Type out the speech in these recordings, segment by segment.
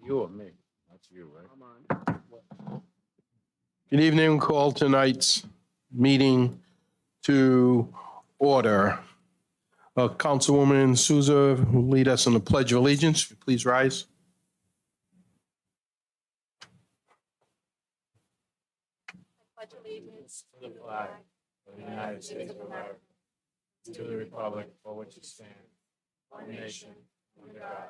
You or me? That's you, right? I'm on. Good evening. Call tonight's meeting to order. Councilwoman Souza will lead us in the Pledge of Allegiance. Please rise. Pledge allegiance To the flag of the United States of America, to the republic for which it stands, one nation, under God,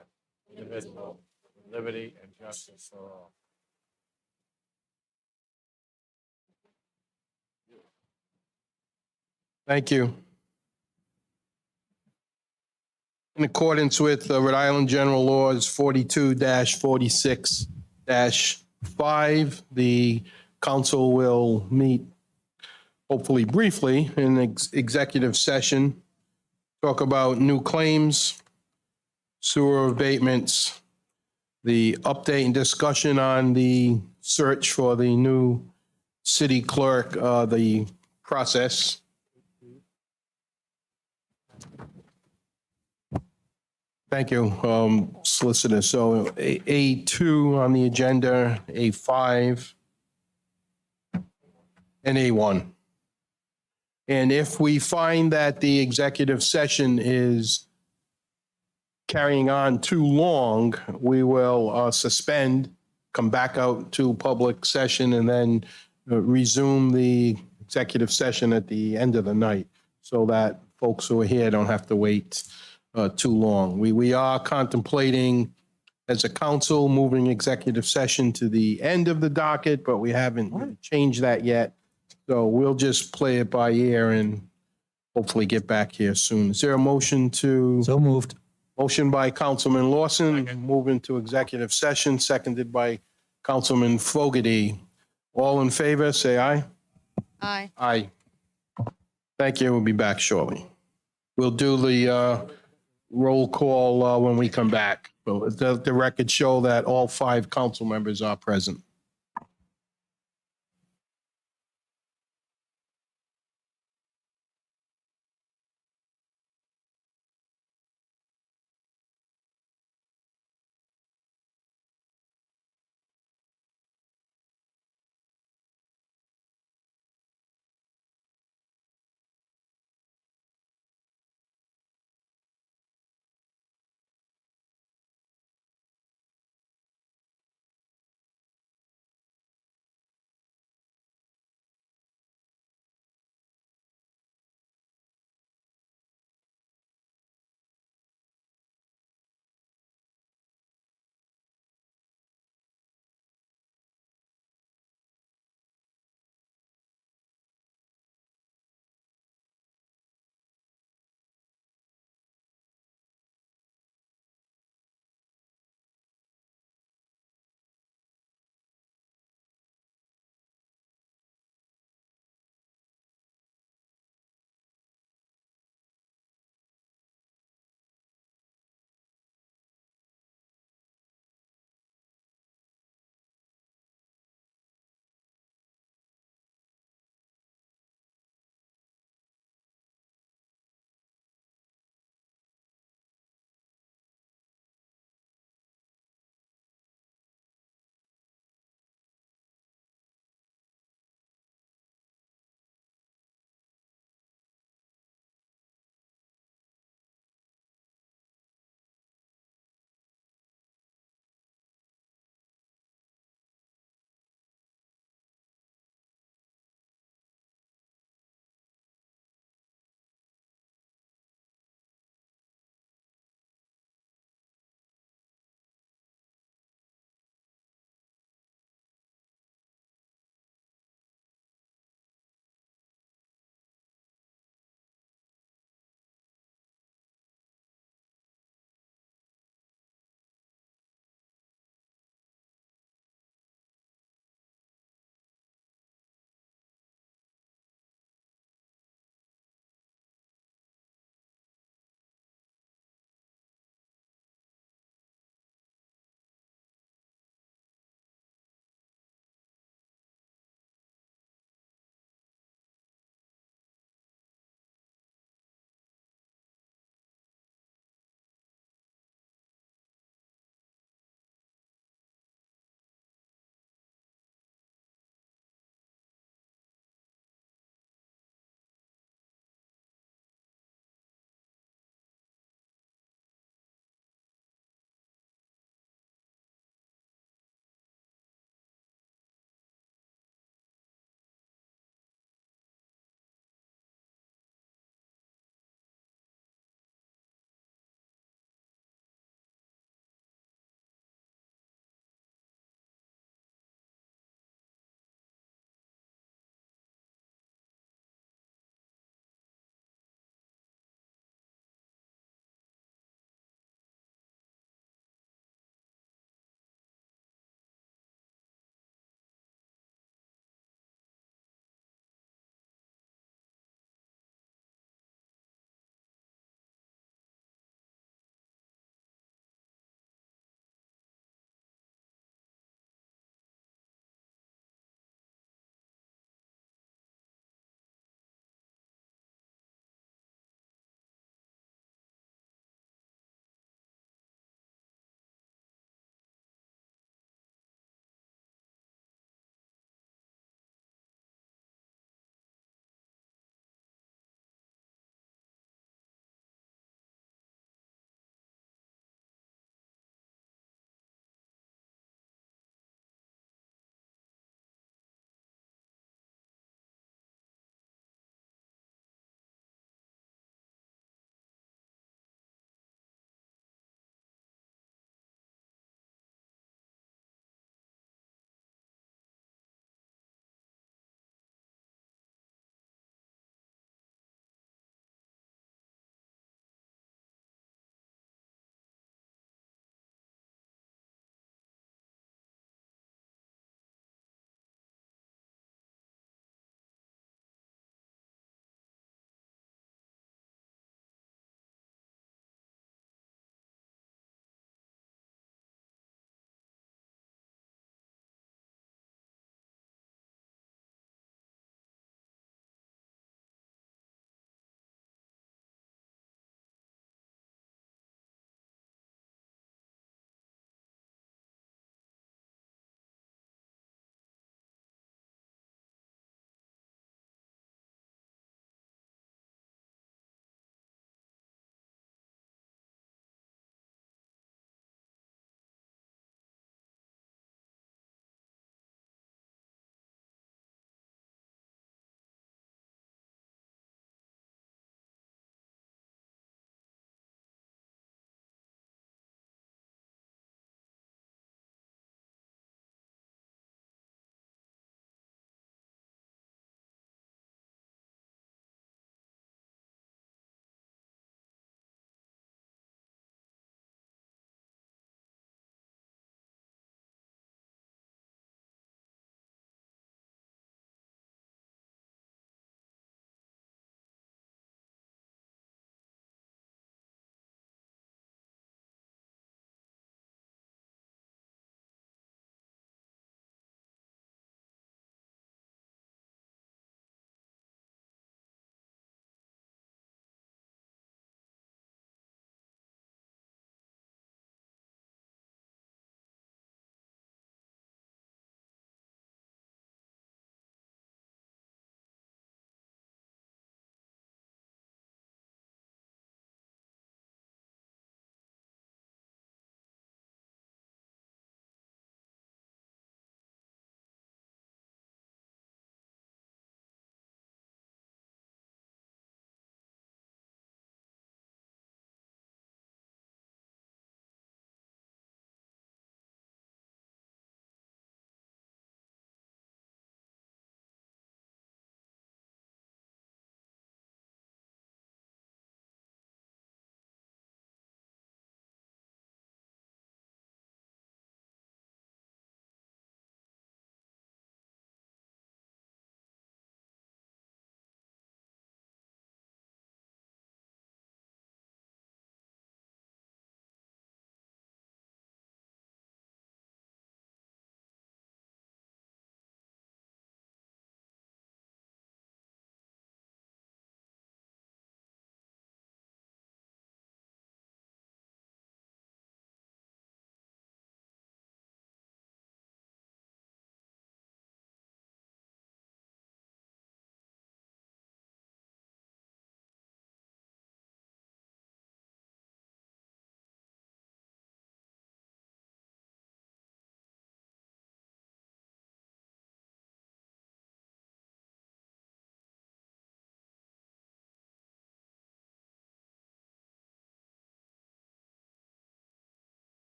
indivisible, with liberty and justice for all. Thank you. In accordance with Rhode Island General Laws 42-46-5, the council will meet hopefully briefly in executive session, talk about new claims, sewer abatements, the update and discussion on the search for the new city clerk, the process. Thank you, Solicitor. So A2 on the agenda, A5, and A1. And if we find that the executive session is carrying on too long, we will suspend, come back out to public session, and then resume the executive session at the end of the night so that folks who are here don't have to wait too long. We are contemplating as a council moving executive session to the end of the docket, but we haven't really changed that yet. So we'll just play it by ear and hopefully get back here soon. Is there a motion to? So moved. Motion by Councilman Lawson, move into executive session, seconded by Councilman Fogarty. All in favor, say aye. Aye. Aye. Thank you. We'll be back shortly. We'll do the roll call when we come back. But the record show that all 5 council members are present.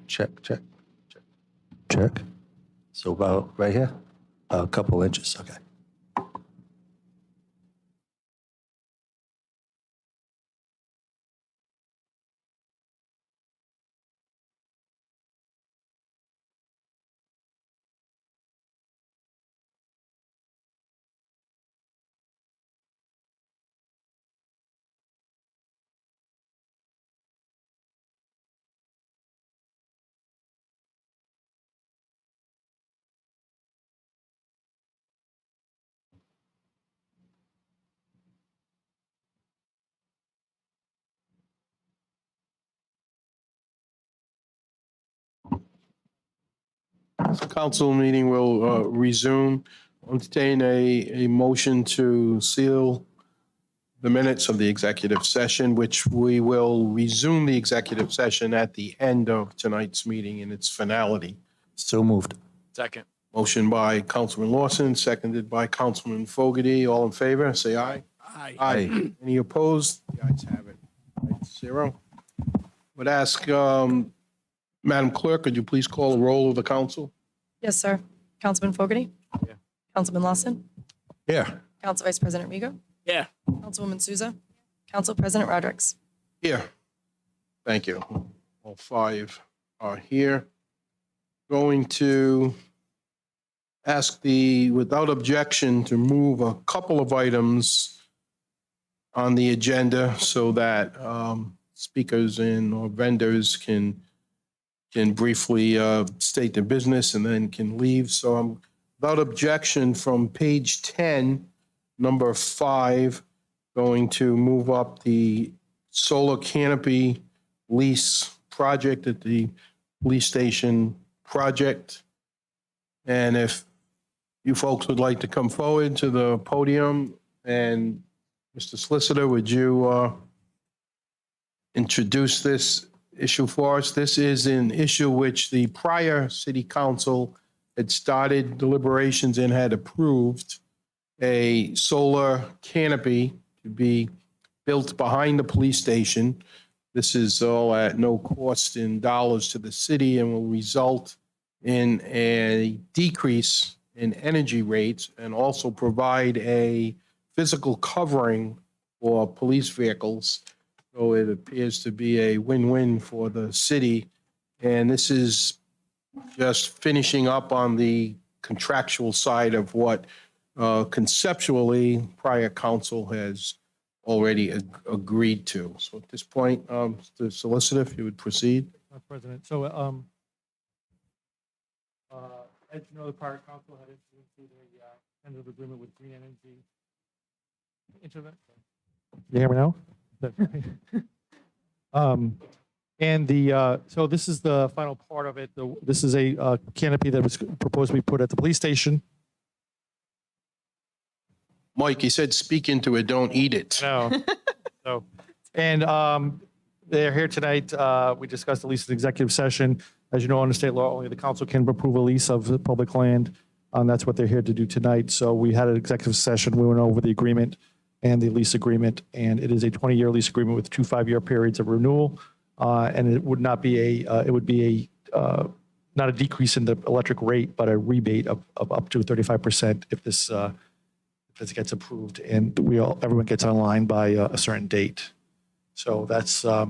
Check, check, check, check. So about right here, a couple inches, okay. Council meeting will resume. Entertain a motion to seal the minutes of the executive session, which we will resume the executive session at the end of tonight's meeting in its finality. So moved. Second. Motion by Councilman Lawson, seconded by Councilman Fogarty. All in favor, say aye. Aye. Aye. Any opposed? The ayes have it. 5-0. Would ask, Madam Clerk, could you please call the roll of the council? Yes, sir. Councilman Fogarty? Yeah. Councilman Lawson? Here. Council Vice President Rego? Yeah. Councilwoman Souza? Council President Rodrick? Here. Thank you. All five are here. Going to ask without objection, to move a couple of items on the agenda so that speakers or vendors can briefly state their business and then can leave. So I'm, without objection, from page 10, number 5, going to move up the solar canopy lease project at the police station project. And if you folks would like to come forward to the podium, and Mr. Solicitor, would you introduce this issue for us? This is an issue which the prior city council had started deliberations and had approved a solar canopy to be built behind the police station. This is all at no cost in dollars to the city and will result in a decrease in energy rates and also provide a physical covering for police vehicles. So it appears to be a win-win for the city. And this is just finishing up on the contractual side of what conceptually prior council has already agreed to. So at this point, Mr. Solicitor, if you would proceed. President. So, as you know, the prior council had entered into the tentative agreement with Green Energy. Internet. You hear me now? So this is the final part of it. This is a canopy that was proposed to be put at the police station. Mike, he said, speak into it, don't eat it. No. So, and they're here tonight. We discussed the lease in executive session. As you know, under state law, only the council can approve a lease of the public land. That's what they're here to do tonight. So we had an executive session. We went over the agreement and the lease agreement, and it is a 20-year lease agreement with 2 5-year periods of renewal. And it would not be it would be not a decrease in the electric rate, but a rebate of up to 35% if this gets approved and everyone gets online by a certain date. So that's the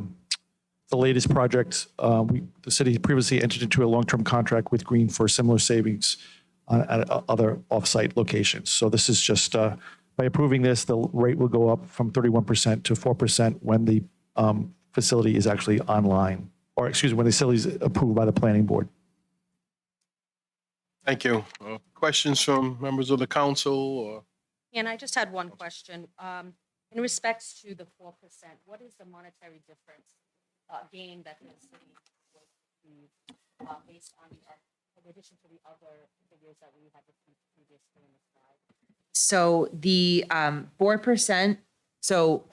latest project. The city previously entered into a long-term contract with Green for similar savings at other off-site locations. So this is just, by approving this, the rate will go up from 31% to 4% when the facility is actually online, or excuse me, when the facility is approved by the planning board. Thank you. Questions from members of the council or? And I just had one question. In respects to the 4%, what is the monetary difference gain that the city will receive based on in addition to the other figures that we had previously in the slide? So the 4%, so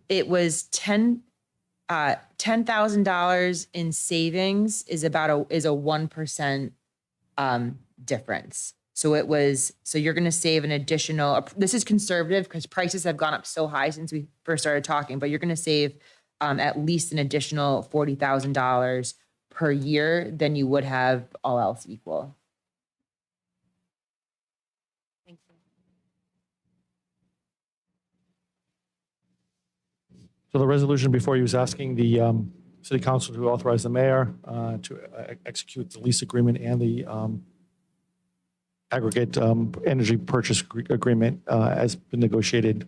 it was $10,000 in savings is about a 1% difference. So you're going to save an additional, this is conservative because prices have gone up so high since we first started talking, but you're going to save at least an additional $40,000 per year than you would have all else equal. Thank you. So the resolution before you was asking the city council to authorize the mayor to execute the lease agreement and the aggregate energy purchase agreement has been negotiated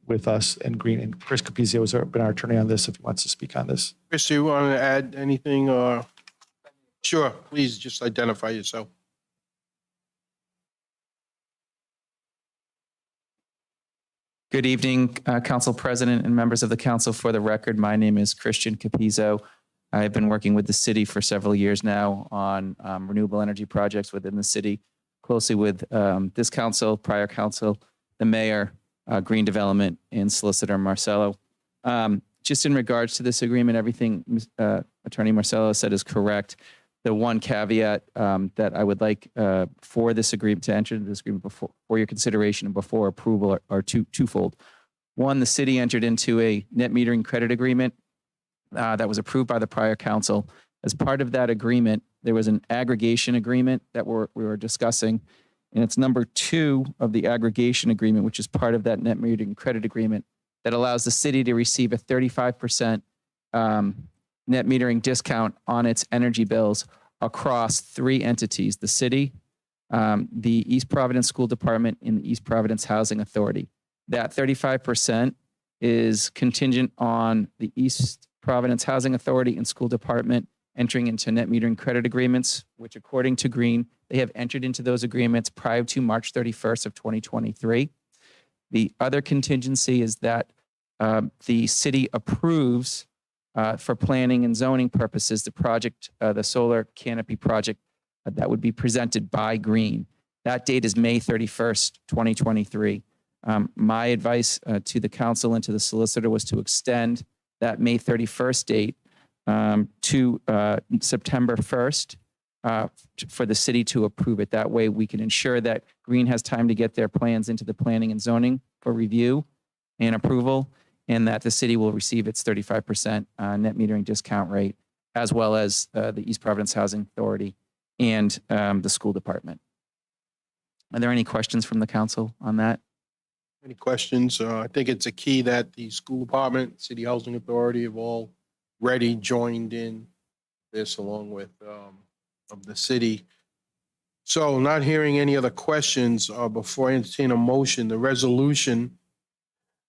with us and Green. And Chris Capizio has been our attorney on this if he wants to speak on this. Chris, do you want to add anything or? Sure, please just identify yourself. Good evening, Council President and members of the council. For the record, my name is Christian Capizzo. I've been working with the city for several years now on renewable energy projects within the city, closely with this council, prior council, the mayor, Green Development, and Solicitor Marcello. Just in regards to this agreement, everything Attorney Marcello said is correct. The one caveat that I would like for this agreement, to enter into this agreement before, for your consideration and before approval are twofold. One, the city entered into a net metering credit agreement that was approved by the prior council. As part of that agreement, there was an aggregation agreement that we were discussing, and it's number 2 of the aggregation agreement, which is part of that net metering credit agreement, that allows the city to receive a 35% net metering discount on its energy bills across 3 entities: the city, the East Providence School Department, and the East Providence Housing Authority. That 35% is contingent on the East Providence Housing Authority and School Department entering into net metering credit agreements, which according to Green, they have entered into those agreements prior to March 31st of 2023. The other contingency is that the city approves for planning and zoning purposes, the project, the solar canopy project that would be presented by Green. That date is May 31st, 2023. My advice to the council and to the solicitor was to extend that May 31st date to September 1st for the city to approve it. That way we can ensure that Green has time to get their plans into the planning and zoning for review and approval, and that the city will receive its 35% net metering discount rate, as well as the East Providence Housing Authority and the school department. Are there any questions from the council on that? Any questions? I think it's a key that the school department, city housing authority have already joined in this along with of the city. So not hearing any other questions before I entertain a motion, the resolution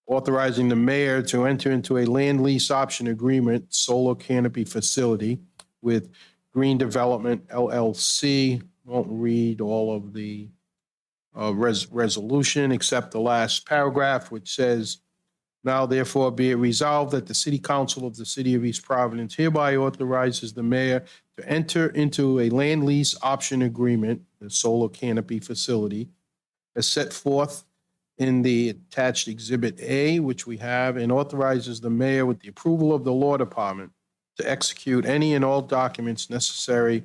authorizing the mayor to enter into a land lease option agreement, solar canopy facility with Green Development LLC. Won't read all of the resolution except the last paragraph, which says, now therefore be it resolved that the city council of the city of East Providence hereby authorizes the mayor to enter into a land lease option agreement, the solar canopy facility, as set forth in the attached Exhibit A, which we have, and authorizes the mayor with the approval of the law department to execute any and all documents necessary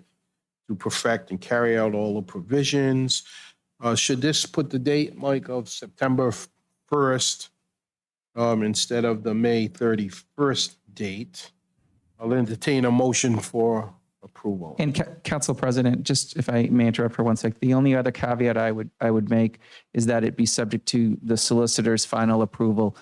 to perfect and carry out all the provisions. Should this put the date, Mike, of September 1st instead of the May 31st date? I'll entertain a motion for approval. And Council President, just if I may interrupt for 1 sec, the only other caveat I would make is that it be subject to the solicitor's final approval.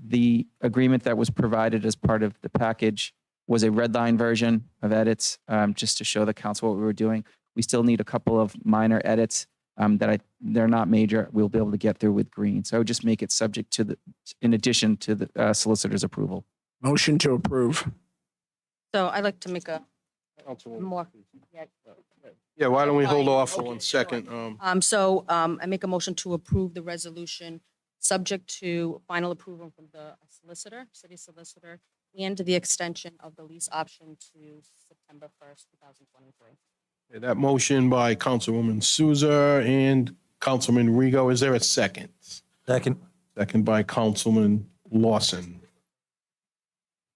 The agreement that was provided as part of the package was a red line version of edits, just to show the council what we were doing. We still need a couple of minor edits they're not major. We'll be able to get through with Green. So I would just make it subject to in addition to the solicitor's approval. Motion to approve. So I'd like to make a Councilwoman. more, Yeah, why don't we hold off for 1 second? I make a motion to approve the resolution, subject to final approval from the solicitor, city solicitor, and the extension of the lease option to September 1st, 2023. That motion by Councilwoman Souza and Councilman Rigo. Is there a second? Second. Second by Councilman Lawson.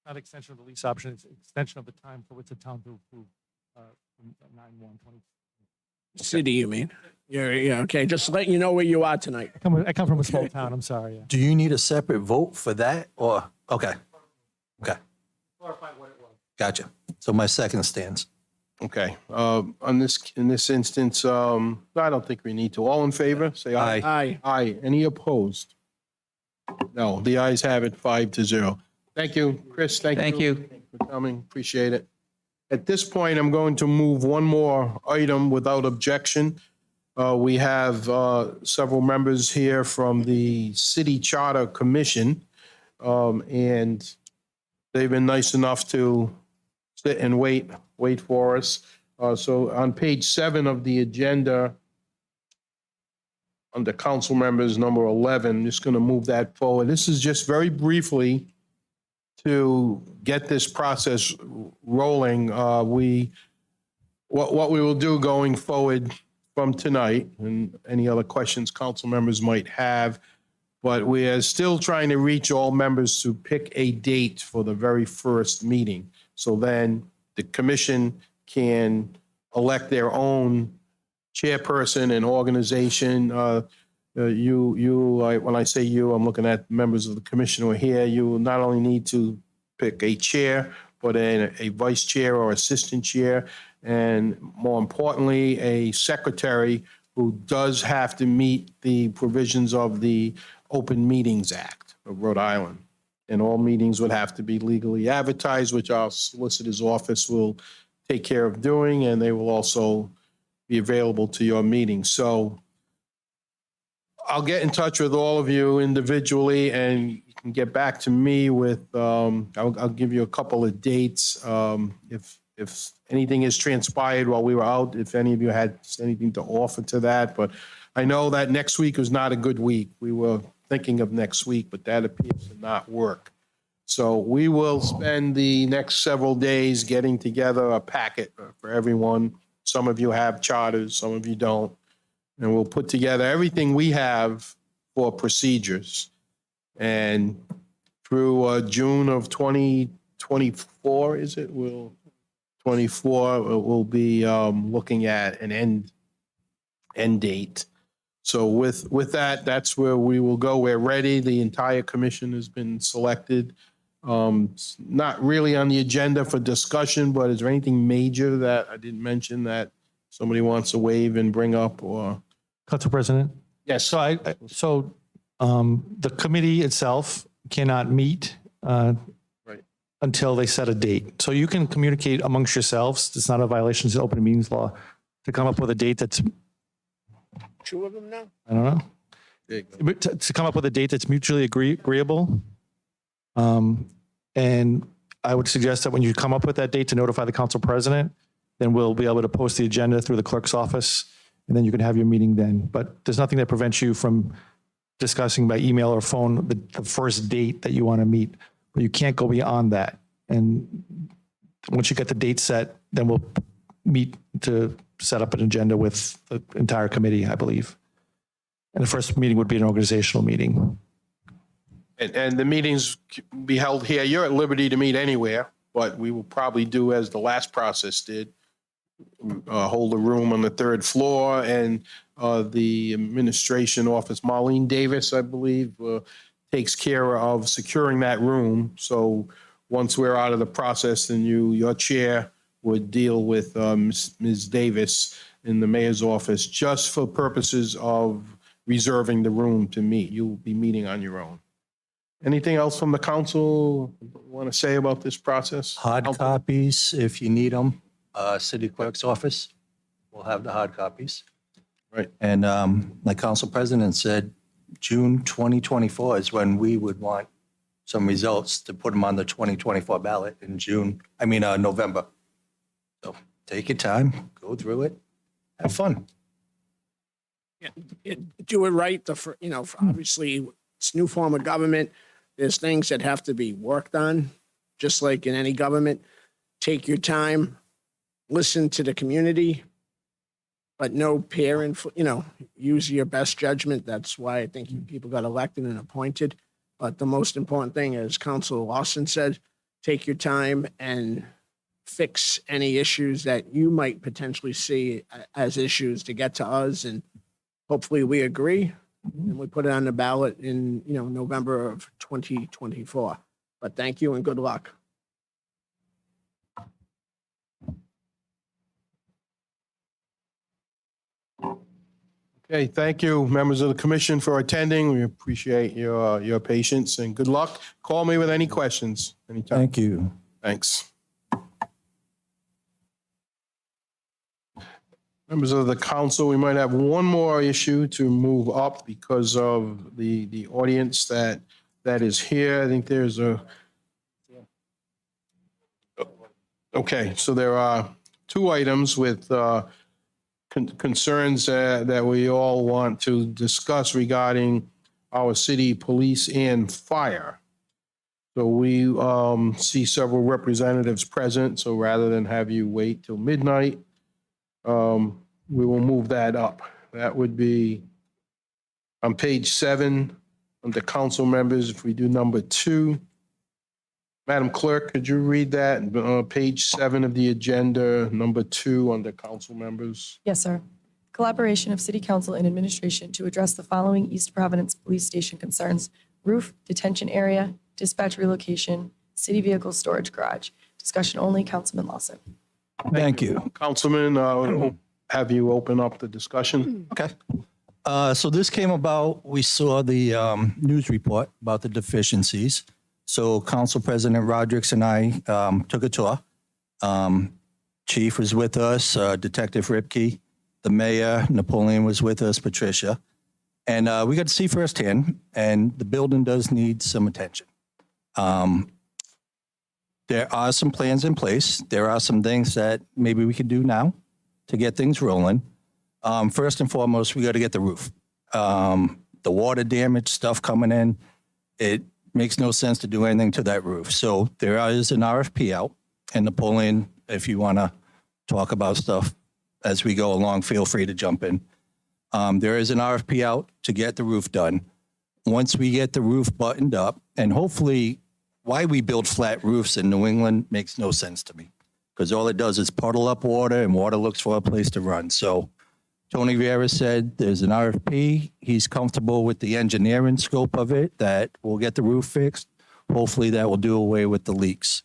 Not extension of the lease option, it's extension of the time for which the town to approve 9/1/20. City, you mean? Yeah, okay. Just let you know where you are tonight. I come from a small town, I'm sorry. Yeah. Do you need a separate vote for that or? Okay. Okay. Gotcha. So my second stands. Okay, in this instance, I don't think we need to. All in favor, say aye. Aye. Aye. Aye. Any opposed? No, the ayes have it, 5-0. Thank you, Chris. Thank you. For coming. Appreciate it. At this point, I'm going to move one more item without objection. We have several members here from the City Charter Commission, and they've been nice enough to sit and wait for us. So on page 7 of the agenda, under council members number 11, just going to move that forward. This is just very briefly to get this process rolling. What we will do going forward from tonight, and any other questions council members might have, but we are still trying to reach all members to pick a date for the very first meeting. So then the commission can elect their own chairperson and organization. When I say you, I'm looking at members of the commission who are here. You will not only need to pick a chair, but a vice chair or assistant chair, and more importantly, a secretary who does have to meet the provisions of the Open Meetings Act of Rhode Island. And all meetings would have to be legally advertised, which our solicitor's office will take care of doing, and they will also be available to your meeting. So I'll get in touch with all of you individually, and you can get back to me with, I'll give you a couple of dates. If anything has transpired while we were out, if any of you had anything to offer to that. But I know that next week was not a good week. We were thinking of next week, but that appears to not work. So we will spend the next several days getting together a packet for everyone. Some of you have charters, some of you don't. And we'll put together everything we have for procedures. And through June of 2024, is it? we'll be looking at an end date. So with that, that's where we will go. We're ready. The entire commission has been selected. It's not really on the agenda for discussion, but is there anything major that I didn't mention that somebody wants to waive and bring up, or? Council President? Yes. So the committee itself cannot meet until they set a date. So you can communicate amongst yourselves. It's not a violation of the open meetings law to come up with a date that's, 2 of them now? I don't know, to come up with a date that's mutually agreeable. And I would suggest that when you come up with that date to notify the council president, then we'll be able to post the agenda through the clerk's office, and then you can have your meeting then. But there's nothing that prevents you from discussing by email or phone the first date that you want to meet, but you can't go beyond that. And once you get the date set, then we'll meet to set up an agenda with the entire committee, I believe. And the first meeting would be an organizational meeting. And the meetings be held here. You're at liberty to meet anywhere, but we will probably do as the last process did, hold a room on the 3rd floor, and the administration office, Marlene Davis, I believe, takes care of securing that room. So once we're out of the process, then your chair would deal with Ms. Davis in the mayor's office just for purposes of reserving the room to meet. You'll be meeting on your own. Anything else from the council want to say about this process? Hard copies, if you need them, city clerk's office will have the hard copies. Right. And like council president said, June 2024 is when we would want some results to put them on the 2024 ballot in November. So take your time, go through it, have fun. Do it right. Obviously, it's a new form of government. There's things that have to be worked on, just like in any government. Take your time, listen to the community, but no peer use your best judgment. That's why I think you people got elected and appointed. But the most important thing, as Councilor Lawson said, take your time and fix any issues that you might potentially see as issues to get to us. And hopefully we agree and we put it on the ballot in, November of 2024. But thank you and good luck. Okay, thank you, members of the commission, for attending. We appreciate your patience and good luck. Call me with any questions anytime. Thank you. Thanks. Members of the council, we might have one more issue to move up because of the audience that is here. I think there's a, okay, so there are two items with concerns that we all want to discuss regarding our city police and fire. So we see several representatives present, so rather than have you wait till midnight, we will move that up. That would be on page 7 under council members, if we do number 2. Madam Clerk, could you read that? Page 7 of the agenda, number 2 under council members. Yes, sir. Collaboration of City Council and Administration to address the following East Providence Police Station concerns: roof, detention area, dispatch relocation, city vehicle storage garage. Discussion only. Councilman Lawson. Thank you. Councilman, have you open up the discussion? Okay. So this came about, we saw the news report about the deficiencies. So Council President Rodrick and I took a tour. Chief was with us, Detective Ripke, the mayor, Napoleon was with us, Patricia. And we got to see firsthand, and the building does need some attention. There are some plans in place. There are some things that maybe we could do now to get things rolling. First and foremost, we got to get the roof. The water damage stuff coming in, it makes no sense to do anything to that roof. So there is an RFP out, and Napoleon, if you want to talk about stuff as we go along, feel free to jump in. There is an RFP out to get the roof done. Once we get the roof buttoned up, and hopefully why we build flat roofs in New England makes no sense to me, because all it does is puddle up water, and water looks for a place to run. So Tony Vieira said there's an RFP. He's comfortable with the engineering scope of it, that we'll get the roof fixed. Hopefully that will do away with the leaks.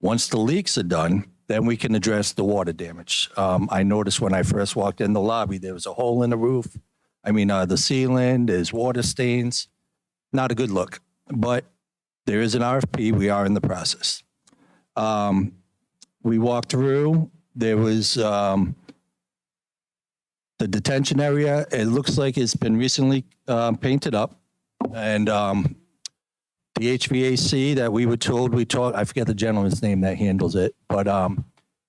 Once the leaks are done, then we can address the water damage. I noticed when I first walked in the lobby, there was a hole in the roof. The ceiling, there's water stains. Not a good look, but there is an RFP. We are in the process. We walked through, there was the detention area. It looks like it's been recently painted up, and the HVAC that we were told, I forget the gentleman's name that handles it, but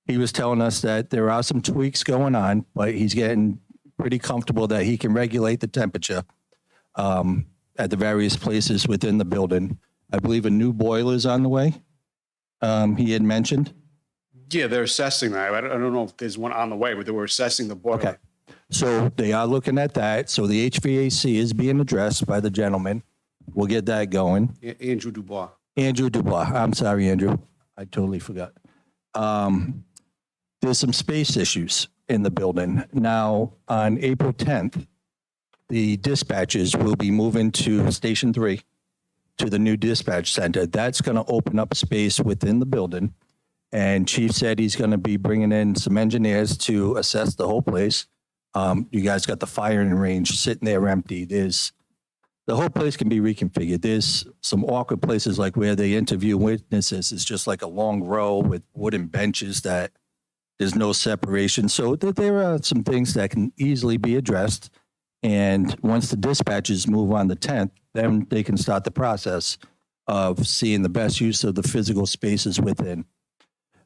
he was telling us that there are some tweaks going on, but he's getting pretty comfortable that he can regulate the temperature at the various places within the building. I believe a new boiler is on the way, he had mentioned. Yeah, they're assessing that. I don't know if there's one on the way, but they were assessing the boiler. Okay. So they are looking at that. So the HVAC is being addressed by the gentleman. We'll get that going. Andrew Dubois. Andrew Dubois. I'm sorry, Andrew. I totally forgot. There's some space issues in the building. Now, on April 10th, the dispatchers will be moving to Station 3, to the new dispatch center. That's going to open up space within the building. And Chief said he's going to be bringing in some engineers to assess the whole place. You guys got the firing range sitting there empty. The whole place can be reconfigured. There's some awkward places like where they interview witnesses. It's just like a long row with wooden benches that there's no separation. So there are some things that can easily be addressed. And once the dispatchers move on the 10th, then they can start the process of seeing the best use of the physical spaces within.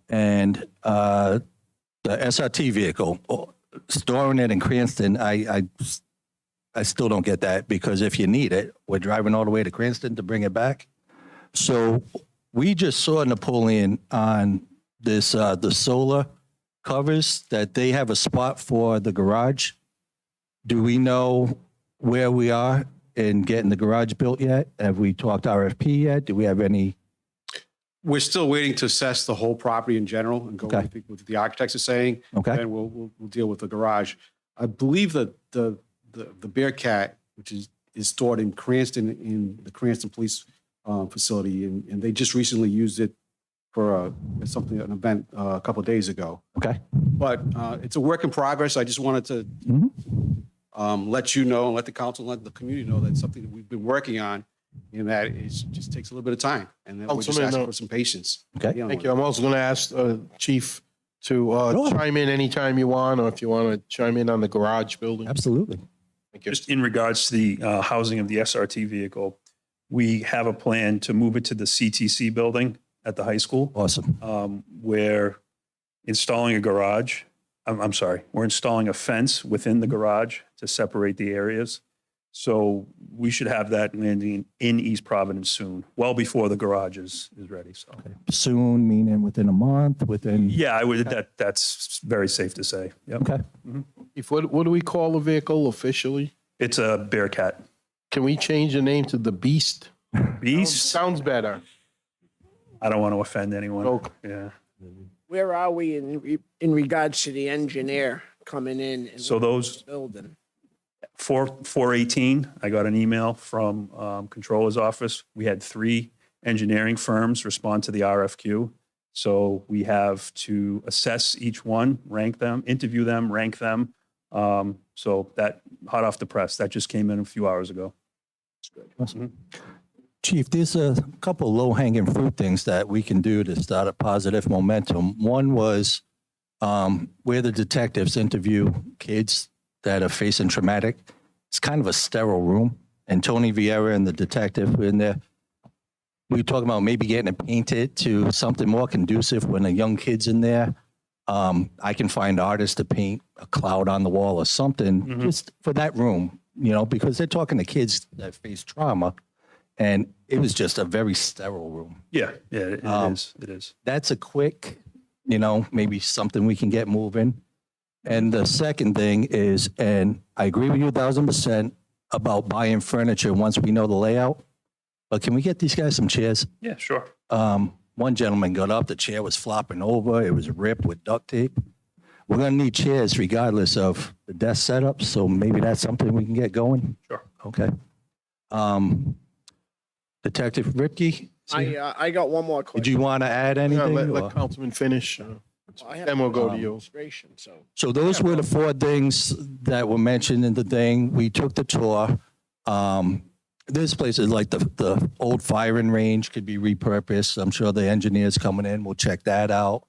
And the SRT vehicle, storing it in Cranston, I still don't get that, because if you need it, we're driving all the way to Cranston to bring it back. So we just saw Napoleon on this, the solar covers, that they have a spot for the garage. Do we know where we are in getting the garage built yet? Have we talked RFP yet? Do we have any? We're still waiting to assess the whole property in general and go Okay. with what the architects are saying. Okay. And we'll deal with the garage. I believe that the Bearcat, which is stored in Cranston, in the Cranston Police facility, and they just recently used it for an event a couple of days ago. Okay. But it's a work in progress. I just wanted to let you know, and let the council, let the community know that's something that we've been working on, and that it just takes a little bit of time, and then we're just Councilman, asking for some patience. Okay. Yeah, Thank you. I'm also going to ask Chief to Sure. chime in anytime you want, or if you want to chime in on the garage building. Absolutely. Thank you. Just in regards to the housing of the SRT vehicle, we have a plan to move it to the CTC building at the high school. Awesome. We're installing a garage. I'm sorry, we're installing a fence within the garage to separate the areas. So we should have that landing in East Providence soon, well before the garage is ready. So, Soon, meaning within a month, within, yeah, I would, that's very safe to say. Yep. okay. Chief, what do we call the vehicle officially? It's a Bearcat. Can we change the name to the Beast? Beast? Sounds better. I don't want to offend anyone. Okay. Yeah. Where are we in regards to the engineer coming in and So those building? 418, I got an email from Controller's office. We had 3 engineering firms respond to the RFQ. So we have to assess each one, rank them, interview them, rank them. So that hot off the press, that just came in a few hours ago. Awesome. Chief, there's a couple low-hanging fruit things that we can do to start a positive momentum. One was where the detectives interview kids that are facing traumatic. It's kind of a sterile room. And Tony Vieira and the detective were in there. We were talking about maybe getting it painted to something more conducive when a young kid's in there. I can find artists to paint a cloud on the wall or something just for that room, because they're talking to kids that face trauma. And it was just a very sterile room. Yeah, it is. It is. That's a quick, maybe something we can get moving. And the second thing is, and I agree with you 1,000% about buying furniture once we know the layout, but can we get these guys some chairs? Yeah, sure. One gentleman got up, the chair was flopping over, it was ripped with duct tape. We're gonna need chairs regardless of the desk setup, so maybe that's something we can get going? Sure. Okay. Detective Ripke? I got one more question. Did you want to add Yeah, anything? let or- Councilman finish. I have Then we'll go to you. administration, so. So those were the 4 things that were mentioned in the thing. We took the tour. There's places like the old firing range could be repurposed. I'm sure the engineers coming in will check that out.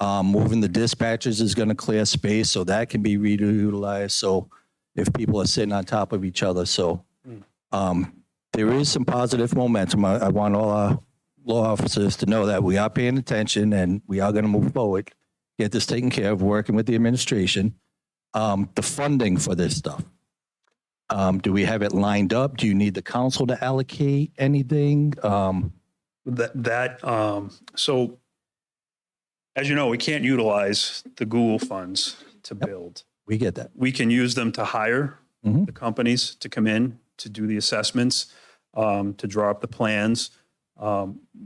Moving the dispatchers is going to clear space, so that can be reutilized. So if people are sitting on top of each other, so there is some positive momentum. I want all our law officers to know that we are paying attention and we are going to move forward, get this taken care of, working with the administration. The funding for this stuff. Do we have it lined up? Do you need the council to allocate anything? So as you know, we can't utilize the Google funds to build. We get that. We can use them to hire Mhm. the companies to come in, to do the assessments, to draw up the plans.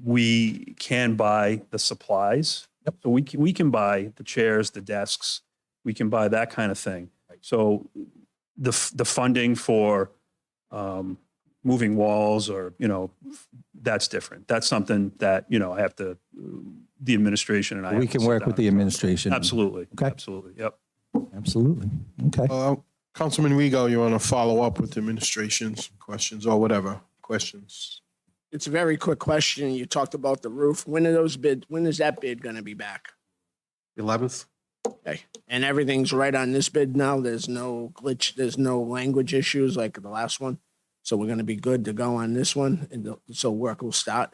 We can buy the supplies. So we can buy the chairs, the desks. We can buy that kind of thing. So the funding for moving walls or, that's different. That's something that, I have to, the administration and I. We have to can sit work down with the and talk. administration. Absolutely. Okay. Absolutely. Yep. Absolutely. Okay. Councilman Rigo, you want to follow up with administration's questions or whatever questions? It's a very quick question. You talked about the roof. When is that bid gonna be back? 11th? Okay, and everything's right on this bid now? There's no glitch, there's no language issues like the last one? So we're gonna be good to go on this one, and so work will start?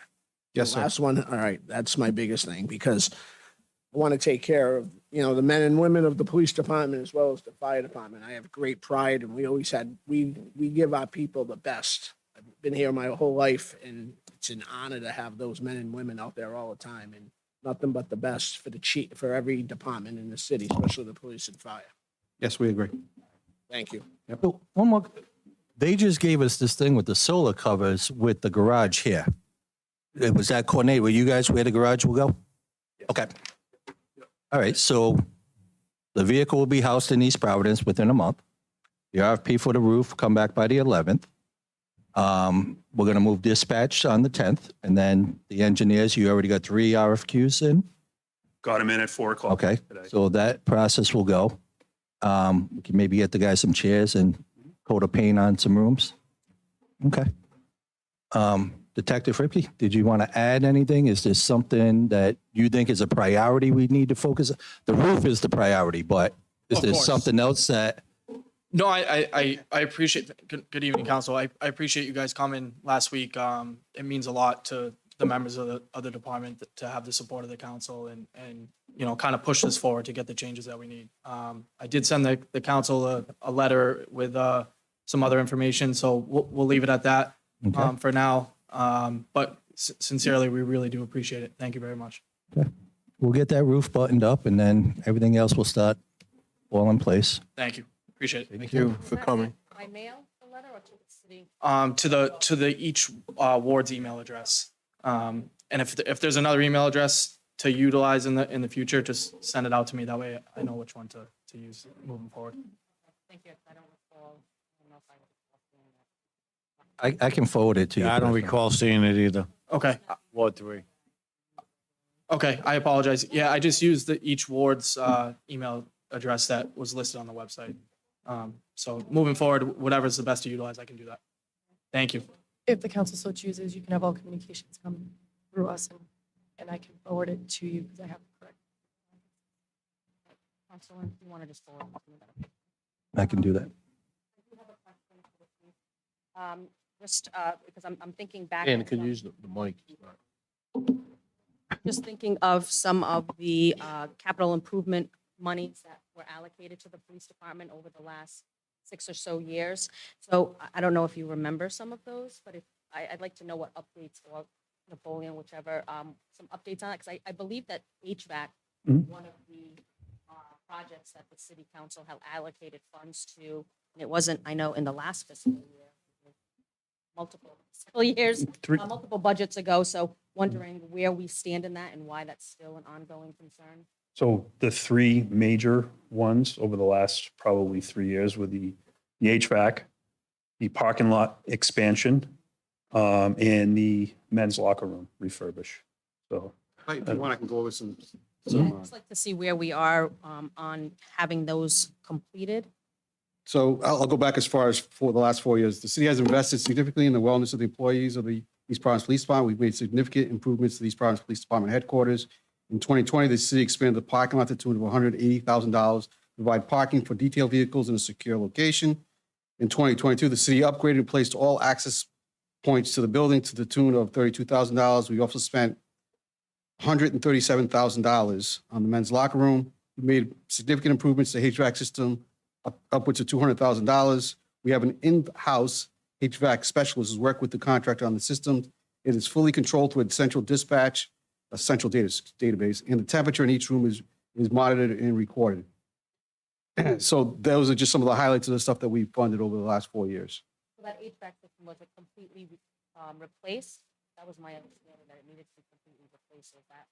Yes, The sir. last one, all right, that's my biggest thing, because I want to take care of, the men and women of the police department as well as the fire department. I have great pride, and we give our people the best. I've been here my whole life, and it's an honor to have those men and women out there all the time, and nothing but the best for every department in the city, especially the police and fire. Yes, we agree. Thank you. So one more. They just gave us this thing with the solar covers with the garage here. Was that coordinated with you guys where the garage will go? Okay. All right. So the vehicle will be housed in East Providence within a month. The RFP for the roof come back by the 11th. We're going to move dispatch on the 10th, and then the engineers, you already got 3 RFQs in. Got him in at 4:00. Okay. today. So that process will go. We can maybe get the guys some chairs and coat of paint on some rooms. Okay. Detective Ripley, did you want to add anything? Is there something that you think is a priority we need to focus? The roof is the priority, but is Of there course. something else that, No, I appreciate, good evening, council. I appreciate you guys coming last week. It means a lot to the members of the other department to have the support of the council and, you know, kind of push this forward to get the changes that we need. I did send the council a letter with, some other information, so we'll leave it at that, Okay. for now. But sincerely, we really do appreciate it. Thank you very much. we'll get that roof buttoned up and then everything else will start all in place. Thank you. Appreciate it. Thank you for coming. By mail, the letter, or to the city? To the each ward's email address. And if there's another email address to utilize in the future, just send it out to me. That way I know which one to use moving forward. Thank you. I don't recall. I don't know if I recall seeing that. I can forward it to you. Yeah, I don't personally. recall seeing it either. Okay. Ward 3. Okay. I apologize. Yeah, I just used each ward's email address that was listed on the website. So moving forward, whatever's the best to utilize, I can do that. Thank you. If the council so chooses, you can have all communications come through us and I can forward it to you because I have the correct. Councilor, you want to just forward it to me? That'd be- I can do that. I do have a question for the chief. Just because I'm thinking back. And at could some- use the mic. Just thinking of some of the capital improvement monies that were allocated to the police department over the last 6 or so years. So I don't know if you remember some of those, but if, I'd like to know what updates, or Napoleon, whichever, some updates on it, because I believe that HVAC, Mhm. one of the projects that the city council had allocated funds to, and it wasn't, I know, in the last fiscal year, multiple fiscal years, multiple budgets ago, so wondering where we stand in that and why that's still an ongoing concern. So the three major ones over the last probably 3 years were the HVAC, the parking lot expansion, and the men's locker room refurbish. So If you want, I can go over some. I'd just like to see where we are on having those completed. So I'll go back as far as for the last 4 years. The city has invested significantly in the wellness of the employees of the East Providence Police Department. We've made significant improvements to the East Providence Police Department headquarters. In 2020, the city expanded the parking lot to the tune of $180,000, provide parking for detail vehicles in a secure location. In 2022, the city upgraded and replaced all access points to the building to the tune of $32,000. We also spent $137,000 on the men's locker room. We made significant improvements to the HVAC system, upwards of $200,000. We have an in-house HVAC specialist who's worked with the contractor on the system. It is fully controlled through a central dispatch, a central database, and the temperature in each room is monitored and recorded. So those are just some of the highlights of the stuff that we've funded over the last 4 years. So that HVAC system, was it completely replaced? That was my understanding, that it needed to be completely replaced. Is that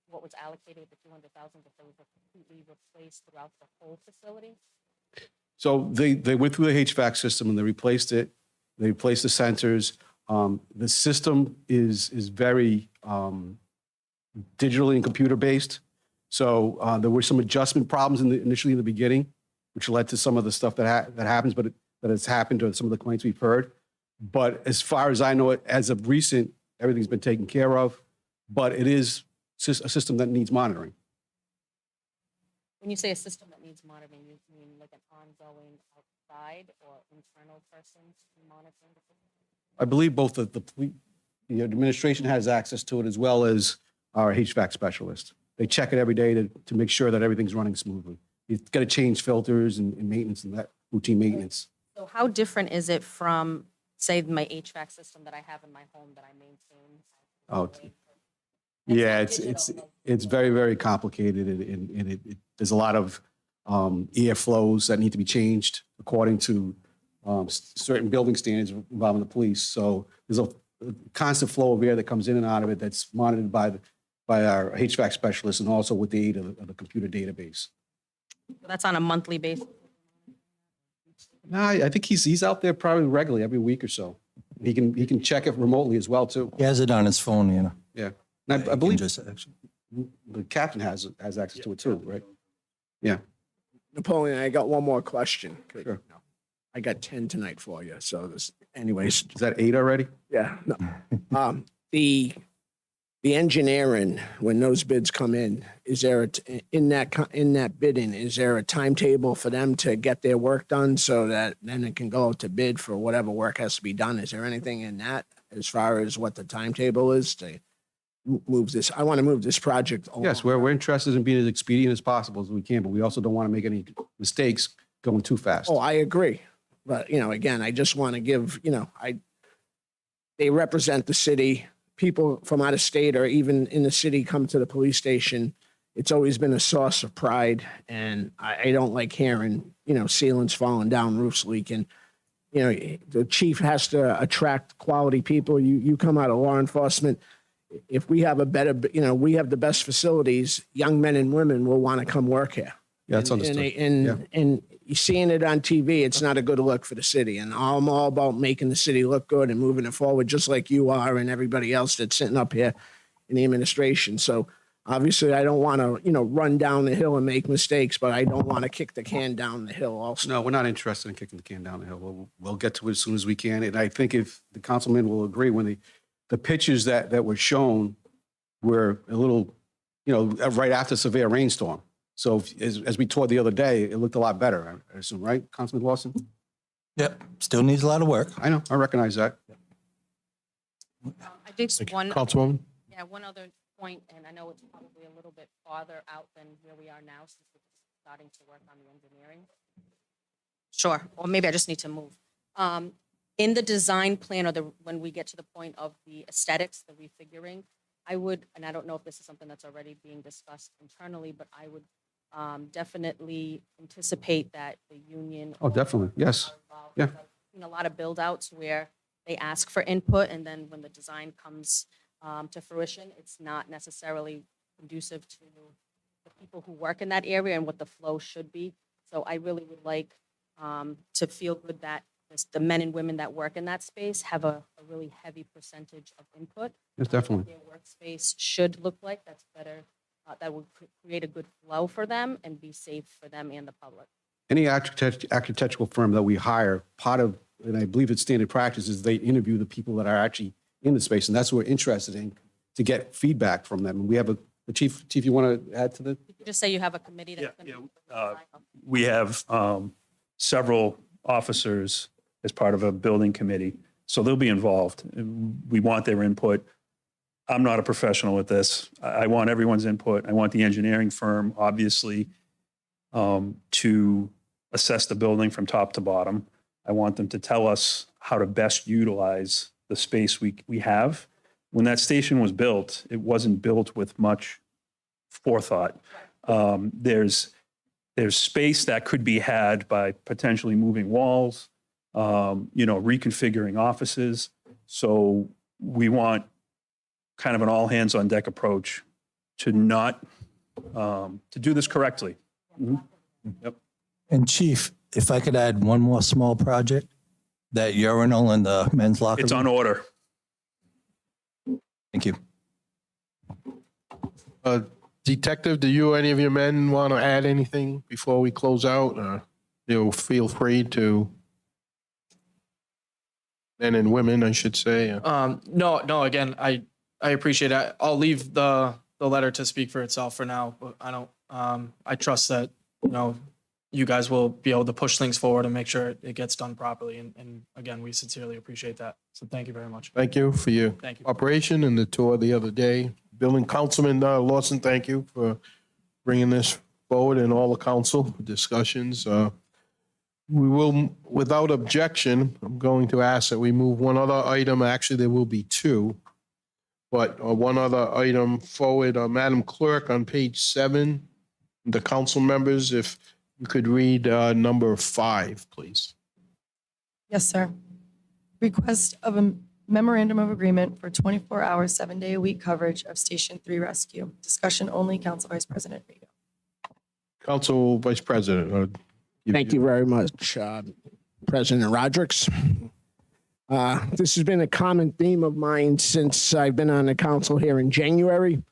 what was allocated with the 200,000, that they were completely replaced throughout the whole facility? So they went through the HVAC system and they replaced it. They replaced the sensors. The system is very digitally and computer based. So there were some adjustment problems initially in the beginning, which led to some of the stuff that happens, but that has happened, or some of the complaints we've heard. But as far as I know, it as of recent, everything's been taken care of. But it is a system that needs monitoring. When you say a system that needs monitoring, you mean like an ongoing outside or internal person monitoring the system? I believe both the administration has access to it, as well as our HVAC specialist. They check it every day to make sure that everything's running smoothly. You've got to change filters and maintenance and that routine maintenance. So how different is it from, say, my HVAC system that I have in my home that I maintain? Oh, It's yeah, not it's digital, it's very, very complicated, and there's a lot of air flows that need to be changed according to certain building standards involving the police. So there's a constant flow of air that comes in and out of it that's monitored by our HVAC specialists, and also with the aid of the computer database. That's on a monthly basis. No, I think he's out there probably regularly every week or so. He can check it remotely as well too. He has it on his phone, you know. Yeah, and I He can believe just actually. the captain has access to it too, right? Yeah. Napoleon, I got one more question. Sure. I got 10 tonight for you. So anyways, Is that 8 already? yeah. No. The engineering, when those bids come in, is there in that bidding, is there a timetable for them to get their work done so that then it can go out to bid for whatever work has to be done? Is there anything in that as far as what the timetable is to move this? I want to move this project along. Yes, we're interested in being as expedient as possible as we can, but we also don't want to make any mistakes going too fast. Oh, I agree. But, again, I just want to give, they represent the city. People from out of state or even in the city come to the police station. It's always been a source of pride. And I don't like hearing, ceilings falling down, roofs leaking. The chief has to attract quality people. You come out of law enforcement. If we have we have the best facilities, young men and women will want to come work here. Yeah, that's understood. And you're seeing it on TV, it's not a good look for the city. And I'm all about making the city look good and moving it forward, just like you are and everybody else that's sitting up here in the administration. So obviously, I don't want to, run down the hill and make mistakes, but I don't want to kick the can down the hill also. No, we're not interested in kicking the can down the hill. We'll get to it as soon as we can. And I think if the councilman will agree, when the pictures that were shown were a little, right after severe rainstorm. So as we toured the other day, it looked a lot better, I assume, right, Councilman Lawson? Yep, still needs a lot of work. I know, I recognize that. I think one, Councilwoman? one other point, and I know it's probably a little bit farther out than where we are now since we're starting to work on the engineering. Sure, or maybe I just need to move. In the design plan or when we get to the point of the aesthetics, the refiguring, I would, and I don't know if this is something that's already being discussed internally, but I would definitely anticipate that the union. Oh, definitely, yes. Yeah. I've seen a lot of build outs where they ask for input and then when the design comes to fruition, it's not necessarily conducive to the people who work in that area and what the flow should be. So I really would like to feel good that the men and women that work in that space have a really heavy percentage of input. Yes, definitely. Their workspace should look like that's better. That would create a good flow for them and be safe for them and the public. Any architectural firm that we hire, part of, and I believe it's standard practice, is they interview the people that are actually in the space. And that's what we're interested in, to get feedback from them. And we have the chief, you want to add to that? You just say you have a committee that's Yeah, going to. We have several officers as part of a building committee, so they'll be involved. We want their input. I'm not a professional at this. I want everyone's input. I want the engineering firm, obviously, to assess the building from top to bottom. I want them to tell us how to best utilize the space we have. When that station was built, it wasn't built with much forethought. There's space that could be had by potentially moving walls, reconfiguring offices. So we want kind of an all hands on deck approach to to do this correctly. Mm-hmm. Yep. And Chief, if I could add one more small project, that urinal in the men's locker room. It's on order. Thank you. Detective, do any of your men want to add anything before we close out? Feel free to. Men and women, I should say. No, again, I appreciate it. I'll leave the letter to speak for itself for now, but I don't, I trust that, you guys will be able to push things forward and make sure it gets done properly. And again, we sincerely appreciate that. So thank you very much. Thank you for your Thank you. operation and the tour the other day. Building Councilman Lawson, thank you for bringing this forward and all the council discussions. We will, without objection, I'm going to ask that we move one other item. Actually, there will be two, but one other item forward. Madam Clerk, on page 7, the council members, if you could read number 5, please. Yes, sir. Request of a memorandum of agreement for 24-hour, 7-day-a-week coverage of Station 3 rescue. Discussion only. Council Vice President Rego. Council Vice President. Thank you very much, President Rodrick. This has been a common theme of mine since I've been on the council here in January.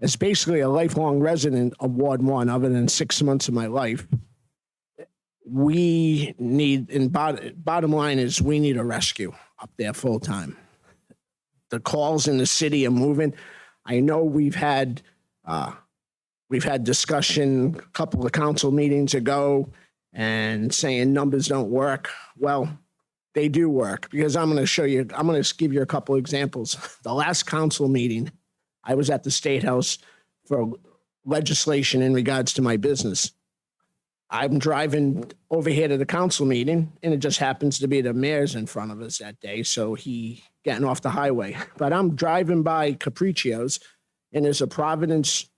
As basically a lifelong resident of Ward 1, other than 6 months of my life, we need, and bottom line is we need a rescue up there full time. The calls in the city are moving. I know we've had discussion a couple of council meetings ago and saying numbers don't work. Well, they do work, because I'm going to give you a couple examples. The last council meeting, I was at the State House for legislation in regards to my business. I'm driving over here to the council meeting, and it just happens to be the mayor's in front of us that day, so he getting off the highway. But I'm driving by Capriccio's, and there's a Providence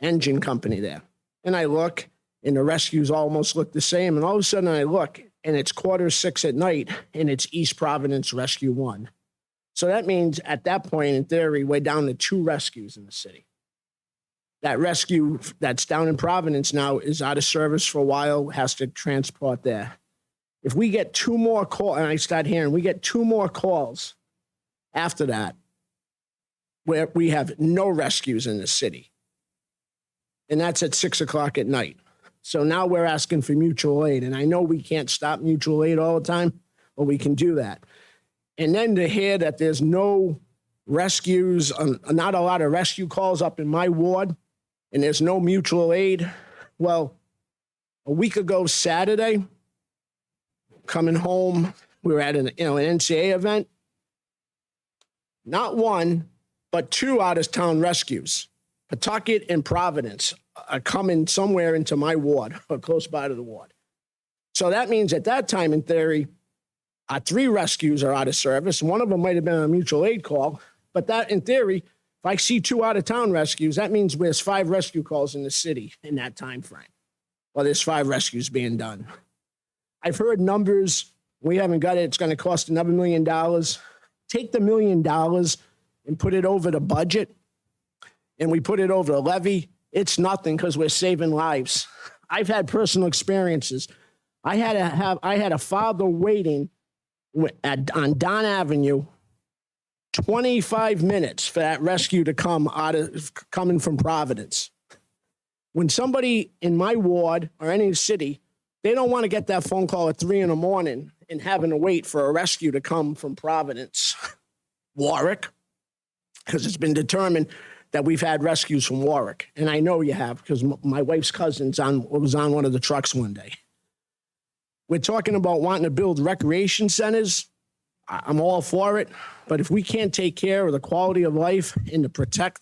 engine company there. And I look, and the rescues almost look the same, and all of a sudden I look, and it's 5:45 at night, and it's East Providence Rescue 1. So that means at that point, in theory, we're down to 2 rescues in the city. That rescue that's down in Providence now is out of service for a while, has to transport there. If we get 2 more calls, and I start hearing, we get 2 more calls after that, where we have no rescues in the city. And that's at 6:00 at night. So now we're asking for mutual aid. And I know we can't stop mutual aid all the time, but we can do that. And then to hear that there's no rescues, not a lot of rescue calls up in my ward, and there's no mutual aid. Well, a week ago Saturday, coming home, we were at an NCA event. Not 1, but 2 out-of-town rescues. Pawtucket and Providence are coming somewhere into my ward or close by to the ward. So that means at that time, in theory, our 3 rescues are out of service. One of them might have been a mutual aid call, but that, in theory, if I see 2 out-of-town rescues, that means there's 5 rescue calls in the city in that time frame. Well, there's 5 rescues being done. I've heard numbers. We haven't got it. It's going to cost another $1 million. Take the $1 million and put it over the budget, and we put it over a levy. It's nothing, because we're saving lives. I've had personal experiences. I had a father waiting on Don Avenue 25 minutes for that rescue to come coming from Providence. When somebody in my ward or any city, they don't want to get that phone call at 3 a.m. and having to wait for a rescue to come from Providence, Warwick, because it's been determined that we've had rescues from Warwick. And I know you have, because my wife's cousin was on one of the trucks one day. We're talking about wanting to build recreation centers. I'm all for it. But if we can't take care of the quality of life and to protect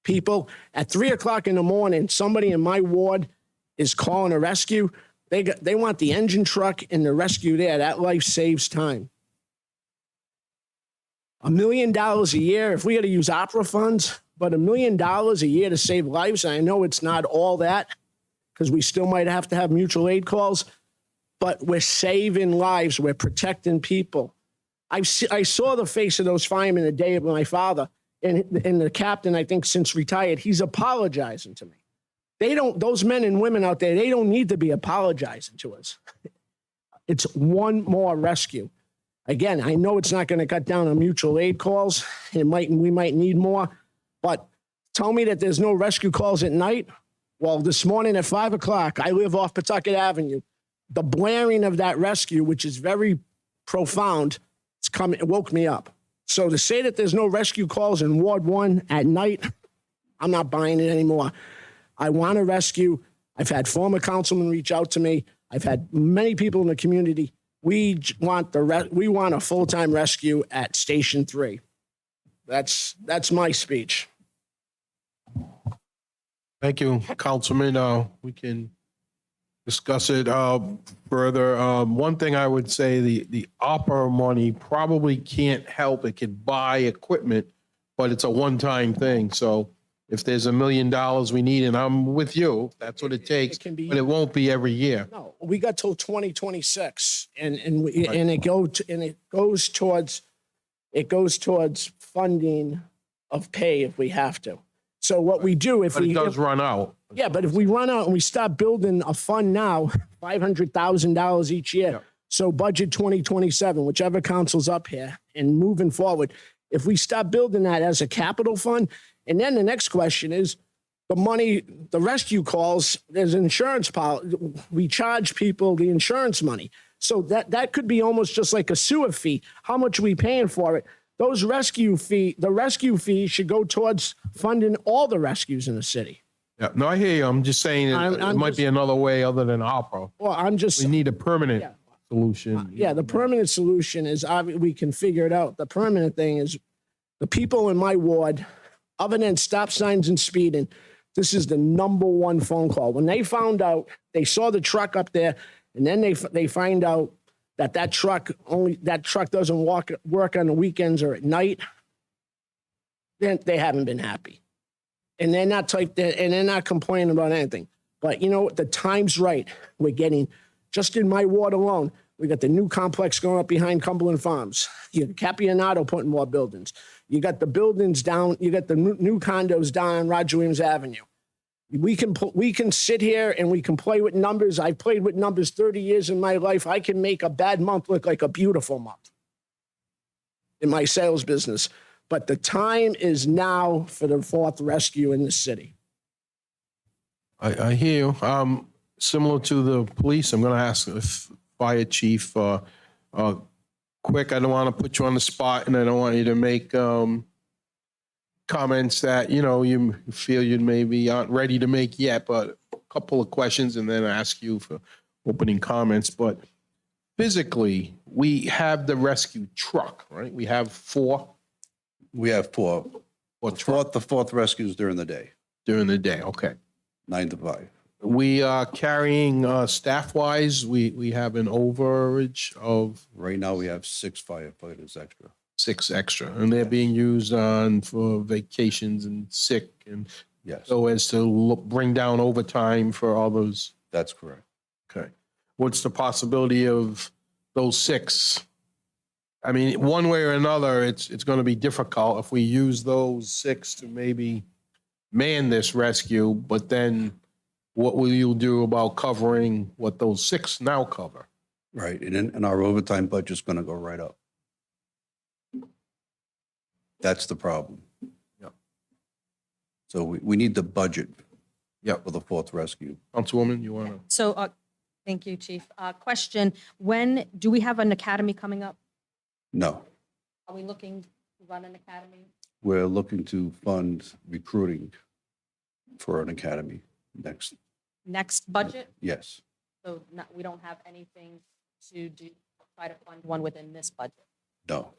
people, at 3:00 in the morning, somebody in my ward is calling a rescue. They want the engine truck and the rescue there. That life saves time. $1 million a year, if we had to use opera funds, but $1 million a year to save lives. And I know it's not all that, because we still might have to have mutual aid calls, but we're saving lives. We're protecting people. I saw the face of those firemen the day of my father, and the captain, I think since retired, he's apologizing to me. Those men and women out there, they don't need to be apologizing to us. It's 1 more rescue. Again, I know it's not going to cut down on mutual aid calls. We might need more, but tell me that there's no rescue calls at night. Well, this morning at 5:00, I live off Pawtucket Avenue. The blaring of that rescue, which is very profound, it woke me up. So to say that there's no rescue calls in Ward 1 at night, I'm not buying it anymore. I want a rescue. I've had former councilmen reach out to me. I've had many people in the community. We want a full-time rescue at Station 3. That's my speech. Thank you, Councilman. We can discuss it further. One thing I would say, the opera money probably can't help. It can buy equipment, but it's a one-time thing. So if there's $1 million we need, and I'm with you, that's what it takes, can be- but it won't be every year. No, we got till 2026, and it goes towards funding of pay if we have to. So what we do if But we it does run out. Yeah, but if we run out and we start building a fund now, $500,000 each year. Yeah. So budget 2027, whichever council's up here, and moving forward, if we start building that as a capital fund, and then the next question is, the money, the rescue calls, there's insurance policy. We charge people the insurance money. So that could be almost just like a sewer fee. How much are we paying for it? The rescue fee should go towards funding all the rescues in the city. Yeah, no, I hear you. I'm just saying it might be another way other than opera. Well, We need a permanent Yeah. solution. Yeah, the permanent solution is we can figure it out. The permanent thing is the people in my ward, other than stop signs and speeding, this is the number one phone call. When they found out, they saw the truck up there, and then they find out that truck doesn't work on the weekends or at night. Then they haven't been happy, and they're not complaining about anything. But you know what? The time's right. We're getting, just in my ward alone, we got the new complex going up behind Cumberland Farms. You got Capianato putting more buildings. You got the buildings down. You got the new condos down on Roger Williams Avenue. We can sit here and we can play with numbers. I've played with numbers 30 years in my life. I can make a bad month look like a beautiful month in my sales business. But the time is now for the fourth rescue in the city. I hear you. Similar to the police, I'm going to ask the fire chief, quick, I don't want to put you on the spot and I don't want you to make comments that, you feel you maybe aren't ready to make yet, but a couple of questions and then ask you for opening comments. But physically, we have the rescue truck, right? We have four. We have four. The fourth rescues during the day, During the day, okay. 9 to 5. We are carrying, staff-wise, we have an overage of Right now, we have 6 firefighters extra. 6 extra, and they're being used for vacations and sick, and Yes, so as to bring down overtime for all those. that's correct. Okay. What's the possibility of those 6? I mean, one way or another, it's going to be difficult if we use those 6 to maybe man this rescue, but then what will you do about covering what those 6 now cover? Right, and our overtime budget's going to go right up. That's the problem. Yep. So we need the budget Yep. for the fourth rescue. Councilwoman, you want to? So, thank you, Chief. Question, when, do we have an academy coming up? No, Are we looking to run an academy? we're looking to fund recruiting for an academy Next budget? yes. So we don't have anything to try to fund one within this budget? No.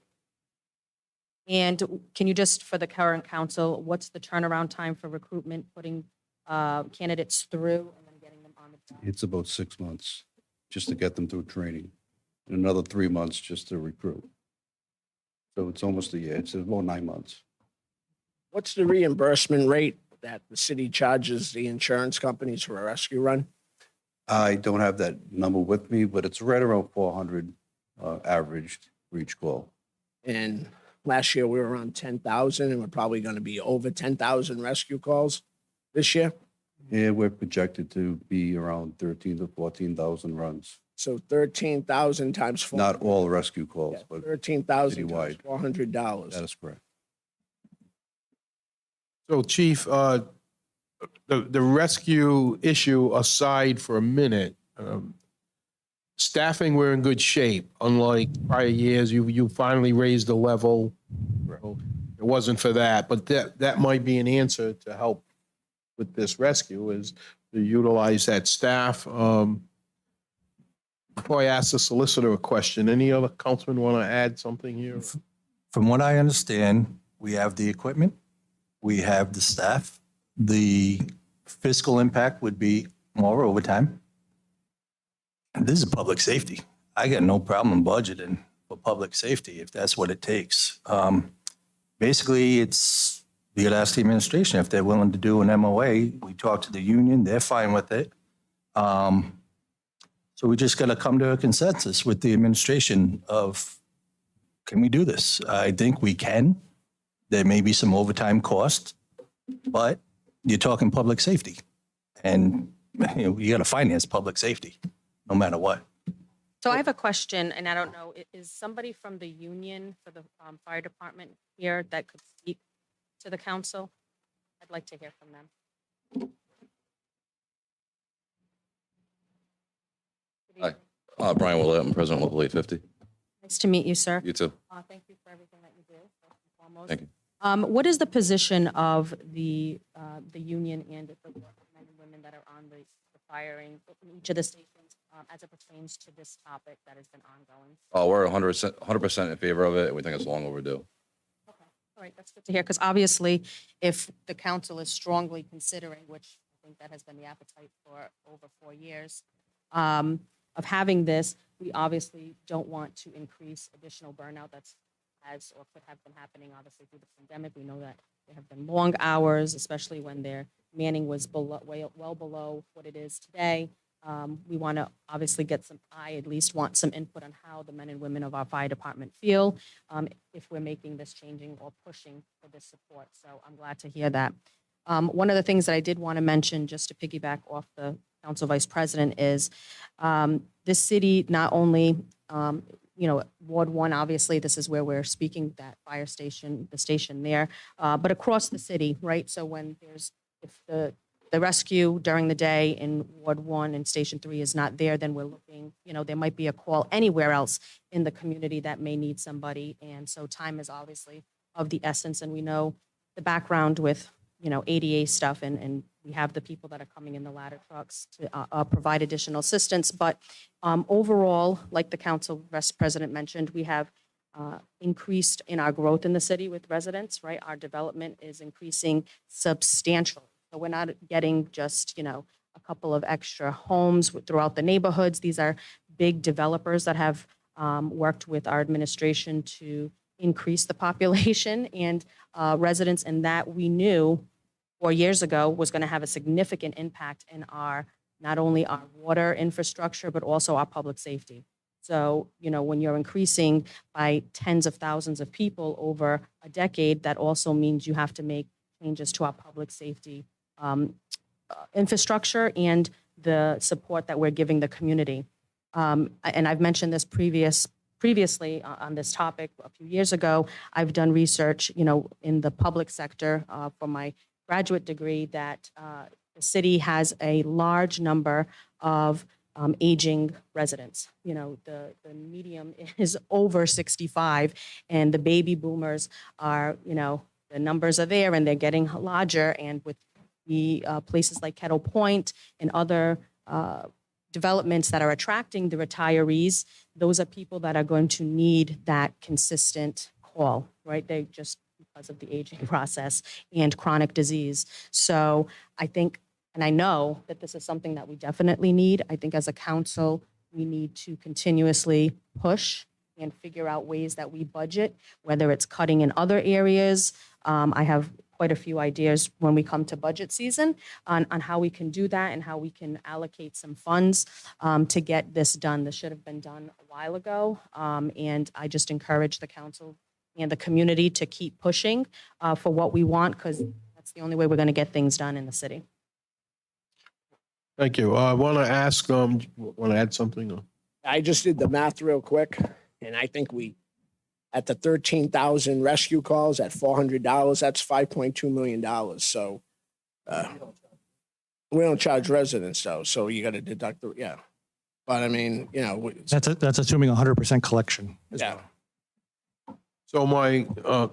And can you just, for the current council, what's the turnaround time for recruitment, putting candidates through and then getting them on the job? It's about 6 months just to get them through training, and another 3 months just to recruit. So it's almost a year. It's about 9 months. What's the reimbursement rate that the city charges the insurance companies for a rescue run? I don't have that number with me, but it's right around 400 averaged for each call. And last year we were around 10,000, and we're probably going to be over 10,000 rescue calls this year. Yeah, we're projected to be around 13 to 14,000 runs. So 13,000 times 4. Not all rescue calls, but 13,000 times citywide. $400. that is correct. So Chief, the rescue issue aside for a minute, staffing, we're in good shape. Unlike prior years, you finally raised the level. It wasn't for that, but that might be an answer to help with this rescue is to utilize that staff. Before I ask the solicitor a question, any other councilman want to add something here? From what I understand, we have the equipment, we have the staff. The fiscal impact would be more overtime. And this is public safety. I got no problem budgeting for public safety if that's what it takes. Basically, you got to ask the administration if they're willing to do an MOA. We talked to the union, they're fine with it. So we just got to come to a consensus with the administration of, can we do this? I think we can. There may be some overtime cost, but you're talking public safety. And you got to finance public safety, no matter what. So I have a question, and I don't know, is somebody from the union for the fire department here that could speak to the council? I'd like to hear from them. Hi. Brian Willett, I'm President of Local 850. Nice to meet you, sir. You too. Thank you for everything that you do, first and foremost. Thank you. What is the position of the union and the men and women that are on the firing in each of the stations as it pertains to this topic that has been ongoing? Oh, we're 100% in favor of it. We think it's long overdue. Okay, all right, that's good to hear, because obviously, if the council is strongly considering, which I think that has been the appetite for over 4 years, of having this, we obviously don't want to increase additional burnout that's has or could have been happening, obviously, through the pandemic. We know that there have been long hours, especially when their manning was below, well below what it is today. We want to obviously get I at least want some input on how the men and women of our fire department feel if we're making this changing or pushing for this support. So I'm glad to hear that. One of the things that I did want to mention, just to piggyback off the Council Vice President, is this city not only, Ward 1, obviously, this is where we're speaking, that fire station, the station there, but across the city, right? So when if the rescue during the day in Ward 1 and Station 3 is not there, then we're looking, there might be a call anywhere else in the community that may need somebody. And so time is obviously of the essence, and we know the background with, ADA stuff, and we have the people that are coming in the ladder trucks to provide additional assistance. But overall, like the Council Vice President mentioned, we have increased in our growth in the city with residents, right? Our development is increasing substantially. So we're not getting just, a couple of extra homes throughout the neighborhoods. These are big developers that have worked with our administration to increase the population and residents, and that we knew 4 years ago was going to have a significant impact in not only our water infrastructure, but also our public safety. So, when you're increasing by tens of thousands of people over a decade, that also means you have to make changes to our public safety infrastructure and the support that we're giving the community. And I've mentioned this previously on this topic a few years ago. I've done research, in the public sector for my graduate degree, that the city has a large number of aging residents. The median is over 65, and the baby boomers are, the numbers are there and they're getting larger. And with the places like Kettle Point and other developments that are attracting the retirees, those are people that are going to need that consistent call, right? They just because of the aging process and chronic disease. So I think, and I know that this is something that we definitely need. I think as a council, we need to continuously push and figure out ways that we budget, whether it's cutting in other areas. I have quite a few ideas when we come to budget season on how we can do that and how we can allocate some funds to get this done. This should have been done a while ago. And I just encourage the council and the community to keep pushing for what we want, because that's the only way we're going to get things done in the city. Thank you. I want to ask, want to add something? I just did the math real quick, and I think at the 13,000 rescue calls at $400, that's $5.2 million. So we don't charge residents though. So you got to deduct yeah. But I mean, That's assuming 100% collection. yeah. So my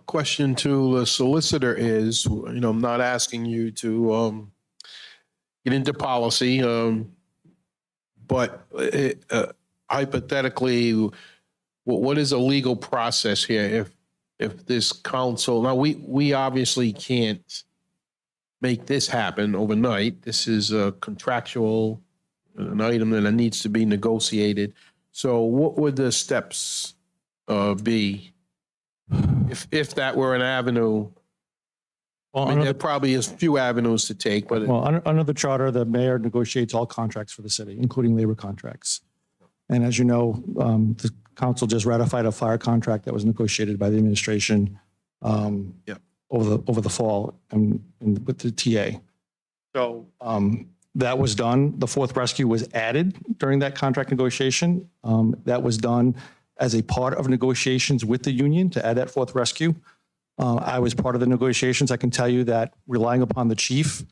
question to the solicitor is, I'm not asking you to get into policy, but hypothetically, what is a legal process here if this council, now we obviously can't make this happen overnight. This is a contractual, an item that needs to be negotiated. So what would the steps be if that were an avenue? Well, I mean, there probably is few avenues to take, but under the charter, the mayor negotiates all contracts for the city, including labor contracts. And as you know, the council just ratified a fire contract that was negotiated by the administration over the fall and with the TA. So that was done. The fourth rescue was added during that contract negotiation. That was done as a part of negotiations with the union to add that fourth rescue. I was part of the negotiations. I can tell you that relying upon the chief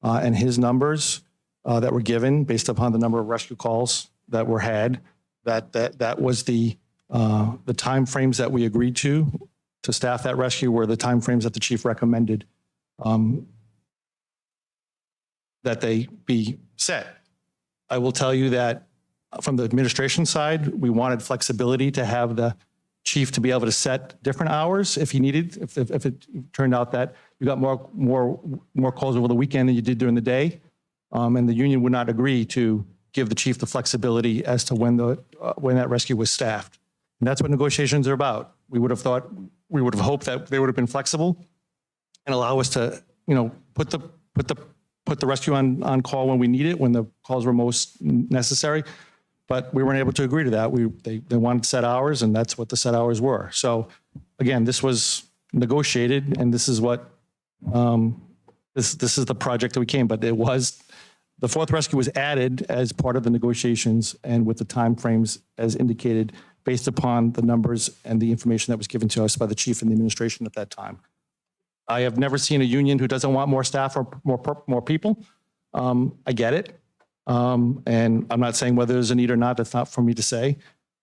and his numbers that were given based upon the number of rescue calls that were had, that was the timeframes that we agreed to staff that rescue were the timeframes that the chief recommended that they be set. I will tell you that from the administration side, we wanted flexibility to have the chief to be able to set different hours if he needed, if it turned out that you got more calls over the weekend than you did during the day. And the union would not agree to give the chief the flexibility as to when that rescue was staffed. And that's what negotiations are about. We would have hoped that they would have been flexible and allow us to, put the rescue on call when we need it, when the calls were most necessary. But we weren't able to agree to that. They wanted set hours, and that's what the set hours were. So again, this was negotiated, and this is what this is the project that we came. But the fourth rescue was added as part of the negotiations and with the timeframes as indicated based upon the numbers and the information that was given to us by the chief and the administration at that time. I have never seen a union who doesn't want more staff or more people. I get it. And I'm not saying whether there's a need or not, that's not for me to say.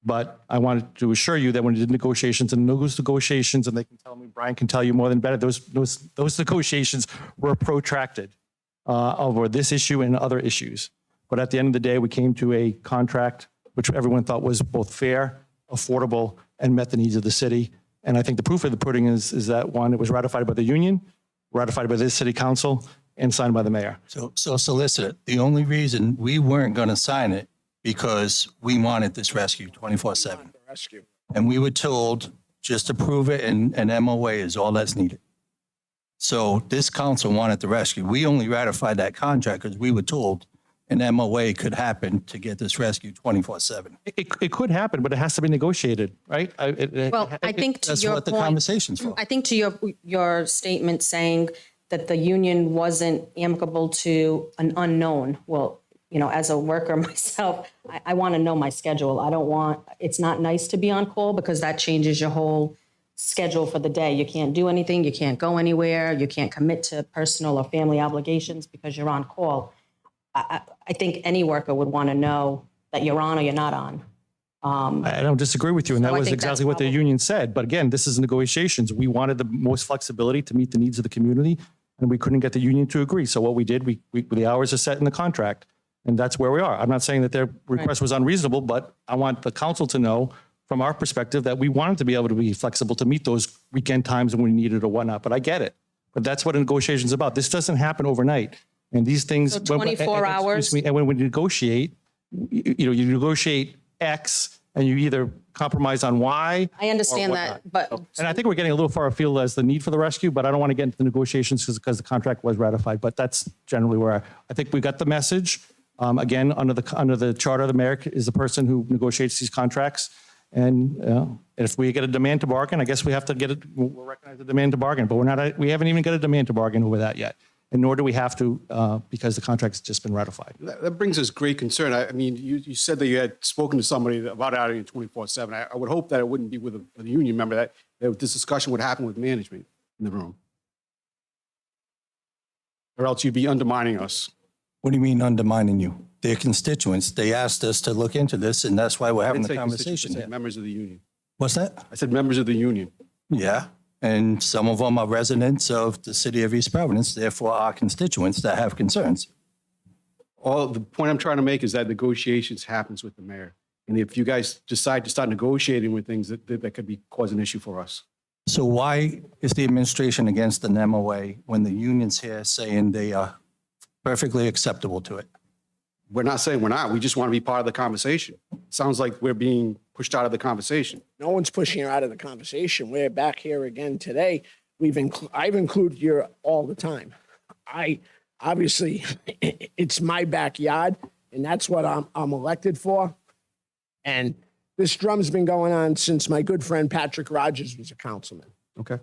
But I wanted to assure you that when we did negotiations, and those negotiations, and they can tell me, Brian can tell you more than better, those negotiations were protracted over this issue and other issues. But at the end of the day, we came to a contract which everyone thought was both fair, affordable, and met the needs of the city. And I think the proof of the pudding is that, one, it was ratified by the union, ratified by this city council, and signed by the mayor. So solicitor, the only reason we weren't going to sign it because we wanted this rescue 24/7. Rescue. And we were told just approve it and MOA is all that's needed. So this council wanted the rescue. We only ratified that contract because we were told an MOA could happen to get this rescue 24/7. It could happen, but it has to be negotiated, right? Well, I think to That's your what the point, conversation's for. I think to your statement saying that the union wasn't amicable to an unknown. Well, as a worker myself, I want to know my schedule. It's not nice to be on call because that changes your whole schedule for the day. You can't do anything. You can't go anywhere. You can't commit to personal or family obligations because you're on call. I think any worker would want to know that you're on or you're not on. I don't disagree with you, and So that I was think exactly that's what the probably- union said. But again, this is negotiations. We wanted the most flexibility to meet the needs of the community, and we couldn't get the union to agree. So what we did, the hours are set in the contract, and that's where we are. I'm not saying that their request was unreasonable, but I want the council to know from our perspective that we wanted to be able to be flexible to meet those weekend times when we needed or whatnot. But I get it. But that's what a negotiation is about. This doesn't happen overnight. And these things. So 24 hours? And when we negotiate, you negotiate X and you either compromise on Y. I understand or that, whatnot. but And I think we're getting a little far afield as the need for the rescue, but I don't want to get into the negotiations because the contract was ratified. But that's generally where I think we got the message. Again, under the charter, the mayor is the person who negotiates these contracts. And if we get a demand to bargain, I guess we have to get it. We'll recognize the demand to bargain, but we haven't even got a demand to bargain over that yet. And nor do we have to because the contract's just been ratified. That brings us great concern. I mean, you said that you had spoken to somebody about adding 24/7. I would hope that it wouldn't be with a union member, that this discussion would happen with management in the room. Or else you'd be undermining us. What do you mean undermining you? They're constituents. They asked us to look into this, and that's why we're having the conversation I said here. members of the union. What's that? I said members of the union. Yeah. And some of them are residents of the city of East Providence, therefore are constituents that have concerns. The point I'm trying to make is that negotiations happens with the mayor. And if you guys decide to start negotiating with things, that could cause an issue for us. So why is the administration against an MOA when the union's here saying they are perfectly acceptable to it? We're not saying we're not. We just want to be part of the conversation. Sounds like we're being pushed out of the conversation. No one's pushing you out of the conversation. We're back here again today. I've included you all the time. Obviously, it's my backyard, and that's what I'm elected for. And this drum's been going on since my good friend Patrick Rogers was a councilman. Okay.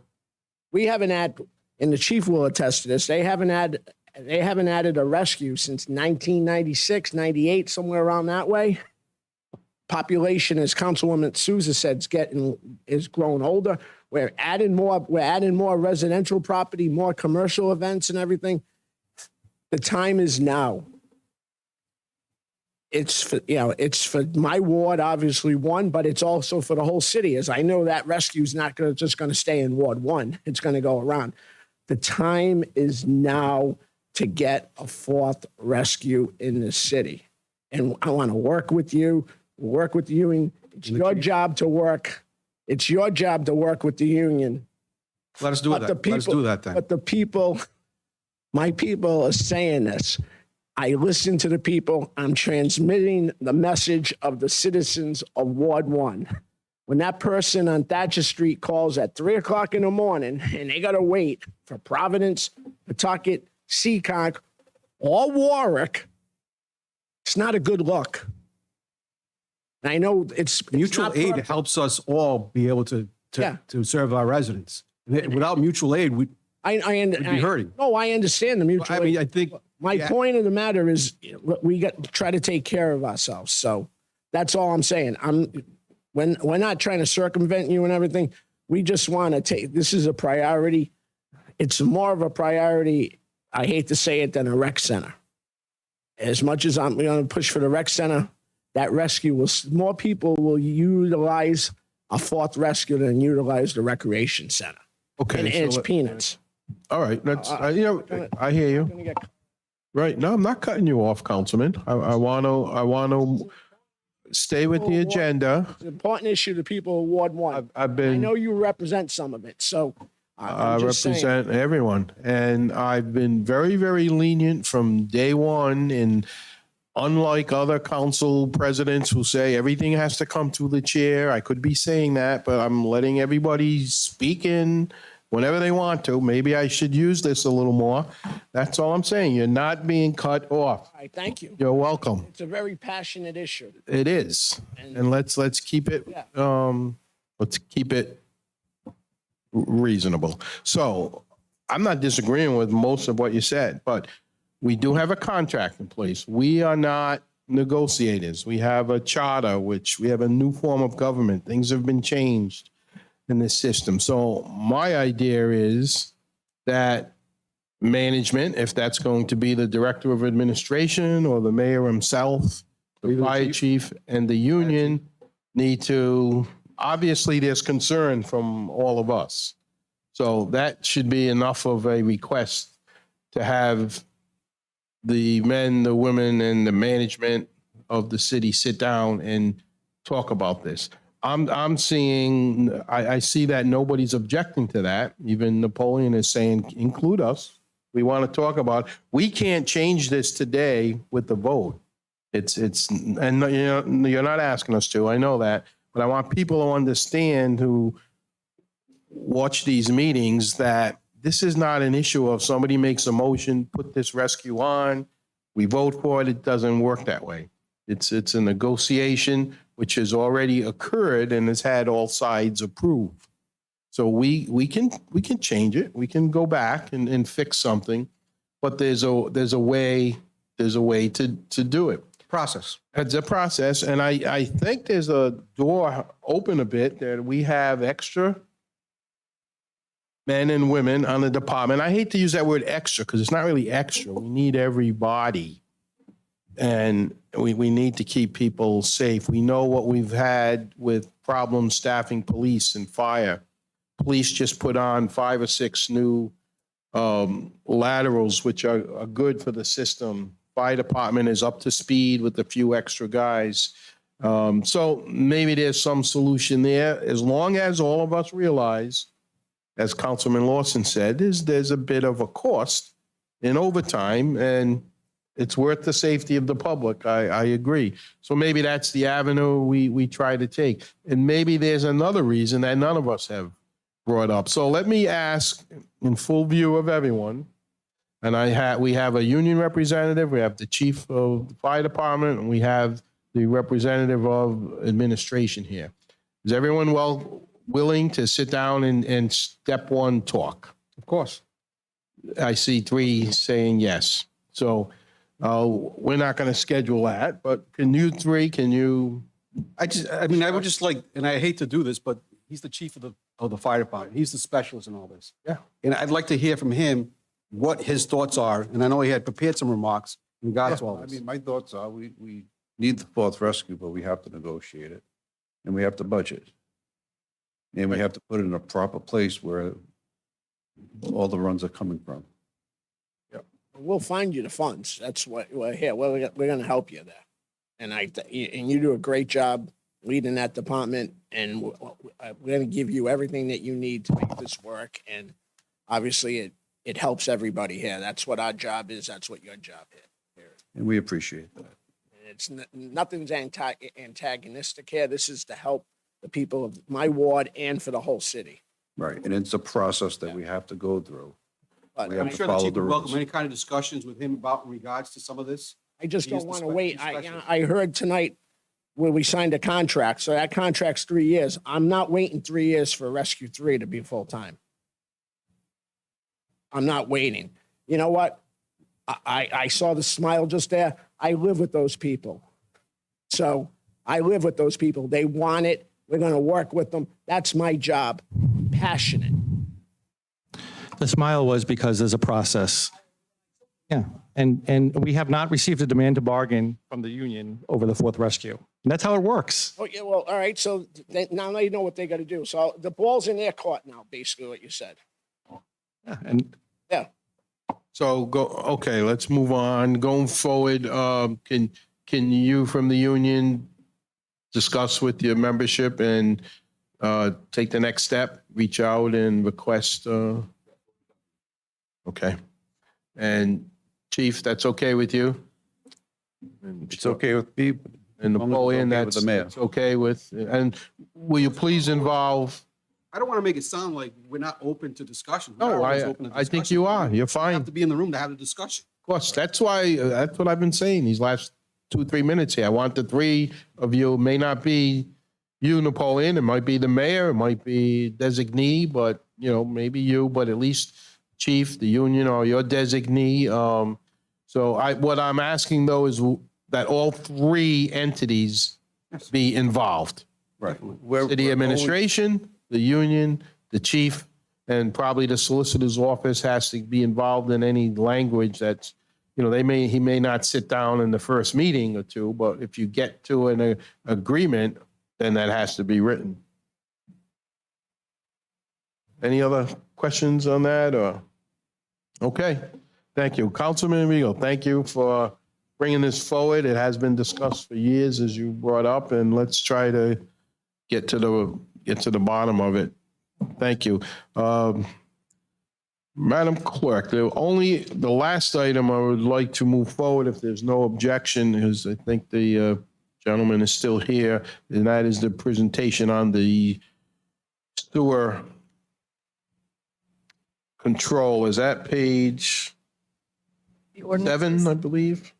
We haven't had, and the chief will attest to this, they haven't added a rescue since 1996, 98, somewhere around that way. Population, as Councilwoman Souza said, is growing older. We're adding more residential property, more commercial events and everything. The time is now. It's for, it's for my ward, obviously one, but it's also for the whole city. As I know, that rescue is not just going to stay in Ward 1. It's going to go around. The time is now to get a 4th rescue in the city. And I want to work with you, the union. It's your job to work. It's your job to work with the union. Let us do But that. the Let us do that then. But the people, my people are saying this. I listen to the people. I'm transmitting the message of the citizens of Ward 1. When that person on Thatcher Street calls at 3 o'clock in the morning and they got to wait for Providence, Pawtucket, Seekonk, or Warwick, it's not a good look. And I know it's Mutual not aid perfect. helps us all be able to serve our residents. Without mutual aid, we'd I be hurting. No, I understand the mutual I aid. mean, I think My point of the matter is we got to try to take care of ourselves. So that's all I'm saying. When we're not trying to circumvent you and everything, we just want to take, this is a priority. It's more of a priority, I hate to say it, than a rec center. As much as I'm going to push for the rec center, that rescue will, more people will utilize a 4th rescue than utilize the recreation center. Okay. And so it's let- peanuts. All right, that's, I hear you. Gonna get- Right. No, I'm not cutting you off, Councilman. I want to stay with the agenda. It's an important issue to people of Ward 1. I've I been, know you represent some of it, so I I'm just saying. represent everyone. And I've been very, very lenient from day one. And unlike other council presidents who say everything has to come through the chair, I could be saying that, but I'm letting everybody speak in whenever they want to. Maybe I should use this a little more. That's all I'm saying. You're not being cut off. All right, thank you. You're welcome. It's a very passionate issue. It is. And let's keep it, let's keep it reasonable. So I'm not disagreeing with most of what you said, but we do have a contract in place. We are not negotiators. We have a charter, which we have a new form of government. Things have been changed in this system. So my idea is that management, if that's going to be the director of administration or the mayor himself, the fire chief and the union need to, obviously there's concern from all of us. So that should be enough of a request to have the men, the women, and the management of the city sit down and talk about this. I'm seeing, I see that nobody's objecting to that. Even Napoleon is saying, include us. We want to talk about, we can't change this today with the vote. It's, and you're not asking us to, I know that, but I want people to understand who watch these meetings that this is not an issue of somebody makes a motion, put this rescue on, we vote for it. It doesn't work that way. It's a negotiation which has already occurred and has had all sides approve. So we can change it. We can go back and fix something, but there's a way to do it. Process. It's a process, and I think there's a door open a bit that we have extra men and women on the department. I hate to use that word extra because it's not really extra. We need everybody. And we need to keep people safe. We know what we've had with problems staffing police and fire. Police just put on 5 or 6 new laterals, which are good for the system. Fire department is up to speed with a few extra guys. So maybe there's some solution there, as long as all of us realize, as Councilman Lawson said, there's a bit of a cost in overtime, and it's worth the safety of the public. I agree. So maybe that's the avenue we try to take. And maybe there's another reason that none of us have brought up. So let me ask in full view of everyone, and we have a union representative, we have the chief of the fire department, and we have the representative of administration here. Is everyone willing to sit down and step one talk? Of course. I see 3 saying yes. So we're not going to schedule that, but can you 3, I would just like, and I hate to do this, but he's the chief of the fire department. He's the specialist in all this. Yeah. And I'd like to hear from him what his thoughts are. And I know he had prepared some remarks in regards to all I this. mean, my thoughts are, we need the fourth rescue, but we have to negotiate it. And we have to budget. And we have to put it in a proper place where all the runs are coming from. We'll find you the funds. That's what we're here. We're going to help you there. And you do a great job leading that department. And we're going to give you everything that you need to make this work. And obviously it helps everybody here. That's what our job is. That's what your job is. And we appreciate that. It's nothing's antagonistic here. This is to help the people of my ward and for the whole city. Right. And it's a process that we have to go through. But We have I'm to sure the follow chief the would welcome rules. any kind of discussions with him about in regards to some of this. I just He is don't the want to spe- wait. he's specialist. I heard tonight where we signed a contract. So that contract's 3 years. I'm not waiting 3 years for Rescue 3 to be full-time. I'm not waiting. You know what? I saw the smile just there. I live with those people. So I live with those people. They want it. We're going to work with them. That's my job. I'm passionate. The smile was because there's a process. Yeah, and we have not received a demand to bargain from the union over the fourth rescue. And that's how it works. Oh, yeah, well, all right. So now they know what they got to do. So the ball's in their court now, basically what you said. Yeah, and Yeah. So okay, let's move on. Going forward, can you from the union discuss with your membership and take the next step, reach out and request? Okay. And Chief, that's okay with you? It's okay with me. And As long as it's Napoleon, okay with that's the mayor. that's okay with, and will you please involve? I don't want to make it sound like we're not open to discussion. We No, are always open to I think discussion. you are. You're You fine. have to be in the room to have the discussion. Of course, that's why, that's what I've been saying these last 2-3 minutes here. I want the three of you, it may not be you, Napoleon, it might be the mayor, it might be designee, but, maybe you, but at least chief, the union, or your designee. So what I'm asking though is that all three entities be involved. Right. City administration, the union, the chief, and probably the solicitor's office has to be involved in any language that's, he may not sit down in the first meeting or two, but if you get to an agreement, then that has to be written. Any other questions on that or? Okay, thank you. Councilman Vigo, thank you for bringing this forward. It has been discussed for years, as you brought up, and let's try to get to the bottom of it. Thank you. Madam Clerk, the last item I would like to move forward, if there's no objection, is I think the gentleman is still here, and that is the presentation on the sewer control. Is that page The ordinances. 7, I believe?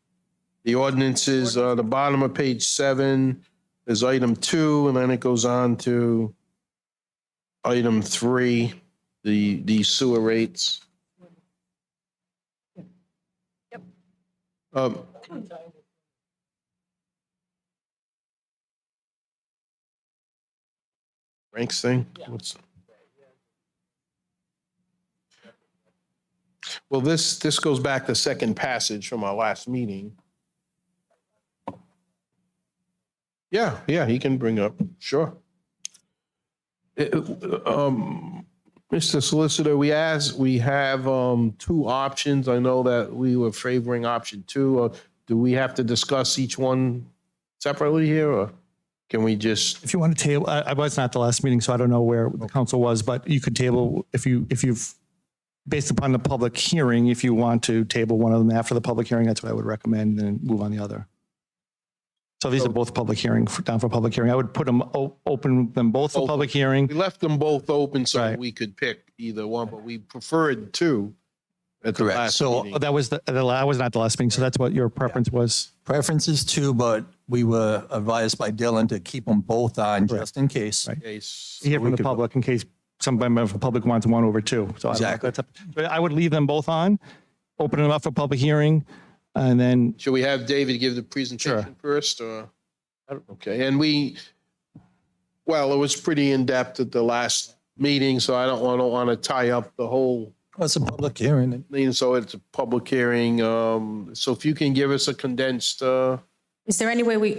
The ordinance is the bottom of page 7 is item 2, and then it goes on to item 3, the sewer rates. Yep. Ranks thing? Well, this goes back to second passage from our last meeting. Yeah, he can bring up, sure. Mr. Solicitor, we have 2 options. I know that we were favoring option 2. Do we have to discuss each one separately here, or can we just? if you want to table, I was not at the last meeting, so I don't know where the council was, but you could table if you've, based upon the public hearing, if you want to table one of them after the public hearing, that's what I would recommend, and then move on the other. So these are both public hearing, down for public hearing. I would put them, open them both for public hearing. We left them both open so Right. we could pick either one, but we preferred 2 at the Correct. last So meeting. that was I was not the last meeting, so that's what your preference was. Preferences too, but we were advised by Dylan to keep them both on just in case. Right. Case- Hear we from the could- public in case somebody from the public wants 1 over 2. So Exactly. but I would leave them both on, open them up for public hearing, and then Should we have David give the presentation first, or? Okay, and it was pretty in-depth at the last meeting, so I don't want to tie up the whole Well, it's a public hearing. And so it's a public hearing. So if you can give us a condensed, Is there any way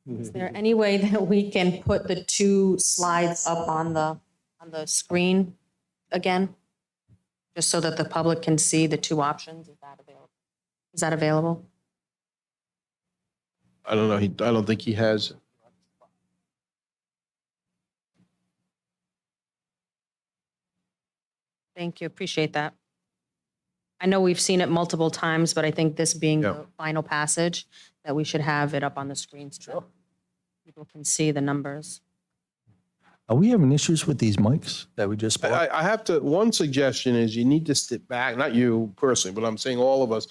is there any way that we can put the two slides up on the screen again? Just so that the public can see the two options? Is that available? I don't know. I don't think he has. Thank you, appreciate that. I know we've seen it multiple times, but I think this being Yeah. the final passage, that we should have it up on the screen so that people can see the numbers. Are we having issues with these mics that we just bought? I have to, one suggestion is you need to sit back, not you personally, but I'm saying all of us.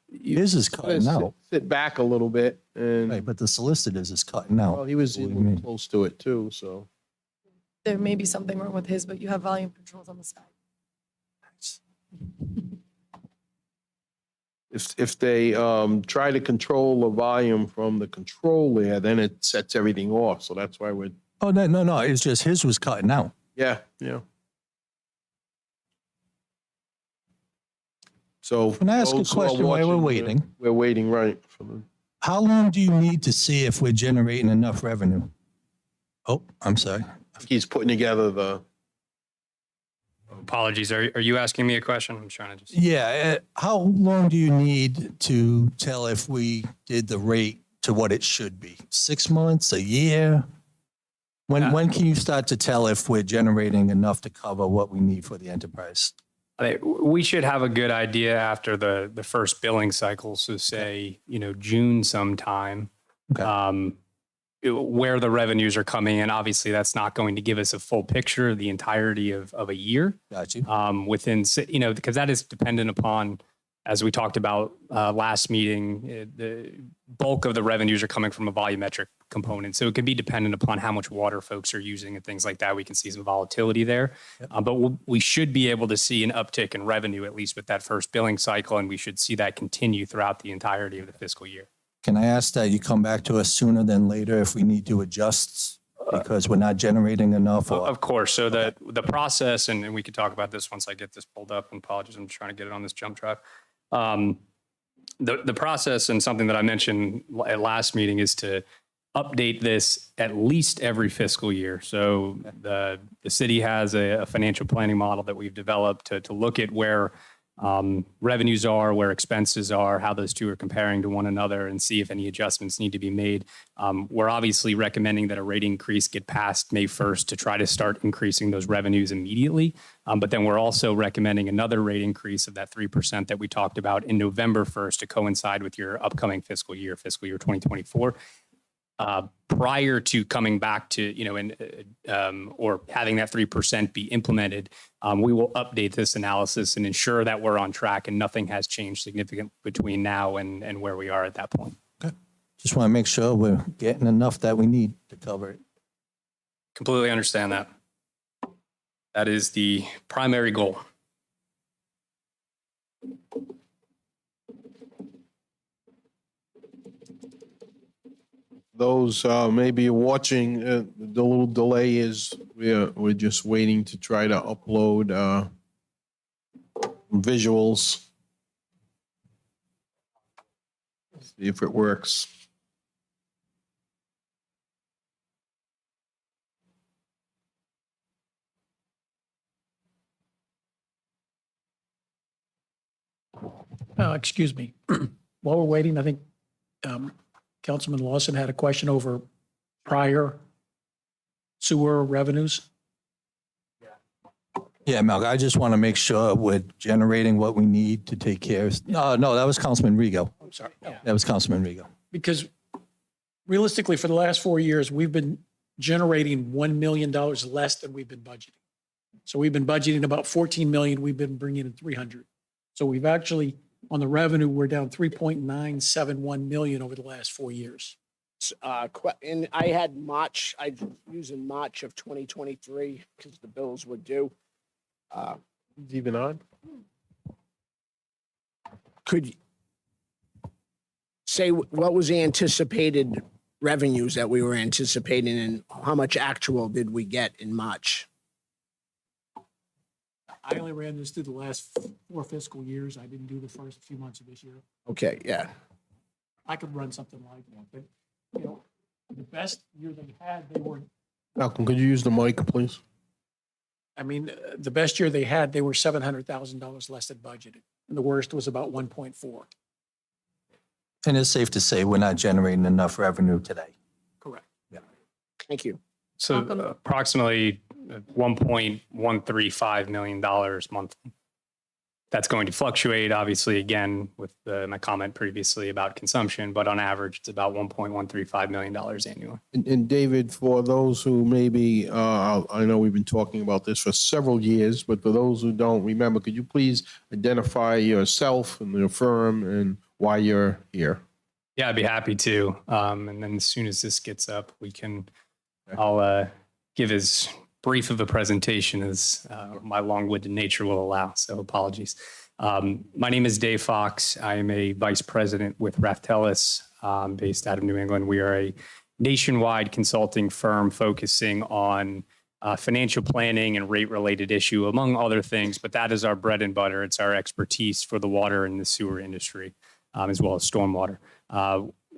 His is cutting out. Sit back a little bit and, Right, but the solicitor's is cutting out. well, he was What do you mean? close to it too, so. There may be something wrong with his, but you have volume controls on the side. If they try to control the volume from the control there, then it sets everything off. So that's why we're, Oh, no, it's just his was cutting out. yeah. So. Can I ask a those who are question while we're watching, waiting? We're waiting, right. For the, How long do you need to see if we're generating enough revenue? Oh, I'm sorry. he's putting together the, Apologies. Are you asking me a question? I'm trying to just. Yeah, how long do you need to tell if we did the rate to what it should be? 6 months, a year? When can you start to tell if we're generating enough to cover what we need for the enterprise? We should have a good idea after the first billing cycle. So say, June sometime, Okay. where the revenues are coming in. Obviously, that's not going to give us a full picture of the entirety of a year. Got you. Because that is dependent upon, as we talked about last meeting, the bulk of the revenues are coming from a volumetric component. So it can be dependent upon how much water folks are using and things like that. We can see some volatility there. But we should be able to see an uptick in revenue, at least with that first billing cycle, and we should see that continue throughout the entirety of the fiscal year. Can I ask that you come back to us sooner than later if we need to adjust because we're not generating enough? Or Of course. So the process, and we could talk about this once I get this pulled up, and apologies, I'm trying to get it on this jump drive. The process, and something that I mentioned at last meeting, is to update this at least every fiscal year. So the city has a financial planning model that we've developed to look at where revenues are, where expenses are, how those two are comparing to one another, and see if any adjustments need to be made. We're obviously recommending that a rate increase get passed May 1st to try to start increasing those revenues immediately. But then we're also recommending another rate increase of that 3% that we talked about in November 1st to coincide with your upcoming fiscal year 2024. Prior to coming back to, or having that 3% be implemented, we will update this analysis and ensure that we're on track and nothing has changed significant between now and where we are at that point. just want to make sure we're getting enough that we need to cover it. Completely understand that. That is the primary goal. those maybe watching, the little delay is we're just waiting to try to upload visuals. See if it works. Excuse me. While we're waiting, I think Councilman Lawson had a question over prior sewer revenues. Yeah, Malcolm, I just want to make sure we're generating what we need to take care of. No, that was Councilman Rigo. I'm sorry. That was Councilman Rigo. Because realistically, for the last 4 years, we've been generating $1 million less than we've been budgeting. So we've been budgeting about 14 million. We've been bringing in 300. So we've actually, on the revenue, we're down 3.971 million over the last 4 years. And I had March, I used in March of 2023 because the bills were due. It's even on? Could you say what was the anticipated revenues that we were anticipating and how much actual did we get in March? I only ran this through the last 4 fiscal years. I didn't do the first few months of this year. Okay, yeah. I could run something like that, but, you know, the best year they had, they were, Malcolm, could you use the mic, please? I mean, the best year they had, they were $700,000 less than budgeted. And the worst was about 1.4. And it's safe to say we're not generating enough revenue today. Correct. Thank you. So Malcolm? approximately $1.135 million monthly. That's going to fluctuate, obviously, again, with my comment previously about consumption, but on average, it's about $1.135 million annually. And David, for those who maybe, I know we've been talking about this for several years, but for those who don't remember, could you please identify yourself and your firm and why you're here? Yeah, I'd be happy to. And then as soon as this gets up, I'll give as brief of a presentation as my long-winded nature will allow. So apologies. My name is Dave Fox. I am a vice president with Raftellus, based out of New England. We are a nationwide consulting firm focusing on financial planning and rate-related issue, among other things, but that is our bread and butter. It's our expertise for the water and the sewer industry, as well as stormwater.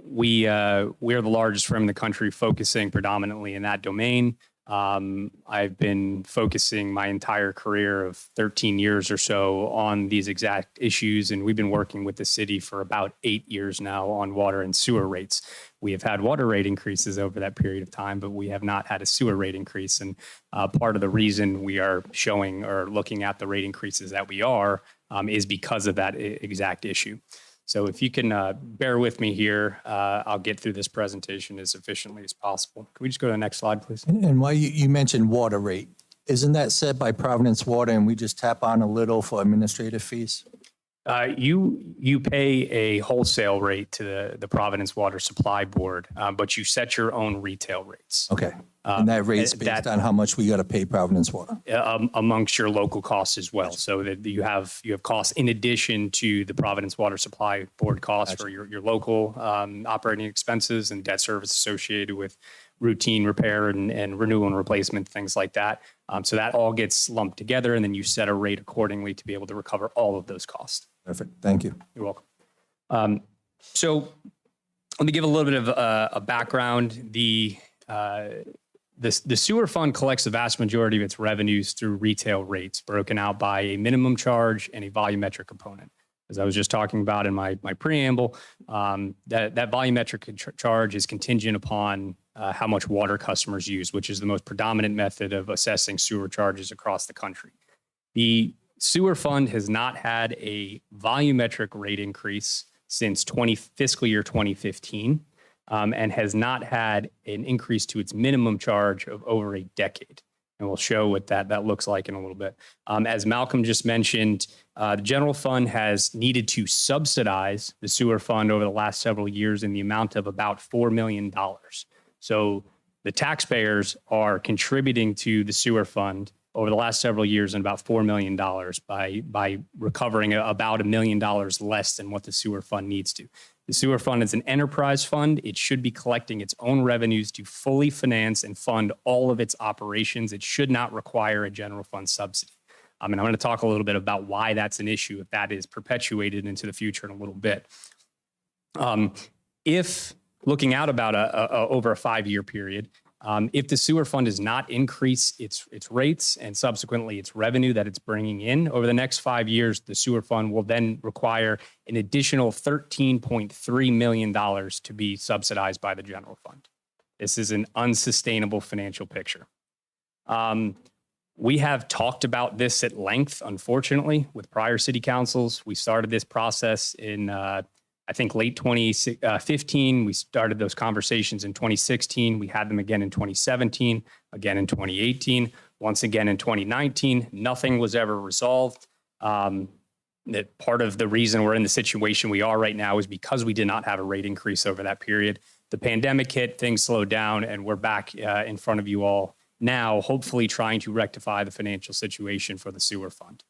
We are the largest firm in the country focusing predominantly in that domain. I've been focusing my entire career of 13 years or so on these exact issues, and we've been working with the city for about 8 years now on water and sewer rates. We have had water rate increases over that period of time, but we have not had a sewer rate increase. And part of the reason we are showing or looking at the rate increases that we are is because of that exact issue. So if you can bear with me here, I'll get through this presentation as efficiently as possible. Can we just go to the next slide, please? And why you mentioned water rate, isn't that set by Providence Water and we just tap on a little for administrative fees? You pay a wholesale rate to the Providence Water Supply Board, but you set your own retail rates. Okay. And that rate's based on how much we got to pay Providence Water? Amongst your local costs as well. So that you have costs in addition to the Providence Water Supply Board costs for your local operating expenses and debt service associated with routine repair and renewal and replacement, things like that. So that all gets lumped together, and then you set a rate accordingly to be able to recover all of those costs. Perfect. Thank you. You're welcome. So let me give a little bit of a background. The sewer fund collects the vast majority of its revenues through retail rates, broken out by a minimum charge and a volumetric component. As I was just talking about in my preamble, that volumetric charge is contingent upon how much water customers use, which is the most predominant method of assessing sewer charges across the country. The sewer fund has not had a volumetric rate increase since fiscal year 2015. And has not had an increase to its minimum charge of over a decade. And we'll show what that looks like in a little bit. As Malcolm just mentioned, the general fund has needed to subsidize the sewer fund over the last several years in the amount of about $4 million. So the taxpayers are contributing to the sewer fund over the last several years in about $4 million by recovering about $1 million less than what the sewer fund needs to. The sewer fund is an enterprise fund. It should be collecting its own revenues to fully finance and fund all of its operations. It should not require a general fund subsidy. And I'm going to talk a little bit about why that's an issue if that is perpetuated into the future in a little bit. If looking out about over a 5-year period, if the sewer fund does not increase its rates and subsequently its revenue that it's bringing in over the next 5 years, the sewer fund will then require an additional $13.3 million to be subsidized by the general fund. This is an unsustainable financial picture. We have talked about this at length, unfortunately, with prior city councils. We started this process in I think late 2015, we started those conversations in 2016. We had them again in 2017, again in 2018, once again in 2019. Nothing was ever resolved. That part of the reason we're in the situation we are right now is because we did not have a rate increase over that period. The pandemic hit, things slowed down, and we're back in front of you all now, hopefully trying to rectify the financial situation for the sewer fund.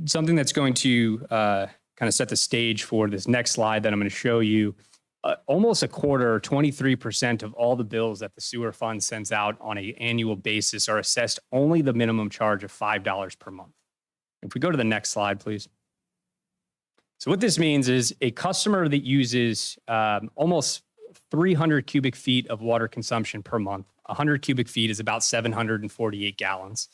Something that's going to kind of set the stage for this next slide that I'm going to show you almost a quarter, 23% of all the bills that the sewer fund sends out on an annual basis are assessed only the minimum charge of $5 per month. If we go to the next slide, please. So what this means is a customer that uses almost 300 cubic feet of water consumption per month. 100 cubic feet is about 748 gallons.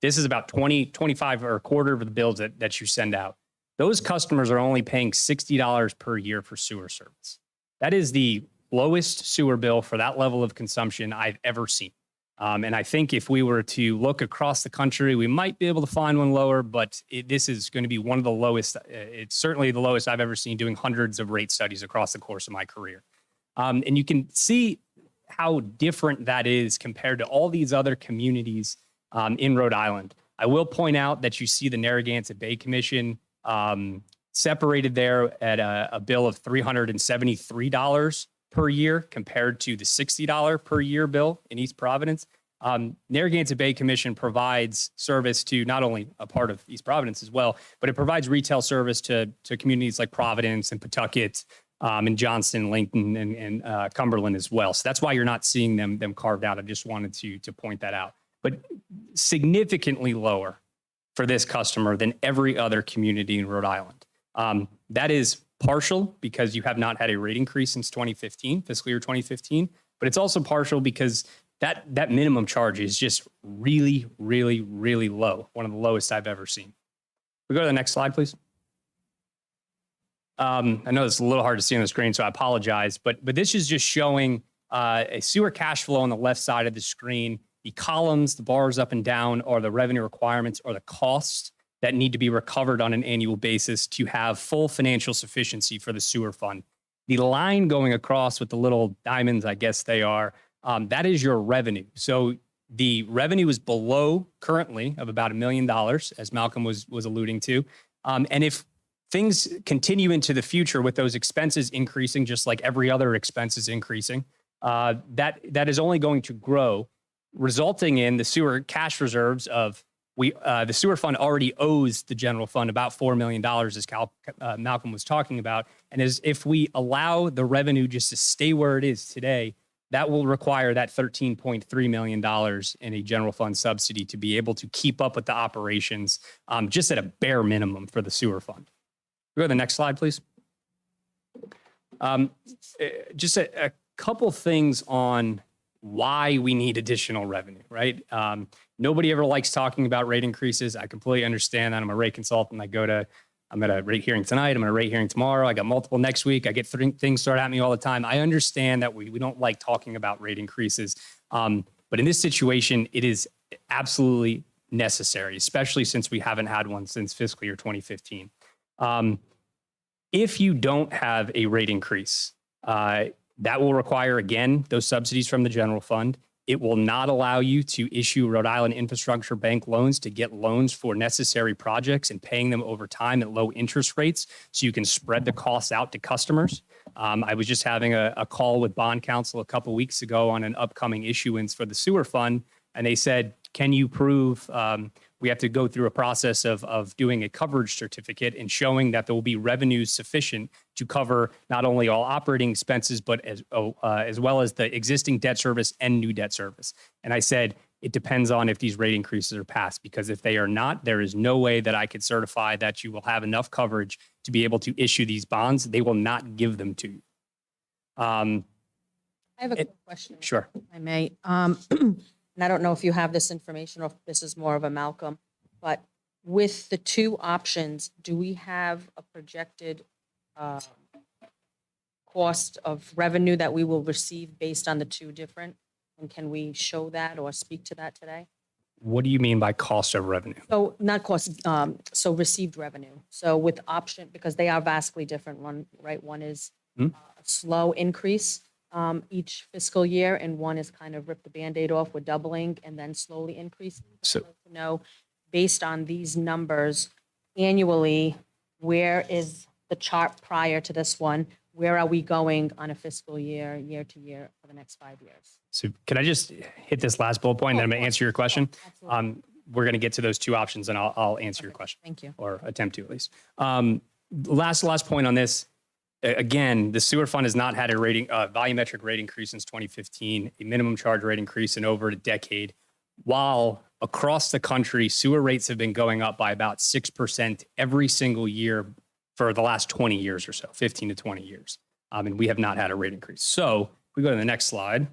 This is about 25 or a quarter of the bills that you send out. Those customers are only paying $60 per year for sewer service. That is the lowest sewer bill for that level of consumption I've ever seen. And I think if we were to look across the country, we might be able to find one lower, but this is going to be one of the lowest. It's certainly the lowest I've ever seen, doing hundreds of rate studies across the course of my career. And you can see how different that is compared to all these other communities in Rhode Island. I will point out that you see the Narragansett Bay Commission separated there at a bill of $373 per year compared to the $60 per year bill in East Providence. Narragansett Bay Commission provides service to not only a part of East Providence as well, but it provides retail service to communities like Providence and Pawtucket and Johnston, Lincoln, and Cumberland as well. So that's why you're not seeing them carved out. I just wanted to point that out. But significantly lower for this customer than every other community in Rhode Island. That is partial because you have not had a rate increase since 2015, fiscal year 2015, but it's also partial because that minimum charge is just really, really, really low. One of the lowest I've ever seen. We go to the next slide, please. I know it's a little hard to see on the screen, so I apologize, but this is just showing a sewer cash flow on the left side of the screen. The columns, the bars up and down, are the revenue requirements or the costs that need to be recovered on an annual basis to have full financial sufficiency for the sewer fund. The line going across with the little diamonds, I guess they are, that is your revenue. So the revenue is below currently of about $1 million, as Malcolm was alluding to. And if things continue into the future with those expenses increasing, just like every other expense is increasing, that is only going to grow, resulting in the sewer cash reserves of the sewer fund already owes the general fund about $4 million, as Malcolm was talking about. And as if we allow the revenue just to stay where it is today, that will require that $13.3 million in a general fund subsidy to be able to keep up with the operations, just at a bare minimum for the sewer fund. Go to the next slide, please. Just a couple things on why we need additional revenue, right? Nobody ever likes talking about rate increases. I completely understand that. I'm a rate consultant. I'm at a rate hearing tonight. I'm at a rate hearing tomorrow. I got multiple next week. I get things thrown at me all the time. I understand that we don't like talking about rate increases. But in this situation, it is absolutely necessary, especially since we haven't had one since fiscal year 2015. If you don't have a rate increase, that will require, again, those subsidies from the general fund. It will not allow you to issue Rhode Island Infrastructure Bank loans to get loans for necessary projects and paying them over time at low interest rates so you can spread the costs out to customers. I was just having a call with bond counsel a couple weeks ago on an upcoming issuance for the sewer fund, and they said, can you prove we have to go through a process of doing a coverage certificate and showing that there will be revenues sufficient to cover not only all operating expenses, but as well as the existing debt service and new debt service. And I said, it depends on if these rate increases are passed, because if they are not, there is no way that I could certify that you will have enough coverage to be able to issue these bonds. They will not give them to you. I have a quick question. Sure. If I may. And I don't know if you have this information or if this is more of a Malcolm, but with the two options, do we have a projected cost of revenue that we will receive based on the two different? And can we show that or speak to that today? What do you mean by cost of revenue? So not cost, so received revenue. So with option, because they are vastly different. One is a slow increase each fiscal year, and one is kind of rip the Band-Aid off with doubling and then slowly increasing. So, I'd like to know, based on these numbers annually, where is the chart prior to this one? Where are we going on a fiscal year, year to year for the next 5 years? So can I just hit this last bullet point and then I'm going to answer your question? We're going to get to those two options and I'll answer your question. Thank you. Or attempt to at least. Last point on this. again, the sewer fund has not had a volumetric rate increase since 2015, a minimum charge rate increase in over a decade, while across the country, sewer rates have been going up by about 6% every single year for the last 20 years or so, 15 to 20 years. And we have not had a rate increase. So if we go to the next slide,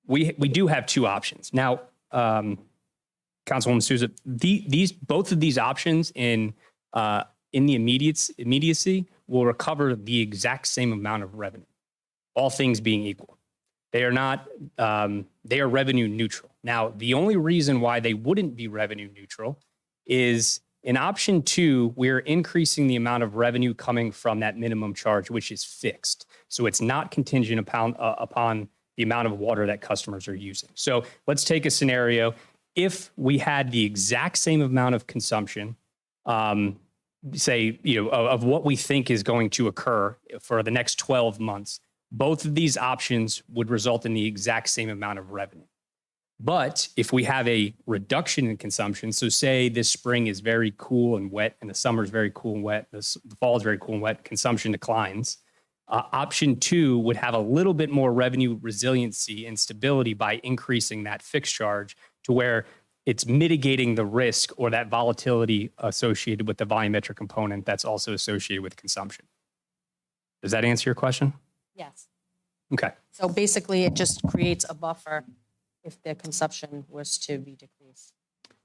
we do have two options. Now, Councilwoman Souza, both of these options in the immediacy will recover the exact same amount of revenue, all things being equal. They are not, they are revenue neutral. Now, the only reason why they wouldn't be revenue neutral is in option 2, we're increasing the amount of revenue coming from that minimum charge, which is fixed. So it's not contingent upon the amount of water that customers are using. So let's take a scenario. If we had the exact same amount of consumption, say, of what we think is going to occur for the next 12 months, both of these options would result in the exact same amount of revenue. But if we have a reduction in consumption, so say this spring is very cool and wet and the summer is very cool and wet, the fall is very cool and wet, consumption declines, option 2 would have a little bit more revenue resiliency and stability by increasing that fixed charge to where it's mitigating the risk or that volatility associated with the volumetric component that's also associated with consumption. Does that answer your question? Yes. Okay. So basically, it just creates a buffer if their consumption was to be decreased.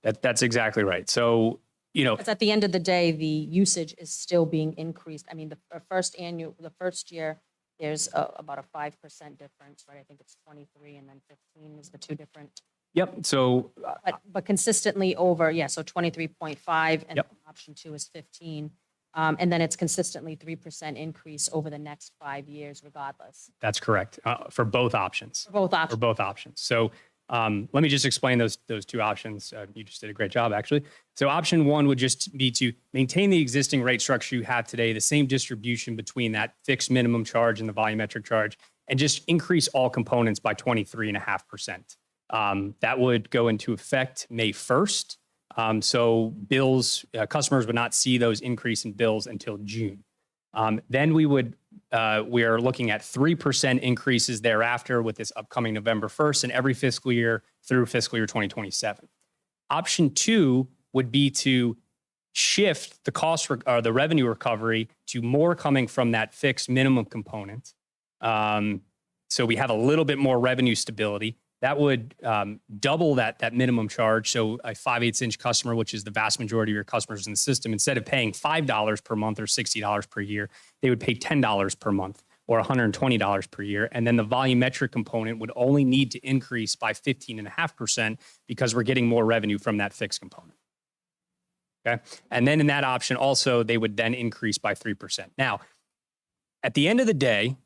That's exactly right. So, Because at the end of the day, the usage is still being increased. I mean, the first year, there's about a 5% difference, right? I think it's 23 and then 15 is the two different. Yep. So, But consistently over, so 23.5 and Yep. option 2 is 15. And then it's consistently 3% increase over the next 5 years regardless. that's correct for both options. For both options. For both options. So let me just explain those two options. You just did a great job, actually. So option 1 would just be to maintain the existing rate structure you have today, the same distribution between that fixed minimum charge and the volumetric charge, and just increase all components by 23.5%. That would go into effect May 1st. So bills, customers would not see those increase in bills until June. Then we are looking at 3% increases thereafter with this upcoming November 1st and every fiscal year through fiscal year 2027. Option 2 would be to shift the cost or the revenue recovery to more coming from that fixed minimum component. So we have a little bit more revenue stability. That would double that minimum charge. So a 5/8" customer, which is the vast majority of your customers in the system, instead of paying $5 per month or $60 per year, they would pay $10 per month or $120 per year. And then the volumetric component would only need to increase by 15.5% because we're getting more revenue from that fixed component. Okay. And then in that option also, they would then increase by 3%. Now, at the end of the day,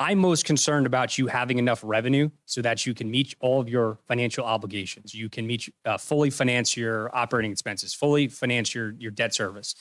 I'm most concerned about you having enough revenue so that you can meet all of your financial obligations. You can fully finance your operating expenses, fully finance your debt service,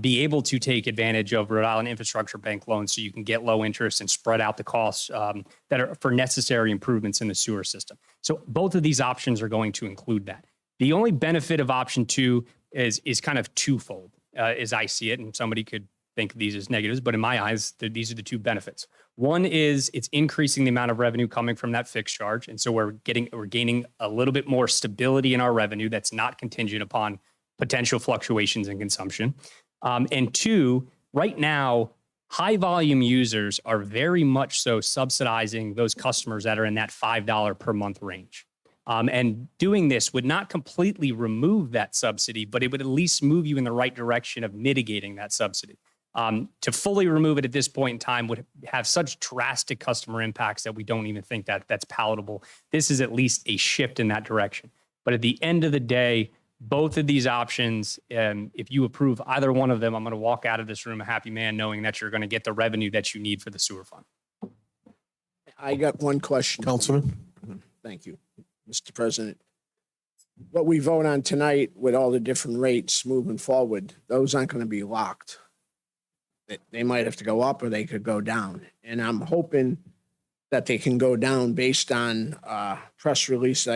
be able to take advantage of Rhode Island Infrastructure Bank loans so you can get low interest and spread out the costs that are for necessary improvements in the sewer system. So both of these options are going to include that. The only benefit of option 2 is kind of twofold, as I see it, and somebody could think of these as negatives, but in my eyes, these are the two benefits. One is it's increasing the amount of revenue coming from that fixed charge. And so we're gaining a little bit more stability in our revenue that's not contingent upon potential fluctuations in consumption. And 2, right now, high volume users are very much so subsidizing those customers that are in that $5 per month range. And doing this would not completely remove that subsidy, but it would at least move you in the right direction of mitigating that subsidy. To fully remove it at this point in time would have such drastic customer impacts that we don't even think that that's palatable. This is at least a shift in that direction. But at the end of the day, both of these options, if you approve either one of them, I'm going to walk out of this room a happy man knowing that you're going to get the revenue that you need for the sewer fund. I got one question. Councilman? Thank you, Mr. President. What we vote on tonight with all the different rates moving forward, those aren't going to be locked. They might have to go up or they could go down. And I'm hoping that they can go down based on press release that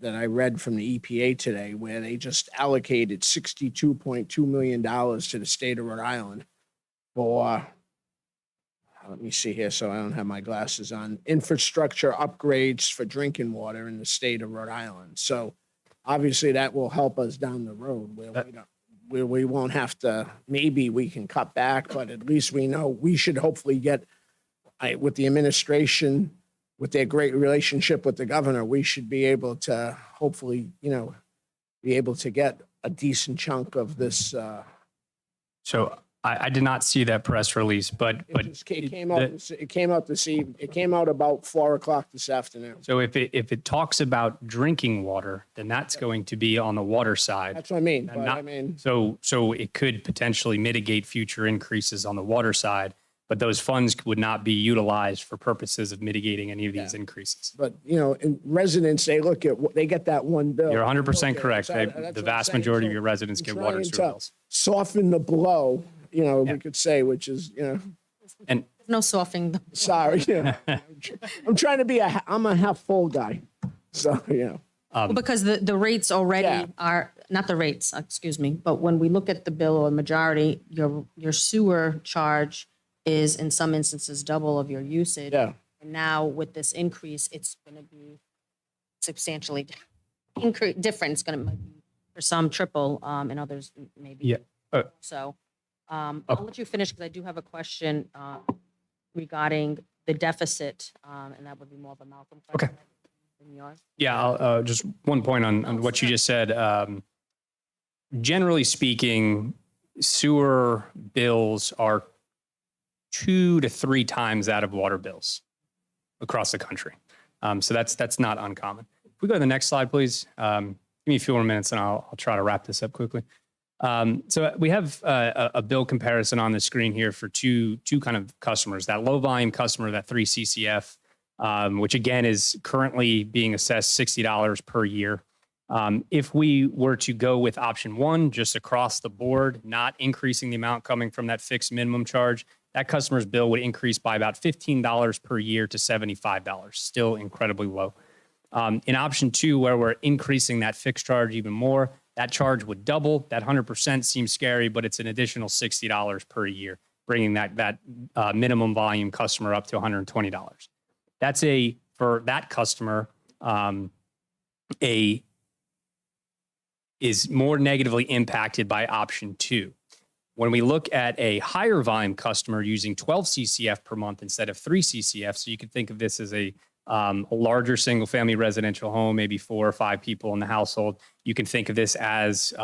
I read from the EPA today, where they just allocated $62.2 million to the state of Rhode Island for, let me see here, so I don't have my glasses on, infrastructure upgrades for drinking water in the state of Rhode Island. So obviously that will help us down the road where we won't have to, maybe we can cut back, but at least we know we should hopefully get, with the administration, with their great relationship with the governor, we should be able to hopefully, be able to get a decent chunk of this. So I did not see that press release, but It came out. It came out this evening. It came out about 4:00 this afternoon. so if it talks about drinking water, then that's going to be on the water side. That's what I mean. And But not- I mean, So it could potentially mitigate future increases on the water side, but those funds would not be utilized for purposes of mitigating any of these increases. but in residents, they get that one bill. You're 100% Okay, correct. so They- that's the what I'm vast saying. majority So of your residents I'm get water and trying sewer to bills. Soften the blow, we could say, which is, And No softening. sorry. I'm trying to be I'm a half full guy. So, Well, because the rates already Yeah. are, not the rates, excuse me, but when we look at the bill or majority, your sewer charge is in some instances double of your usage. Yeah. And now with this increase, it's going to be substantially different. It's going to be for some triple, and others maybe. Yeah. So I'll let you finish because I do have a question regarding the deficit, and that would be more of a Malcolm question. Than yours. Yeah, just one point on what you just said. Generally speaking, sewer bills are 2 to 3 times that of water bills across the country. So that's not uncommon. If we go to the next slide, please. Give me a few more minutes and I'll try to wrap this up quickly. So we have a bill comparison on the screen here for two kind of customers. That low volume customer, that 3 CCF, which again is currently being assessed $60 per year. If we were to go with option 1, just across the board, not increasing the amount coming from that fixed minimum charge, that customer's bill would increase by about $15 per year to $75, still incredibly low. In option 2, where we're increasing that fixed charge even more, that charge would double. That 100% seems scary, but it's an additional $60 per year, bringing that minimum volume customer up to $120. That's for that customer, is more negatively impacted by option 2. When we look at a higher volume customer using 12 CCF per month instead of 3 CCF, so you could think of this as a larger single family residential home, maybe 4 or 5 people in the household. You can think of this as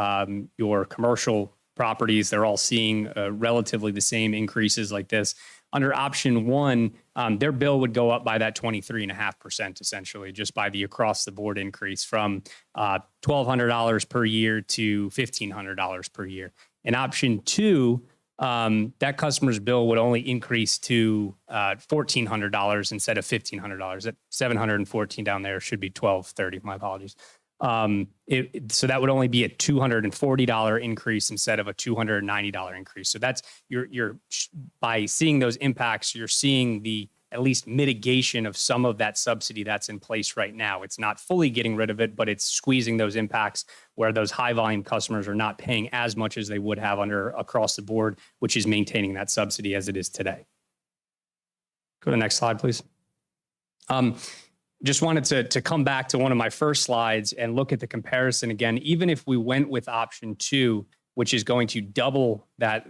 your commercial properties. They're all seeing relatively the same increases like this. Under option 1, their bill would go up by that 23.5% essentially, just by the across the board increase from $1,200 per year to $1,500 per year. In option 2, that customer's bill would only increase to $1,400 instead of $1,500. That $714 down there should be $1,230. My apologies. So that would only be a $240 increase instead of a $290 increase. So that's you're by seeing those impacts, you're seeing the at least mitigation of some of that subsidy that's in place right now. It's not fully getting rid of it, but it's squeezing those impacts where those high volume customers are not paying as much as they would have under across the board, which is maintaining that subsidy as it is today. Go to the next slide, please. Just wanted to come back to one of my first slides and look at the comparison again. Even if we went with option 2, which is going to double that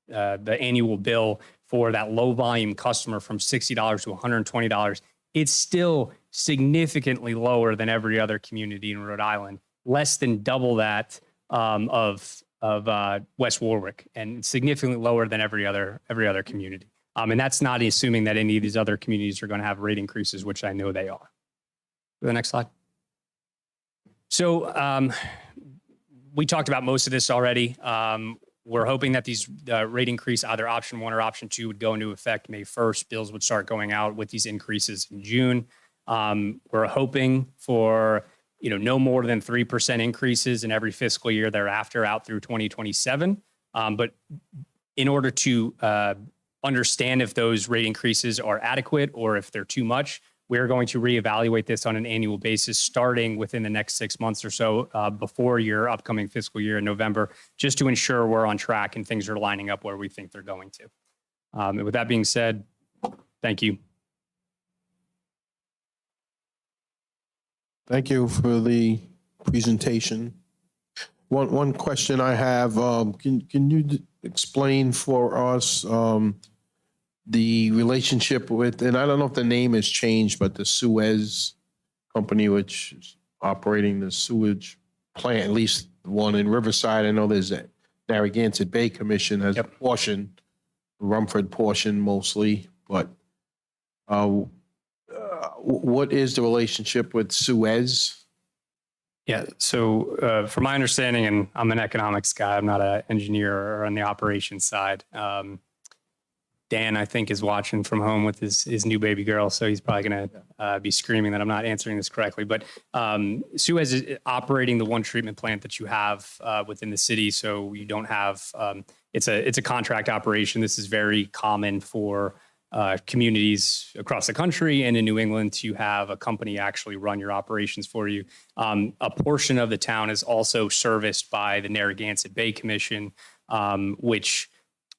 the annual bill for that low volume customer from $60 to $120, it's still significantly lower than every other community in Rhode Island, less than double that of West Warwick, and significantly lower than every other community. And that's not assuming that any of these other communities are going to have rate increases, which I know they are. Go to the next slide. So we talked about most of this already. We're hoping that these rate increase, either option 1 or option 2, would go into effect May 1st. Bills would start going out with these increases in June. We're hoping for no more than 3% increases in every fiscal year thereafter out through 2027. But in order to understand if those rate increases are adequate or if they're too much, we're going to reevaluate this on an annual basis starting within the next 6 months or so before your upcoming fiscal year in November, just to ensure we're on track and things are lining up where we think they're going to. And with that being said, thank you. Thank you for the presentation. One question I have, can you explain for us the relationship with, and I don't know if the name has changed, but the Suez company, which is operating the sewage plant, at least the one in Riverside. I know there's a Narragansett Bay Commission has a portion, Rumford portion mostly, but what is the relationship with Suez? Yeah. So from my understanding, and I'm an economics guy, I'm not an engineer or on the operations side. Dan, I think, is watching from home with his new baby girl, so he's probably going to be screaming that I'm not answering this correctly. But Suez is operating the one treatment plant that you have within the city, so you don't have. It's a contract operation. This is very common for communities across the country and in New England to have a company actually run your operations for you. A portion of the town is also serviced by the Narragansett Bay Commission, which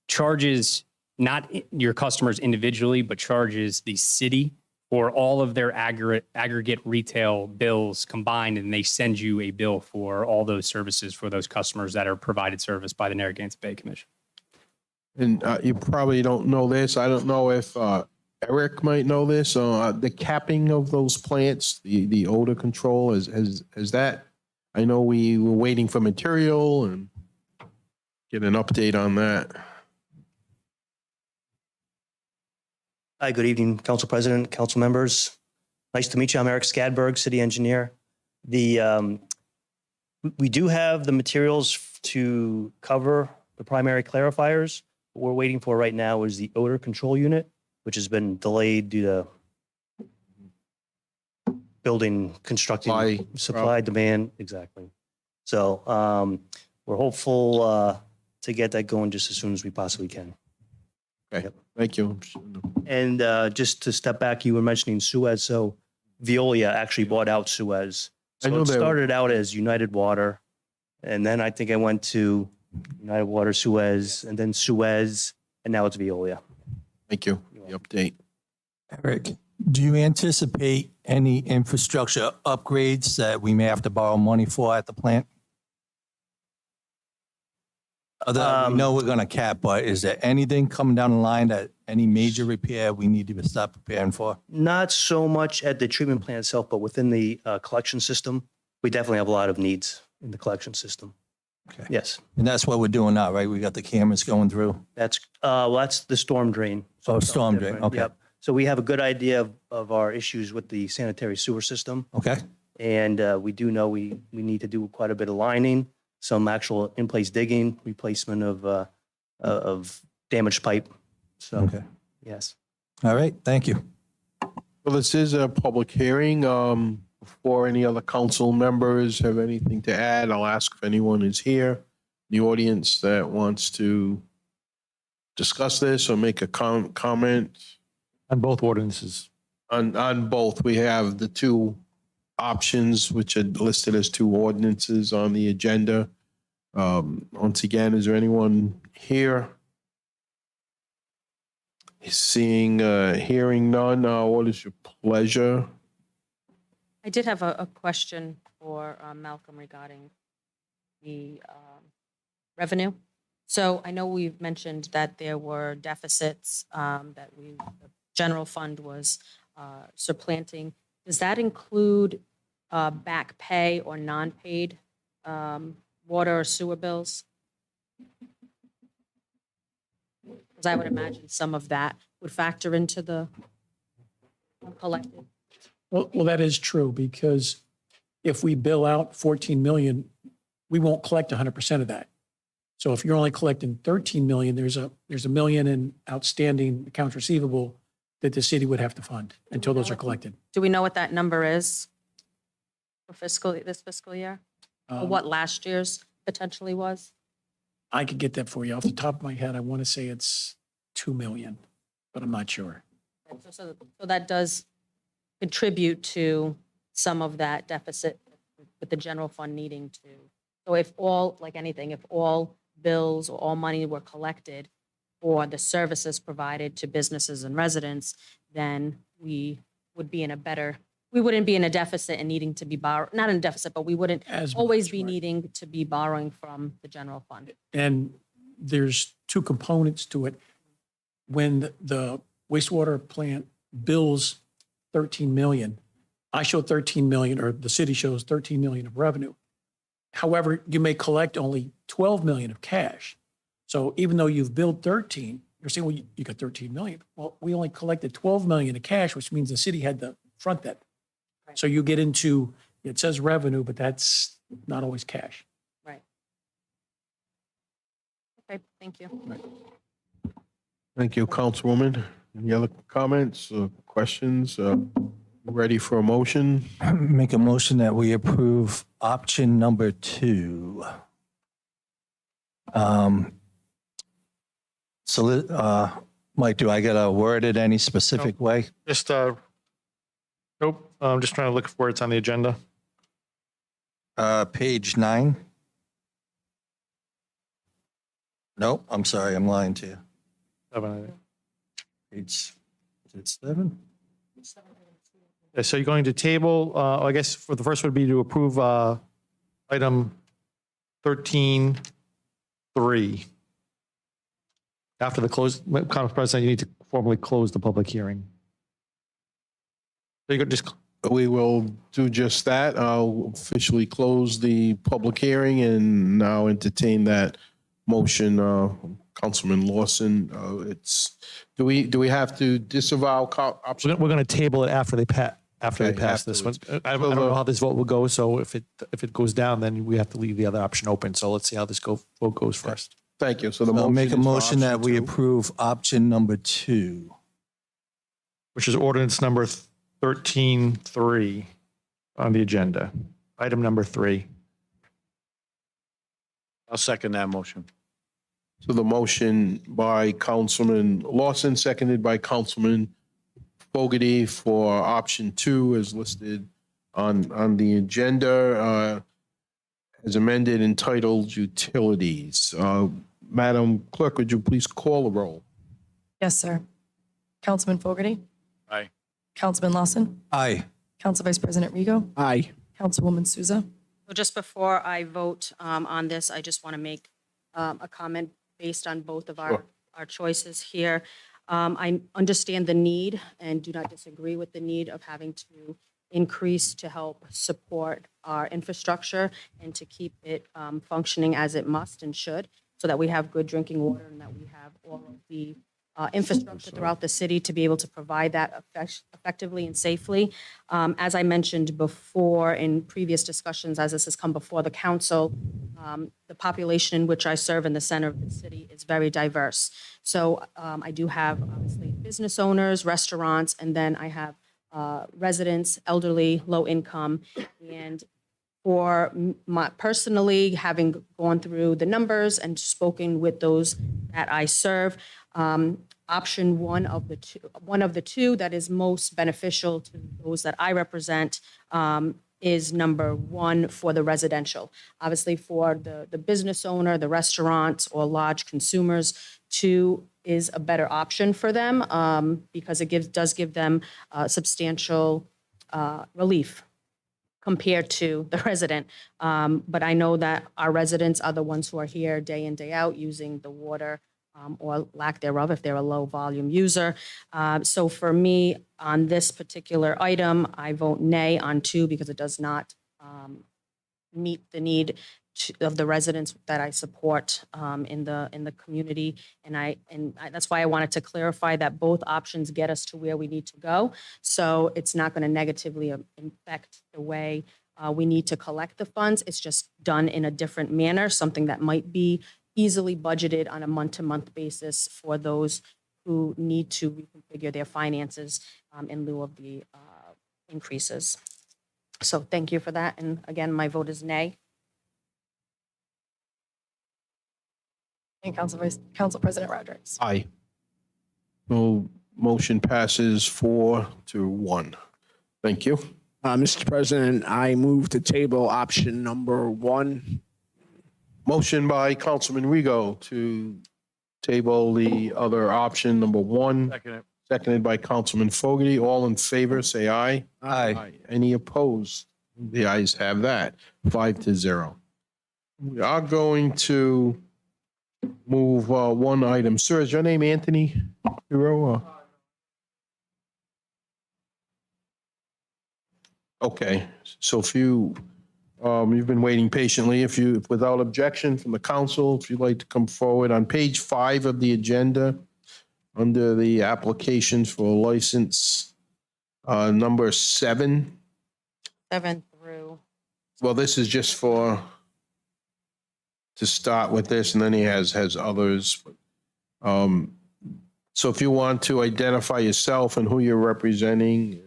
charges not your customers individually, but charges the city for all of their aggregate retail bills combined, and they send you a bill for all those services for those customers that are provided service by the Narragansett Bay Commission. And you probably don't know this. I don't know if Eric might know this. The capping of those plants, the odor control, is that? I know we were waiting for material and get an update on that. Hi, good evening, Council President, council members. Nice to meet you. I'm Eric Skadberg, city engineer. We do have the materials to cover the primary clarifiers. What we're waiting for right now is the odor control unit, which has been delayed due to building, constructing, supply, demand, exactly. So we're hopeful to get that going just as soon as we possibly can. Okay, thank you. And just to step back, you were mentioning Suez. So Veolia actually bought out Suez. So it started out as United Water, and then I think I went to United Water, Suez, and then Suez, and now it's Veolia. Thank you. The update. Eric, do you anticipate any infrastructure upgrades that we may have to borrow money for at the plant? We know we're going to cap, but is there anything coming down the line that any major repair we need to start preparing for? Not so much at the treatment plant itself, but within the collection system, we definitely have a lot of needs in the collection system. Okay. Yes. And that's what we're doing now, right? We got the cameras going through. That's the storm drain. Oh, storm drain. Okay. Yep. So we have a good idea of our issues with the sanitary sewer system. Okay. And we do know we need to do quite a bit of lining, some actual in-place digging, replacement of damaged pipe. So, Okay. yes. All right. Thank you. Well, this is a public hearing. Before any other council members have anything to add, I'll ask if anyone is here in the audience that wants to discuss this or make a comment. On both ordinances. On both, we have the two options, which are listed as two ordinances on the agenda. Once again, is there anyone here? Hearing none, what is your pleasure? I did have a question for Malcolm regarding the revenue. So I know we've mentioned that there were deficits that the general fund was supplanting. Does that include back pay or non-paid water or sewer bills? Because I would imagine some of that would factor into the collected. Well, that is true, because if we bill out 14 million, we won't collect 100% of that. So if you're only collecting 13 million, there's a million in outstanding accounts receivable that the city would have to fund until those are collected. Do we know what that number is for this fiscal year? Or what last year's potentially was? I could get that for you. Off the top of my head, I want to say it's 2 million, but I'm not sure. So that does contribute to some of that deficit with the general fund needing to. So if all, like anything, if all bills or all money were collected for the services provided to businesses and residents, then we would be in a better, we wouldn't be in a deficit and needing to be not in a deficit, but we wouldn't As always much, be right. needing to be borrowing from the general fund. And there's two components to it. When the wastewater plant bills 13 million, I show 13 million, or the city shows 13 million of revenue. However, you may collect only 12 million of cash. So even though you've billed 13, you're saying, well, you got 13 million. Well, we only collected 12 million of cash, which means the city had to front that. Right. So you get into, it says revenue, but that's not always cash. Right. Okay, thank you. Thank you, Councilwoman. Any other comments or questions? Ready for a motion? Make a motion that we approve option number 2. Mike, do I got to word it any specific way? Just, nope, I'm just trying to look for where it's on the agenda. Page 9. Nope, I'm sorry, I'm lying to you. Page, is it 7? So you're going to table, I guess for the first would be to approve item 13.3. After the close, Council President, you need to formally close the public hearing. So you could just, We will do just that. I'll officially close the public hearing and now entertain that motion. Councilman Lawson, do we have to disavow option? we're going to table it after they pass Okay, this one. afterwards. I don't know how this vote will go, so if it goes down, then we have to leave the other option open. So let's see how this vote goes first. Thank you. So the I'll motion make a is for motion that option we 2. approve option number 2. Which is ordinance number 13.3 on the agenda. Item number 3. I'll second that motion. So the motion by Councilman Lawson, seconded by Councilman Fogarty for option 2 is listed on the agenda as amended, entitled Utilities. Madam Clerk, would you please call the roll? Yes, sir. Councilman Fogarty? Aye. Councilman Lawson? Aye. Council Vice President Rego? Aye. Councilwoman Souza? So just before I vote on this, I just want to make a comment based on both of Sure. our choices here. I understand the need and do not disagree with the need of having to increase to help support our infrastructure and to keep it functioning as it must and should, so that we have good drinking water and that we have all of the infrastructure throughout the city to be able to provide that effectively and safely. As I mentioned before in previous discussions, as this has come before the council, the population in which I serve in the center of the city is very diverse. So I do have obviously business owners, restaurants, and then I have residents, elderly, low income, and for my personally, having gone through the numbers and spoken with those that I serve, option one of the two that is most beneficial to those that I represent is number 1 for the residential. Obviously, for the business owner, the restaurants, or large consumers, 2 is a better option for them because it does give them substantial relief compared to the resident. But I know that our residents are the ones who are here day in, day out using the water or lack thereof if they're a low volume user. So for me, on this particular item, I vote nay on 2 because it does not meet the need of the residents that I support in the community. And that's why I wanted to clarify that both options get us to where we need to go. So it's not going to negatively affect the way we need to collect the funds. It's just done in a different manner, something that might be easily budgeted on a month-to-month basis for those who need to reconfigure their finances in lieu of the increases. So thank you for that. And again, my vote is nay. And Council President Rodrick? Aye. So motion passes 4-1. Thank you. Mr. President, I move to table option number 1. Motion by Councilman Rego to table the other option, number one. Second. Seconded by Councilman Fogarty. All in favor, say aye. Aye. Any opposed? The ayes have that, 5-0. We are going to move one item. Sir, is your name Anthony Hero? Okay, so if you've been waiting patiently, if without objection from the council, if you'd like to come forward on page 5 of the agenda, under the applications for license, number 7. 7 through. Well, this is just to start with this, and then he has others. So if you want to identify yourself and who you're representing.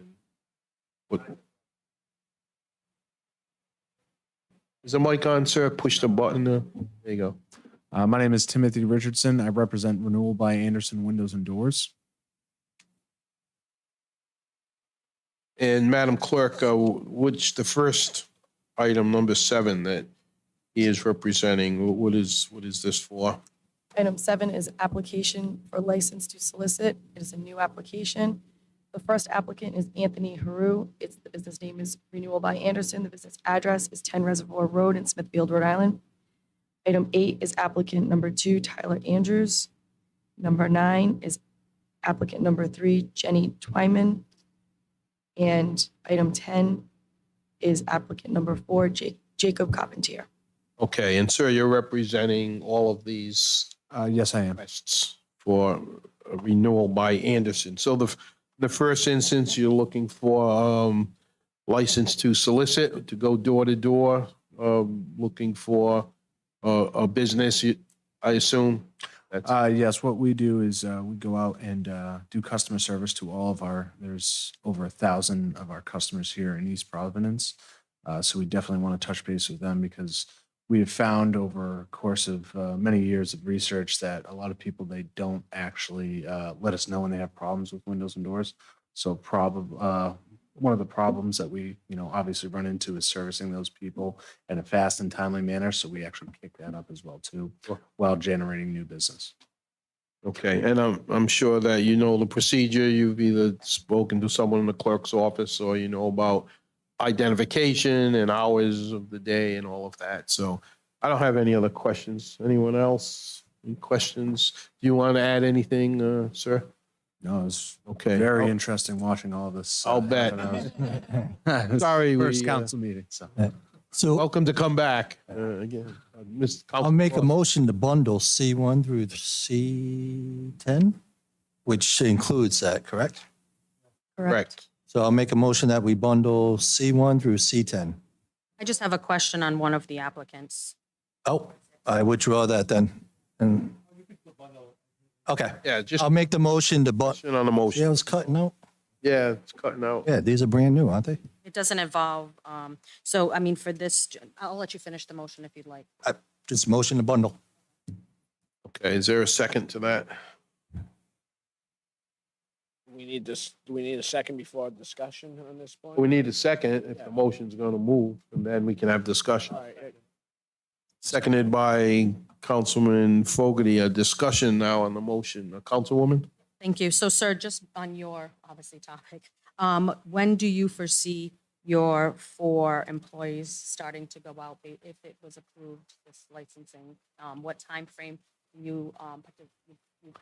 Is the mic on, sir? Push the button. There you go. My name is Timothy Richardson. I represent Renewal by Anderson Windows and Doors. And Madam Clerk, which the first item, number 7, that he is representing, what is this for? Item 7 is application for license to solicit. It is a new application. The first applicant is Anthony Haru. The business name is Renewal by Anderson. The business address is 10 Reservoir Road in Smithfield, Rhode Island. Item 8 is applicant number 2, Tyler Andrews. Number 9 is applicant number 3, Jenny Twyman. And item 10 is applicant number 4, Jacob Carpentier. Okay, and sir, you're representing all of these Yes, I am. requests for a renewal by Anderson. So the first instance, you're looking for license to solicit, to go door to door, looking for a business, I assume? Yes, what we do is we go out and do customer service to all of there's over 1,000 of our customers here in East Providence. So we definitely want to touch base with them because we have found over a course of many years of research that a lot of people, they don't actually let us know when they have problems with windows and doors. So one of the problems that we, obviously run into is servicing those people in a fast and timely manner. So we actually kick that up as well too, while generating new business. Okay, and I'm sure that you know the procedure. You've either spoken to someone in the clerk's office or you know about identification and hours of the day and all of that. So I don't have any other questions. Anyone else? Any questions? Do you want to add anything, sir? No, it's Okay. very I'll- interesting watching all this. I'll bet. happen. Sorry, First we, council meeting, so. So Welcome to come back again. Mr. I'll make a motion to bundle C1 through C10, which includes that, correct? Correct. So I'll make a motion that we bundle C1 through C10. I just have a question on one of the applicants. Oh, I withdraw that then. And okay, Yeah, just I'll make the motion to question on the motion. Yeah, it was cutting out. Yeah, it's cutting out. Yeah, these are brand new, aren't they? It doesn't involve, so I mean, for this, I'll let you finish the motion if you'd like. Just motion to bundle. Okay, is there a second to that? Do we need a second before discussion on this point? We need a second if the motion's going to move, and then we can have discussion. All right, Seconded by Councilman Fogarty. A discussion now on the motion. Councilwoman? Thank you. So, sir, just on your, obviously, topic, when do you foresee your 4 employees starting to go out if it was approved, this licensing? What timeframe do you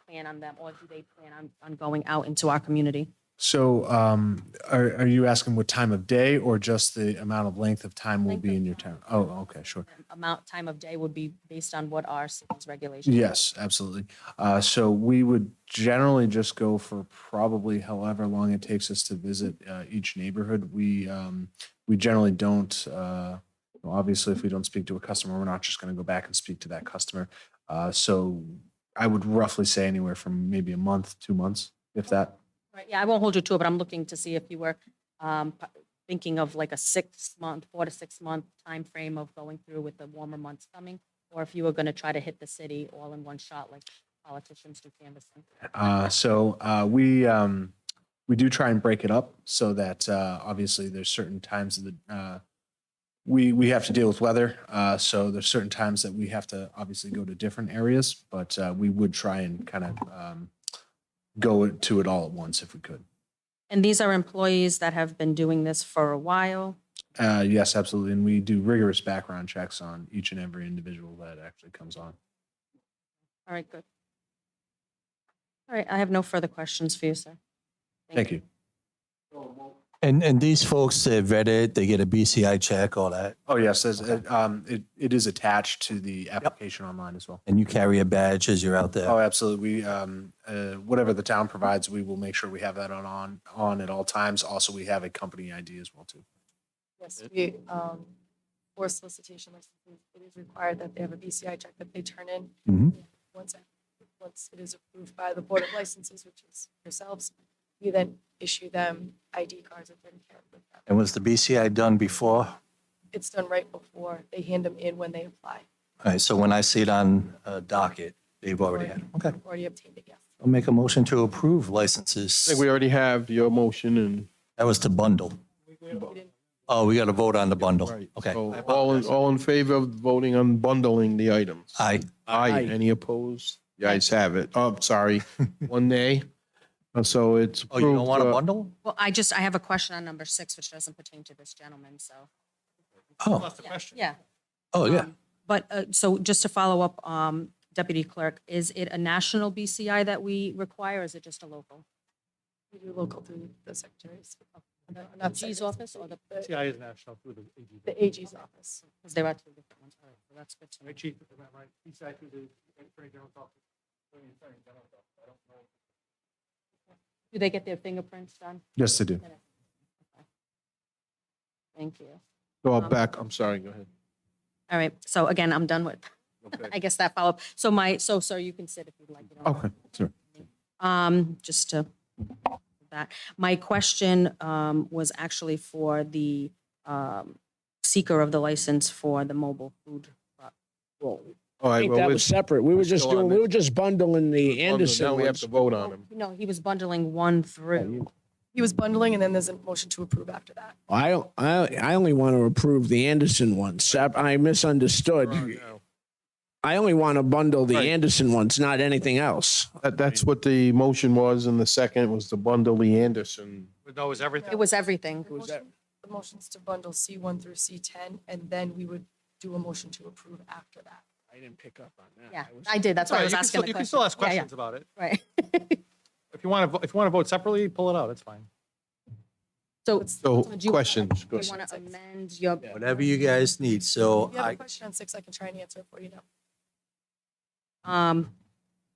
plan on them, or do they plan on going out into our community? So are you asking what time of day or just the amount of length of time will be in your town? Oh, okay, sure. Time of day would be based on what our city's regulations. Yes, absolutely. So we would generally just go for probably however long it takes us to visit each neighborhood. We generally don't, obviously, if we don't speak to a customer, we're not just going to go back and speak to that customer. So I would roughly say anywhere from maybe a month, 2 months, if that. Right, yeah, I won't hold you to it, but I'm looking to see if you were thinking of like a 6-month, 4 to 6 month timeframe of going through with the warmer months coming, or if you were going to try to hit the city all in one shot like politicians do canvassing. We do try and break it up so that obviously there's certain times of we have to deal with weather. So there's certain times that we have to obviously go to different areas, but we would try and kind of go to it all at once if we could. And these are employees that have been doing this for a while. Yes, absolutely. And we do rigorous background checks on each and every individual that actually comes on. All right, good. All right, I have no further questions for you, sir. Thank you. And these folks, they vet it, they get a BCI check, all that, Oh, yes, it is attached to the application online as well. and you carry a badge as you're out there. Oh, absolutely. We, whatever the town provides, we will make sure we have that on at all times. Also, we have a company ID as well, too. Yes, we, for solicitation licenses, it is required that they have a BCI check that they turn in. Mhm. Once it is approved by the Board of Licenses, which is yourselves, we then issue them ID cards that they're carried with them. And was the BCI done before? It's done right before they hand them in when they apply. All right, so when I see it on a docket, they've already had, okay. Already obtained it, yes. I'll make a motion to approve I licenses. think we already have your motion and. That was to bundle. Oh, we got to vote on the bundle. Right. Okay. So all in favor of voting on bundling the items? Aye. Aye. Any opposed? The ayes have it. Oh, sorry. One nay. So it's Oh, you don't approved, want a bundle? Well, I have a question on number 6, which doesn't pertain to this gentleman, so. Oh, That's the question. Yeah. oh, yeah. But, so just to follow up, Deputy Clerk, is it a national BCI that we require, or is it just a local? We do local through the secretaries. Not G's office or the, CI is national through the AG. The AG's office. because there are 2 different ones. All right, so that's good to know. Right, Chief, is that right? CI through the Attorney General's office. Attorney General's office. I don't know. Do they get their fingerprints done? Yes, they do. Thank you. Go back. I'm sorry. Go ahead. All right, so again, I'm done with, Okay. I guess that follow-up. So sir, you can sit if you'd like. you don't Okay, sure. Just to that. My question was actually for the seeker of the license for the mobile food truck. Well, All I right. think Well, that was let's separate. We were let's just go on doing, this. we were just bundling the Anderson Now we have ones. to vote on them. No, he was bundling 1 through. He was bundling, and then there's a motion to approve after that. I only want to approve the Anderson ones. I misunderstood. I only want to bundle the Right. Anderson ones, not anything else. That's what the motion was, and the second was to bundle the Anderson. No, it was everything. It was everything. The motion's to bundle C1 through C10, and then we would do a motion to approve after that. I didn't pick up on that. Yeah, I did. That's why I was asking the You question. can still ask Yeah, yeah. questions about it. Right. If you want to vote separately, pull it out. It's fine. So. So do you- questions. Do you want to amend your? Whatever you guys need. So If you have a I, question on 6, I can try and answer it for you now.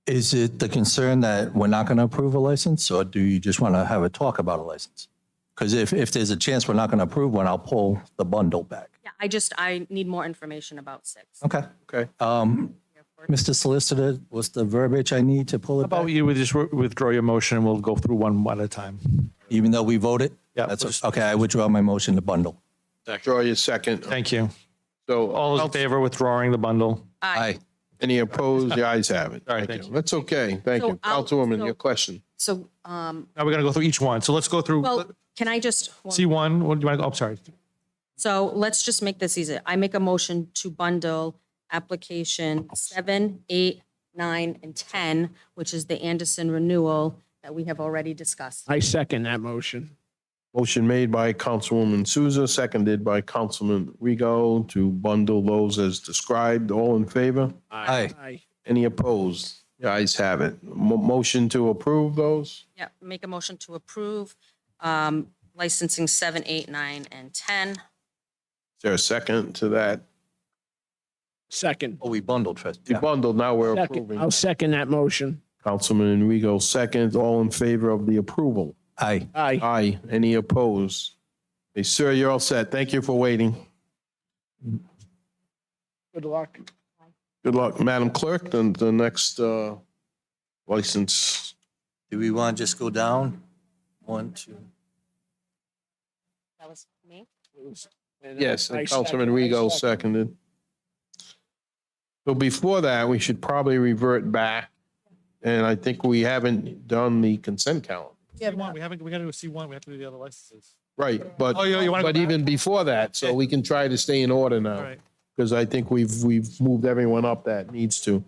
is it the concern that we're not going to approve a license, or do you just want to have a talk about a license? Because if there's a chance we're not going to approve one, I'll pull the bundle back. Yeah, I need more information about 6. Okay. Okay. Mr. Solicitor, what's the verbiage I need to pull How it about back? you would just withdraw your motion and we'll go through one at a time. Even though we voted? Yeah. That's okay. I withdraw my motion to bundle. Draw your second. Thank you. So All those in favor of withdrawing the bundle? Aye. Any opposed? The ayes have it. All right, Thank thank you. That's okay. Thank So you. I'll- Councilwoman, so- your question. So, Now we're going to go through each one. So let's go through well, can I just? C1. What do you want to go? I'm sorry. So let's just make this easy. I make a motion to bundle application 7, 8, 9, and 10, which is the Anderson renewal that we have already discussed. I second that motion. Motion made by Councilwoman Souza, seconded by Councilman Rigo to bundle those as described. All in favor? Aye. Any opposed? The ayes have it. Motion to approve those? Yeah, make a motion to approve licensing 7, 8, 9, and 10. Is there a second to that? Second. Oh, we bundled first. The bundle, now we're Second. approving. I'll second that motion. Councilman Enrico, second. All in favor of the approval? Aye. Aye. Aye. Any opposed? Hey, sir, you're all set. Thank you for waiting. Good luck. Good luck, Madam Clerk. Then the next license. Do we want to just go down? 1, 2. That was me. Yes, I and second- Councilman I Rigo second. seconded. So before that, we should probably revert back. And I think we haven't done the consent calendar. We have C1, not. we got to do C1. We have to do the other licenses. Right, but, Oh, you wanna go but even before that, so we can try to stay in order now. All right. Because I think we've moved everyone up that needs to.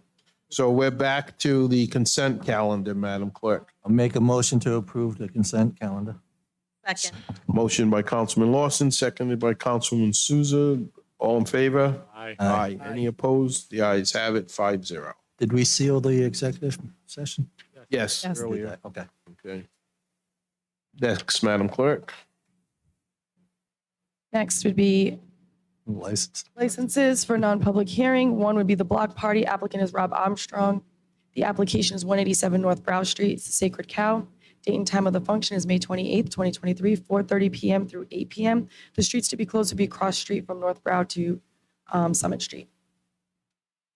So we're back to the consent calendar, Madam Clerk. I'll make a motion to approve the consent calendar. Second. Motion by Councilman Lawson, seconded by Councilwoman Souza. All in favor? Aye. Aye. Any opposed? The ayes have it, 5-0. Did we seal the executive session? Yes, Yes. Did earlier. that, okay. Okay. Next, Madam Clerk. Next would be License. licenses for non-public hearing. One would be the block party. Applicant is Rob Armstrong. The application is 187 North Brow Street. It's the Sacred Cow. Date and time of the function is May 28th, 2023, 4:30 PM through 8 PM. The streets to be closed would be Cross Street from North Brow to Summit Street.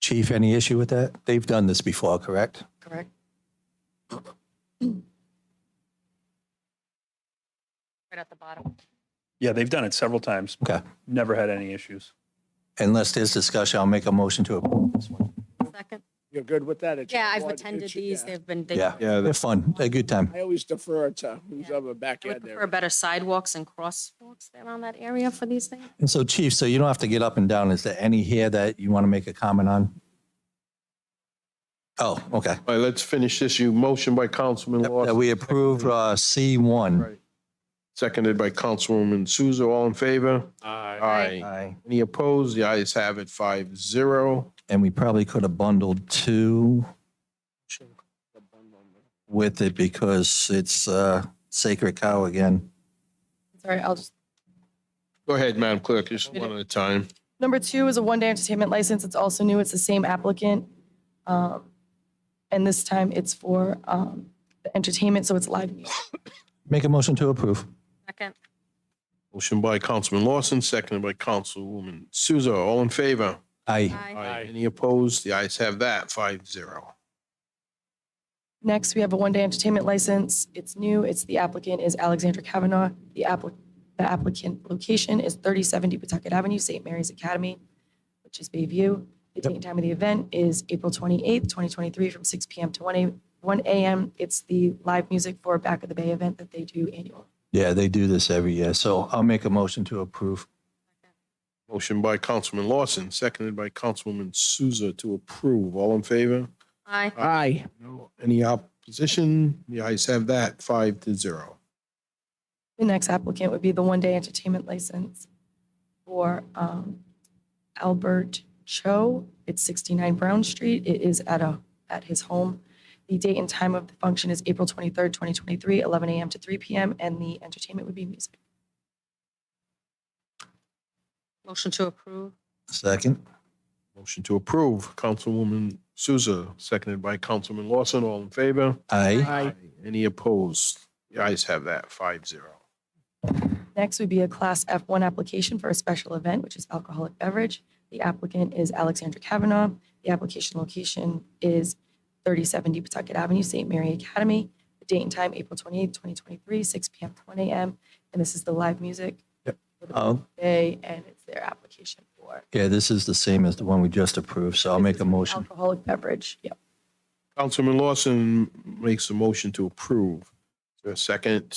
Chief, any issue with that? They've done this before, correct? Correct? Right at the bottom. Yeah, they've done it several times. Okay. Never had any issues. Unless there's discussion, I'll make a motion to approve this one. Second. You're good with that? It's Yeah, I've your- attended it's your- these. yeah. They've been, Yeah, Yeah, they're fun. They're a good time. I always defer to who's ever back I would at there. prefer better sidewalks and crosswalks around that area for these things. And so, Chief, so you don't have to get up and down. Is there any here that you want to make a comment on? Oh, okay. All right, let's finish this. You motion by Councilman That Lawson. we approve C1. Right. Seconded by Councilwoman Souza. All in favor? Aye. Aye. Aye. Any opposed? The ayes have it, 5-0. And we probably could have bundled two with it because it's Sacred Cow again. Sorry, I'll just. Go ahead, Madam Clerk, just one at a time. Number two is a one-day entertainment license. It's also new. It's the same applicant. And this time it's for the entertainment, so it's live music. Make a motion to approve. Second. Motion by Councilman Lawson, seconded by Councilwoman Souza. All in favor? Aye. Aye. Any opposed? The ayes have that, 5-0. Next, we have a one-day entertainment license. It's new. It's the applicant is Alexandra Kavanaugh. The applicant location is 3070 Pawtucket Avenue, St. Mary's Academy, which is Bayview. The date and time of the event is April 28th, 2023, from 6 PM to 1 AM. It's the live music for Back of the Bay event that they do annually. Yeah, they do this every year. So I'll make a motion to approve. Motion by Councilman Lawson, seconded by Councilwoman Souza to approve. All in favor? Aye. Aye. No. Any opposition? The ayes have that, 5-0. The next applicant would be the one-day entertainment license for Albert Cho. It's 69 Brown Street. It is at his home. The date and time of the function is April 23rd, 2023, 11 AM to 3 PM, and the entertainment would be music. Motion to approve. Second. Motion to approve. Councilwoman Souza, seconded by Councilman Lawson. All in favor? Aye. Any opposed? The ayes have that, 5-0. Next would be a Class F1 application for a special event, which is alcoholic beverage. The applicant is Alexandra Kavanaugh. The application location is 3070 Pawtucket Avenue, St. Mary Academy. The date and time, April 28th, 2023, 6 PM to 1 AM. And this is the live music for the Oh, day, and it's their application for yeah, this is the same as the one we just approved. So I'll make a motion. alcoholic beverage. Yep. Councilman Lawson makes a motion to approve. Is there a second?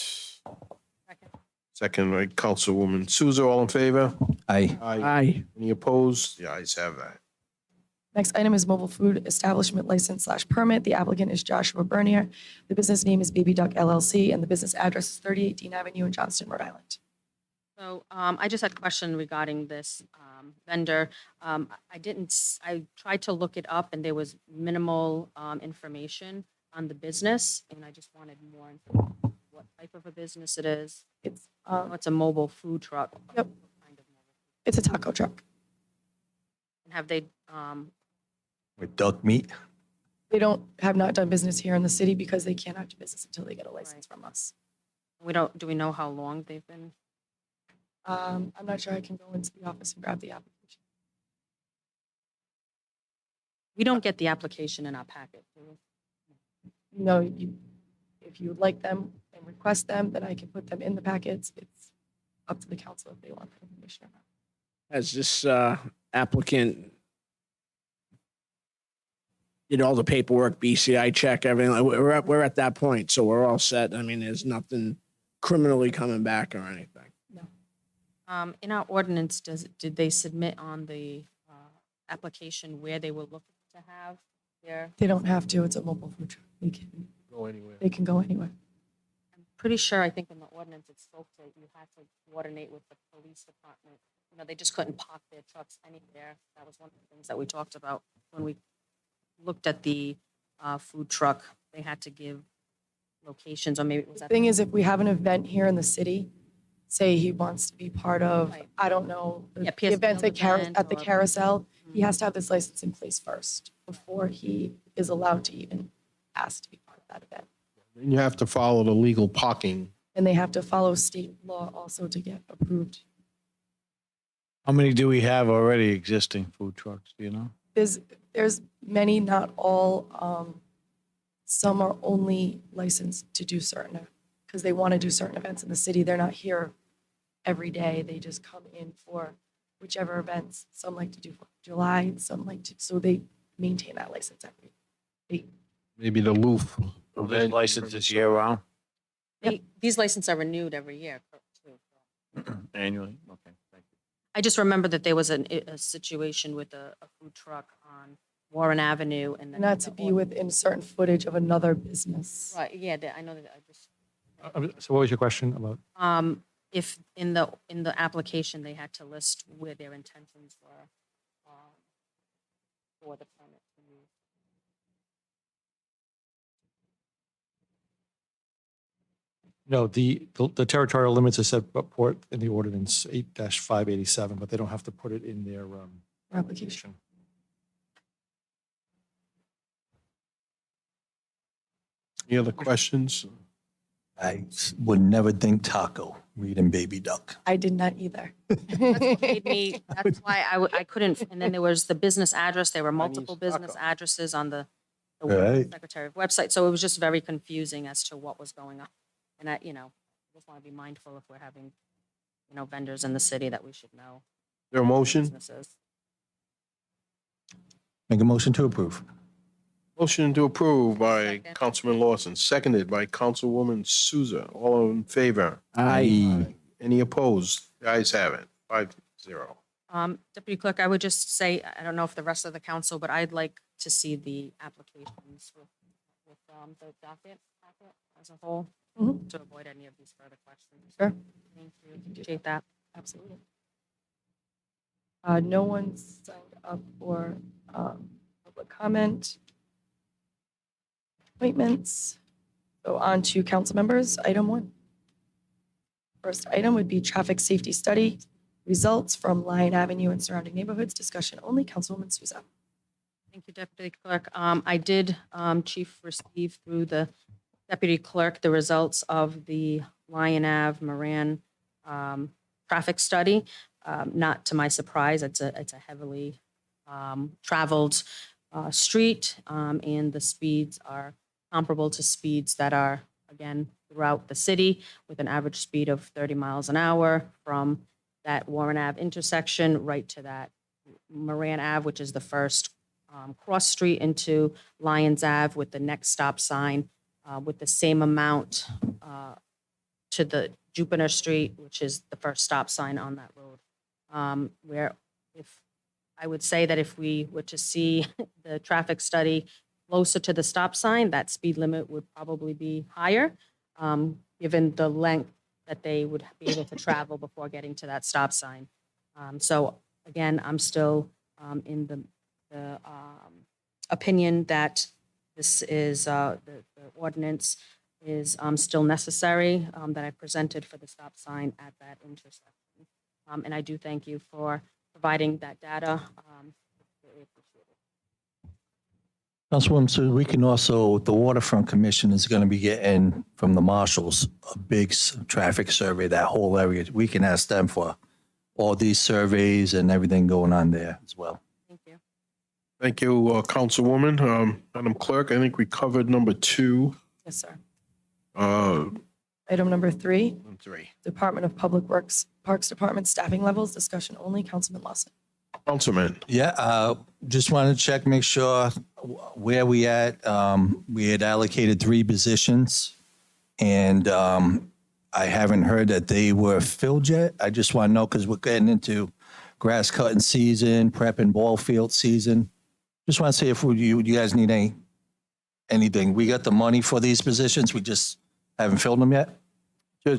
Second. Second by Councilwoman Souza. All in favor? Aye. Aye. Any opposed? The ayes have that. Next item is mobile food establishment license/permit. The applicant is Joshua Bernier. The business name is Baby Duck LLC, and the business address is 38 Dean Avenue in Johnston, Rhode Island. So I just had a question regarding this vendor. I tried to look it up and there was minimal information on the business. And I just wanted more information, what type of a business it is. It's I know it's a mobile food truck. Yep. What kind of mobile- It's a taco truck. And have they, With duck meat. They have not done business here in the city because they cannot do business until they get a license from us. do we know how long they've been? I'm not sure I can go into the office and grab the application. We don't get the application in our packet. Do we? You know, if you would like them and request them, then I can put them in the packets. It's up to the council if they want the information or not. Has this applicant did all the paperwork, BCI check, everything? Like, we're at that point, so we're all set. I mean, there's nothing criminally coming back or anything. In our ordinance, did they submit on the application where they were looking to have their? They don't have to. It's a mobile food truck. Go anywhere. They can go anywhere. I'm pretty sure, I think in the ordinance, it spoke to, you had to coordinate with the police department. You know, they just couldn't park their trucks anywhere. That was one of the things that we talked about when we looked at the food truck. They had to give locations, or maybe it was The at. thing is, if we have an event here in the city, say he wants to be part of, Right. I don't know, the Yeah, the events at event at the or- carousel, he has to have this license in place first before he is allowed to even ask to be part of that event. And you have to follow the legal parking. And they have to follow state law also to get approved. How many do we have already existing food trucks, do you know? There's many, not all. Some are only licensed to do certain, because they want to do certain events in the city. They're not here every day. They just come in for whichever events. Some like to do 4th of July, some like to, so they maintain that license Maybe the Loof. This license is year round? These licenses are renewed every year, too. Annually, okay, thank you. I just remember that there was a situation with a food truck on Warren Avenue, and then. Not to be within certain footage of another business. Right, yeah, I know that, I just. So what was your question about? If in the application, they had to list where their intentions were for the permit to use. No, the territorial limits are set forth in the ordinance 8-587, but they don't have to put it in their Application. Any other questions? I would never think taco, reading baby duck. I did not either. That's what made me, that's why I couldn't, and then there was the business address, there were multiple business addresses on the Right. Secretary of website, so it was just very confusing as to what was going on. And I just want to be mindful if we're having, vendors in the city that we should know There a motion? businesses. Make a motion to approve. Motion to approve by Second. Councilman Lawson, seconded by Councilwoman Souza. All in favor? Aye. Any opposed? The ayes have it. 5-0. Deputy Clerk, I would just say, I don't know if the rest of the council, but I'd like to see the applications with the docket packet as a whole, Mhm. to avoid any of these further questions. Sure. Thank you, appreciate that. Absolutely. No one signed up for public comment. Appointments. So on to council members, item 1. First item would be traffic safety study, results from Lyon Avenue and surrounding neighborhoods, discussion only. Councilwoman Souza. Thank you, Deputy Clerk. I did, Chief, receive through the Deputy Clerk the results of the Lyon Ave Moran traffic study. Not to my surprise, it's a heavily traveled street, and the speeds are comparable to speeds that are, again, throughout the city, with an average speed of 30 miles an hour from that Warren Ave intersection right to that Moran Ave, which is the first cross street into Lyons Ave, with the next stop sign with the same amount to the Jupiter Street, which is the first stop sign on that road. Where if I would say that if we were to see the traffic study closer to the stop sign, that speed limit would probably be higher, given the length that they would be able to travel before getting to that stop sign. So again, I'm still in the opinion that this is, the ordinance is still necessary, that I presented for the stop sign at that intersection. And I do thank you for providing that data. Really appreciate it. Councilwoman, so we can also, the Waterfront Commission is going to be getting from the marshals a big traffic survey, that whole area. We can ask them for all these surveys and everything going on there as well. Thank you. Thank you, Councilwoman. Madam Clerk, I think we covered number 2. Yes, sir. Uh, Item number 3, 3. Department of Public Works, Parks Department staffing levels, discussion only. Councilman Lawson. Councilman. Yeah, just wanted to check, make sure where we at. We had allocated 3 positions, and I haven't heard that they were filled yet. I just want to know because we're getting into grass cutting season, prepping ball field season. Just want to see if you guys need anything. We got the money for these positions. We just haven't filled them yet.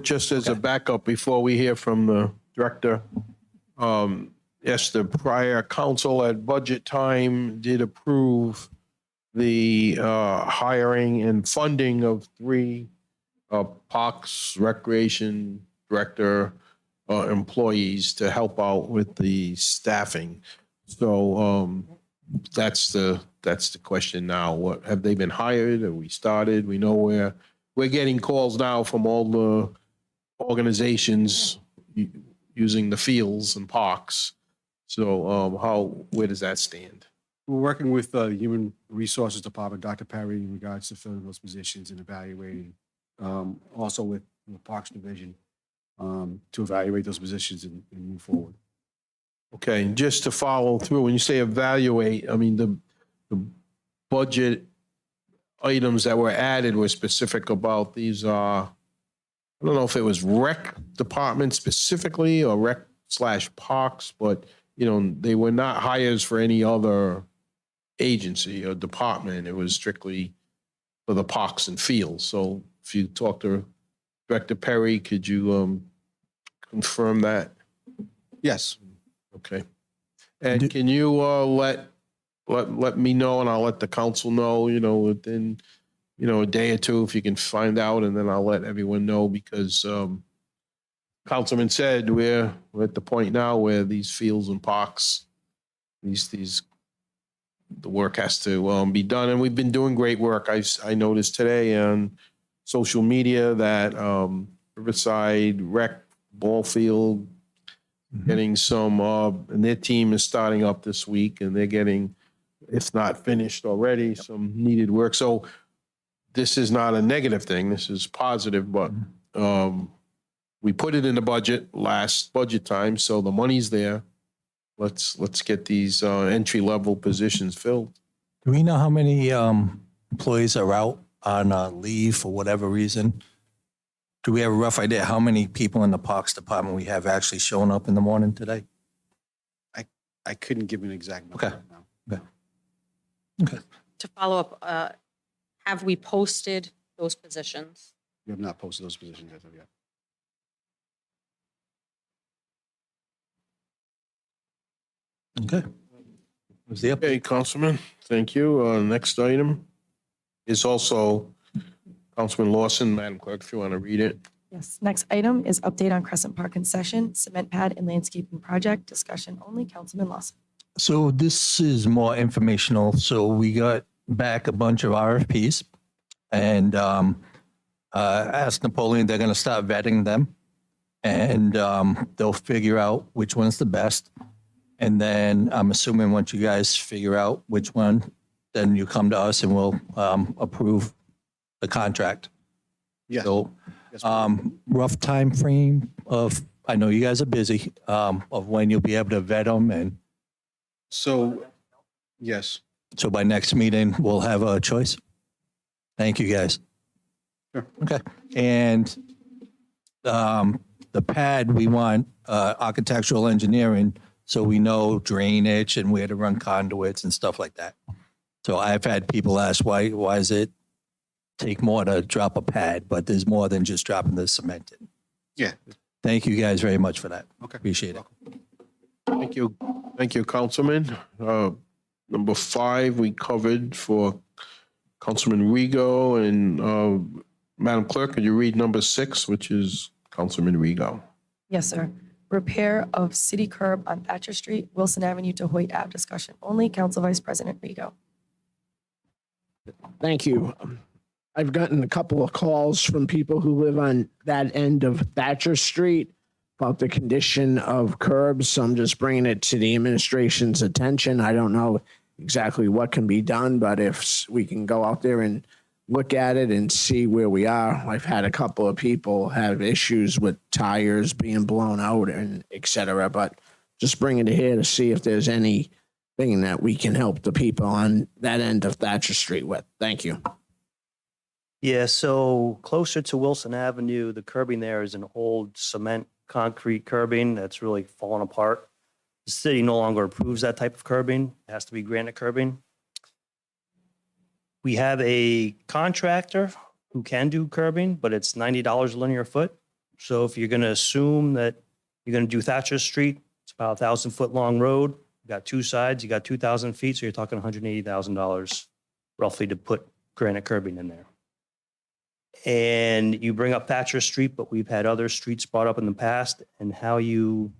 Just as a backup, before we hear from the director, yes, the prior council at budget time did approve the hiring and funding of 3 Parks Recreation Director employees to help out with the staffing. So that's the question now. What have they been hired? Have we started? We know we're getting calls now from all the organizations using the fields and parks. So where does that stand? We're working with the Human Resources Department, Dr. Perry, in regards to filling those positions and evaluating, also with the Parks Division, to evaluate those positions and move forward. Okay, and just to follow through, when you say evaluate, I mean, the budget items that were added were specific about these, I don't know if it was rec department specifically or rec/parks, but, they were not hires for any other agency or department. It was strictly for the parks and fields. So if you talk to Director Perry, could you confirm that? Yes. Okay. And can you let me know, and I'll let the council know, within, a day or two, if you can find out, and then I'll let everyone know, because Councilman said we're at the point now where these fields and parks, the work has to be done, and we've been doing great work. I noticed today on social media that Riverside Rec Ball Field getting some, and their team is starting up this week, and they're getting, if not finished already, some needed work. So this is not a negative thing. This is positive, but we put it in the budget last budget time, so the money's there. Let's get these entry-level positions filled. Do we know how many employees are out on leave for whatever reason? Do we have a rough idea how many people in the Parks Department we have actually shown up in the morning today? I couldn't give an exact number Okay. right now. Okay. To follow up, have we posted those positions? We have not posted those positions as of yet. Okay. Was the Okay, Councilman, thank you. Next item is also Councilman Lawson. Madam Clerk, if you want to read it. Yes. Next item is update on Crescent Park concession, cement pad and landscaping project. Discussion only. Councilman Lawson. So this is more informational. So we got back a bunch of RFPs and asked Napoleon, they're going to start vetting them, and they'll figure out which one's the best. And then I'm assuming once you guys figure out which one, then you come to us and we'll approve the contract. Yes. So Yes, rough time frame of, I know you guys are busy, of when you'll be able to vet them. And So, yes. so by next meeting, we'll have a choice. Thank you, guys. Sure. Okay. And the pad, we want architectural engineering, so we know drainage and where to run conduits and stuff like that. So I've had people ask, why does it take more to drop a pad? But there's more than just dropping the cement in. Yeah. Thank you guys very much for that. Okay. Appreciate it. Thank you. Thank you, Councilman. Number 5, we covered for Councilman Rigo. And Madam Clerk, could you read number 6, which is Councilman Rigo? Yes, sir. Repair of city curb on Thatcher Street, Wilson Avenue to Hoyt Ave. Discussion only. Council Vice President Rigo. Thank you. I've gotten a couple of calls from people who live on that end of Thatcher Street about the condition of curbs. So I'm just bringing it to the administration's attention. I don't know exactly what can be done, but if we can go out there and look at it and see where we are. I've had a couple of people have issues with tires being blown out and et cetera, but just bringing it here to see if there's anything that we can help the people on that end of Thatcher Street with. Thank you. Yeah, so closer to Wilson Avenue, the curbing there is an old cement concrete curbing that's really fallen apart. The city no longer approves that type of curbing. It has to be granite curbing. We have a contractor who can do curbing, but it's $90 a linear foot. So if you're going to assume that you're going to do Thatcher Street, it's about a 1,000-foot long road. You got two sides, you got 2,000 feet, so you're talking $180,000 roughly to put granite curbing in there. And you bring up Thatcher Street, but we've had other streets brought up in the past, and how you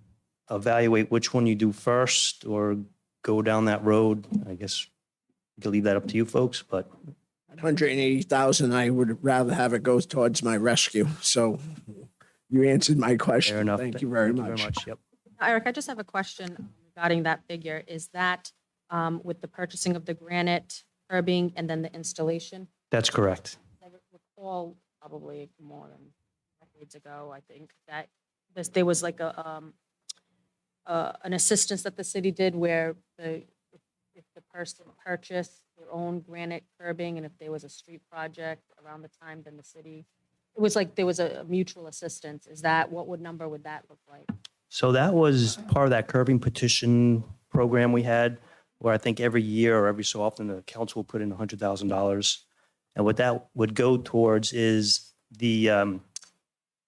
evaluate which one you do first or go down that road, I guess we can leave that up to you folks, but At 180,000, I would rather have it go towards my rescue. So you answered my question. fair enough. Thank you very Thank much. Yep. Eric, I just have a question regarding that figure. Is that with the purchasing of the granite curbing and then the installation? That's correct. I recall probably more than decades ago, I think, that there was like an assistance that the city did where if the person purchased their own granite curbing and if there was a street project around the time, then the city, it was like there was a mutual assistance. Is that, what number would that look like? So that was part of that curbing petition program we had, where I think every year or every so often the council will put in $100,000. And what that would go towards is the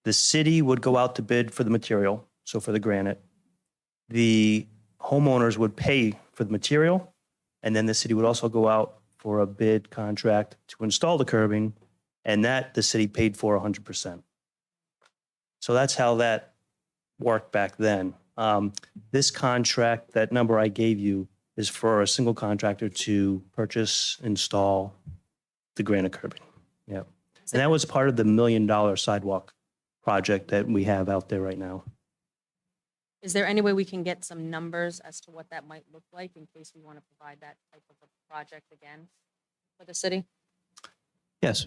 city would go out to bid for the material, so for the granite. The homeowners would pay for the material, and then the city would also go out for a bid contract to install the curbing, and that the city paid for 100%. So that's how that worked back then. This contract, that number I gave you, is for a single contractor to purchase, install the granite curbing. Yep. And that was part of the $1 million sidewalk project that we have out there right now. Is there any way we can get some numbers as to what that might look like in case we want to provide that type of a project again for the city? Yes,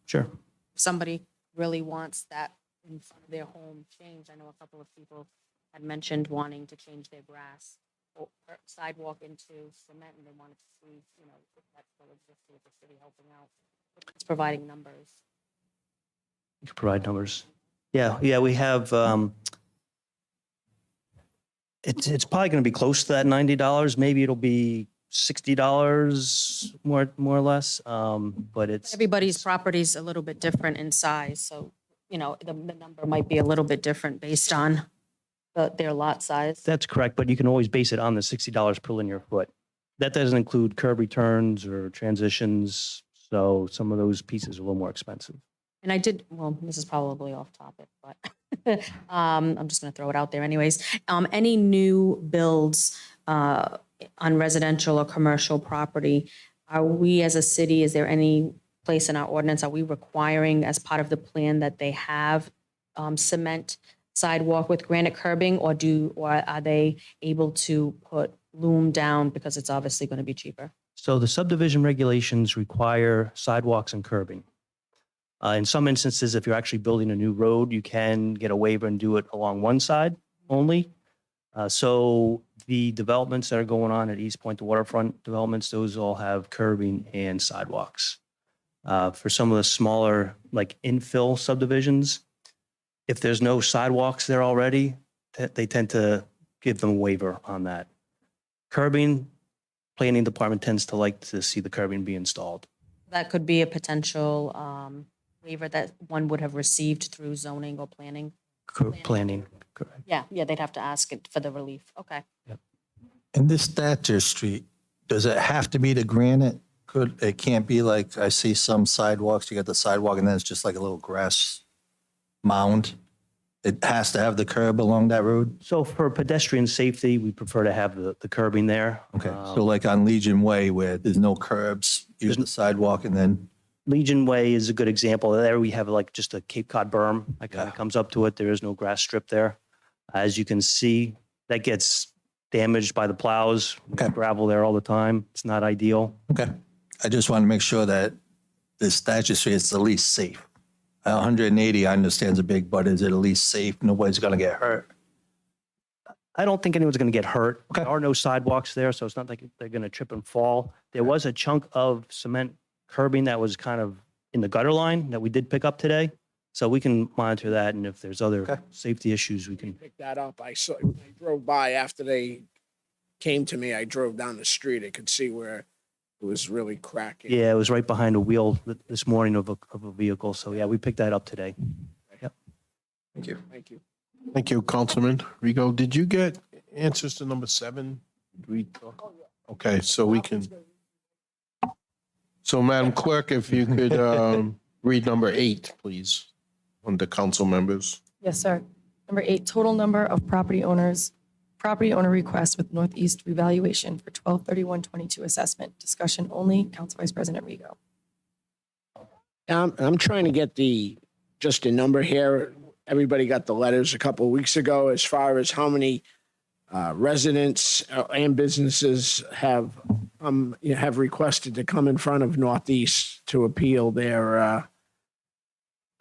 sure. If somebody really wants that in front of their home changed, I know a couple of people had mentioned wanting to change their grass or sidewalk into cement, and they wanted to see, you know, if that still exists with the city helping out. It's providing numbers. You can provide numbers. Yeah, we have, it's probably going to be close to that $90. Maybe it'll be $60 more or less. But it's Everybody's property is a little bit different in size, so, you know, the number might be a little bit different based on their lot size. that's correct, but you can always base it on the $60 per linear foot. That doesn't include curb returns or transitions. So some of those pieces are a little more expensive. And I did, well, this is probably off topic, but I'm just going to throw it out there anyways. Any new builds on residential or commercial property, are we as a city, is there any place in our ordinance, are we requiring as part of the plan that they have cement sidewalk with granite curbing, or are they able to put loom down because it's obviously going to be cheaper? So the subdivision regulations require sidewalks and curbing. In some instances, if you're actually building a new road, you can get a waiver and do it along one side only. So the developments that are going on at East Point, the waterfront developments, those all have curbing and sidewalks. For some of the smaller, like infill subdivisions, if there's no sidewalks there already, they tend to give them a waiver on that. Curbing, planning department tends to like to see the curbing be installed. That could be a potential waiver that one would have received through zoning or planning. Planning, correct. Yeah, they'd have to ask it for the relief. Okay. In this Thatcher Street, does it have to be the granite? It can't be like, I see some sidewalks, you got the sidewalk and then it's just like a little grass mound. It has to have the curb along that road? So for pedestrian safety, we prefer to have the curbing there. Okay, so like on Legion Way where there's no curbs, use the sidewalk and then, Legion Way is a good example. There we have like just a Cape Cod berm that kind of comes up to it. There is no grass strip there. As you can see, that gets damaged by the plows. Okay. Gravel there all the time. It's not ideal. okay. I just want to make sure that this Thatcher Street is at least safe. 180, I understand is a big, but is it at least safe? Nobody's going to get hurt. I don't think anyone's going to get hurt. Okay. There are no sidewalks there, so it's not like they're going to trip and fall. There was a chunk of cement curbing that was kind of in the gutter line that we did pick up today. So we can monitor that, and if there's other safety issues, we can. Pick that up. I drove by after they came to me. I drove down the street. I could see where it was really cracking. Yeah, it was right behind a wheel this morning of a vehicle. So yeah, we picked that up today. Yep. Thank you. Thank you. Thank you, Councilman Rigo. Did you get answers to number 7? Did we talk? Okay, so we can. So Madam Clerk, if you could read number 8, please, on the council members. Yes, sir. Number 8, total number of property owner requests with Northeast revaluation for 12/31/22 assessment. Discussion only. Council Vice President Rigo. I'm trying to get just a number here. Everybody got the letters a couple of weeks ago as far as how many residents and businesses have requested to come in front of Northeast to appeal their.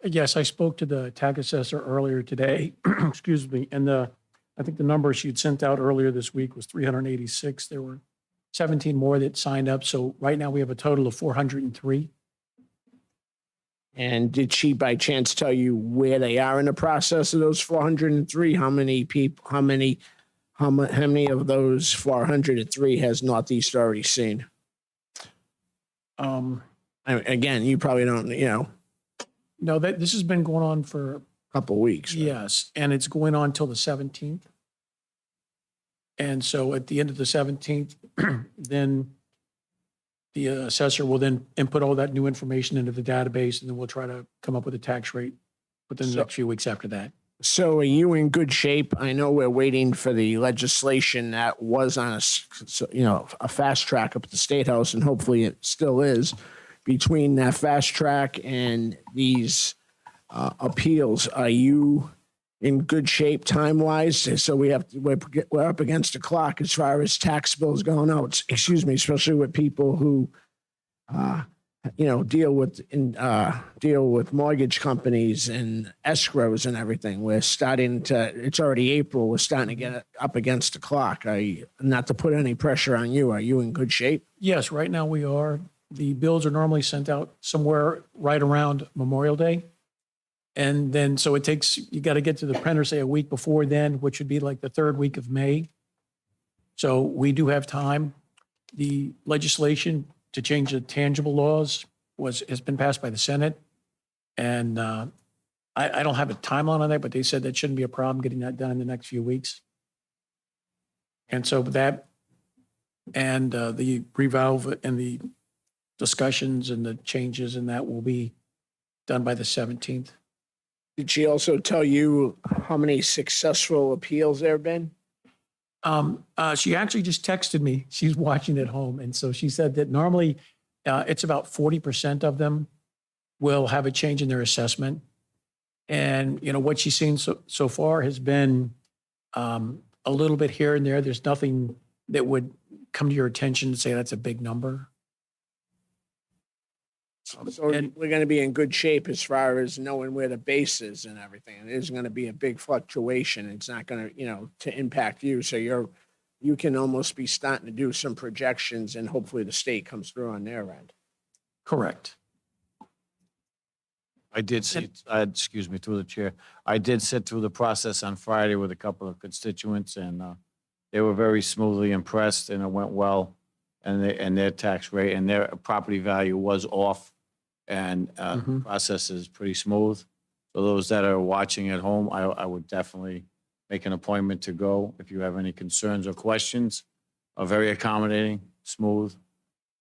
Yes, I spoke to the tax assessor earlier today, excuse me, and I think the number she had sent out earlier this week was 386. There were 17 more that signed up. So right now we have a total of 403. And did she by chance tell you where they are in the process of those 403? How many people, how many of those 403 has Northeast already seen? Again, you probably don't, No, this has been going on for a couple of weeks. Right? Yes, and it's going on till the 17th. And so at the end of the 17th, then the assessor will then input all that new information into the database, and then we'll try to come up with a tax rate within the next few weeks after that. So are you in good shape? I know we're waiting for the legislation that was on a fast track up at the State House, and hopefully it still is. Between that fast track and these appeals, are you in good shape time-wise? So we're up against the clock as far as tax bills going out. Excuse me, especially with people who, deal with mortgage companies and escrows and everything. It's already April. We're starting to get up against the clock. Not to put any pressure on you. Are you in good shape? Yes, right now we are. The bills are normally sent out somewhere right around Memorial Day. And then, so you got to get to the printer, say a week before then, which would be like the 3rd week of May. So we do have time. The legislation to change the tangible laws has been passed by the Senate. And I don't have a timeline on that, but they said that shouldn't be a problem getting that done in the next few weeks. And so that, and the revalve and the discussions and the changes and that will be done by the 17th. Did she also tell you how many successful appeals there have been? She actually just texted me. She's watching at home. And so she said that normally it's about 40% of them will have a change in their assessment. And, what she's seen so far has been a little bit here and there. There's nothing that would come to your attention and say that's a big number. So we're going to be in good shape as far as knowing where the base is and everything. It isn't going to be a big fluctuation. It's not going to, to impact you. So you can almost be starting to do some projections, and hopefully the state comes through on their end. Correct. I did see, excuse me, through the chair. I did sit through the process on Friday with a couple of constituents, and they were very smoothly impressed, and it went well. And their tax rate and their property value was off, and the process is pretty smooth. So those that are watching at home, I would definitely make an appointment to go if you have any concerns or questions. Are very accommodating, smooth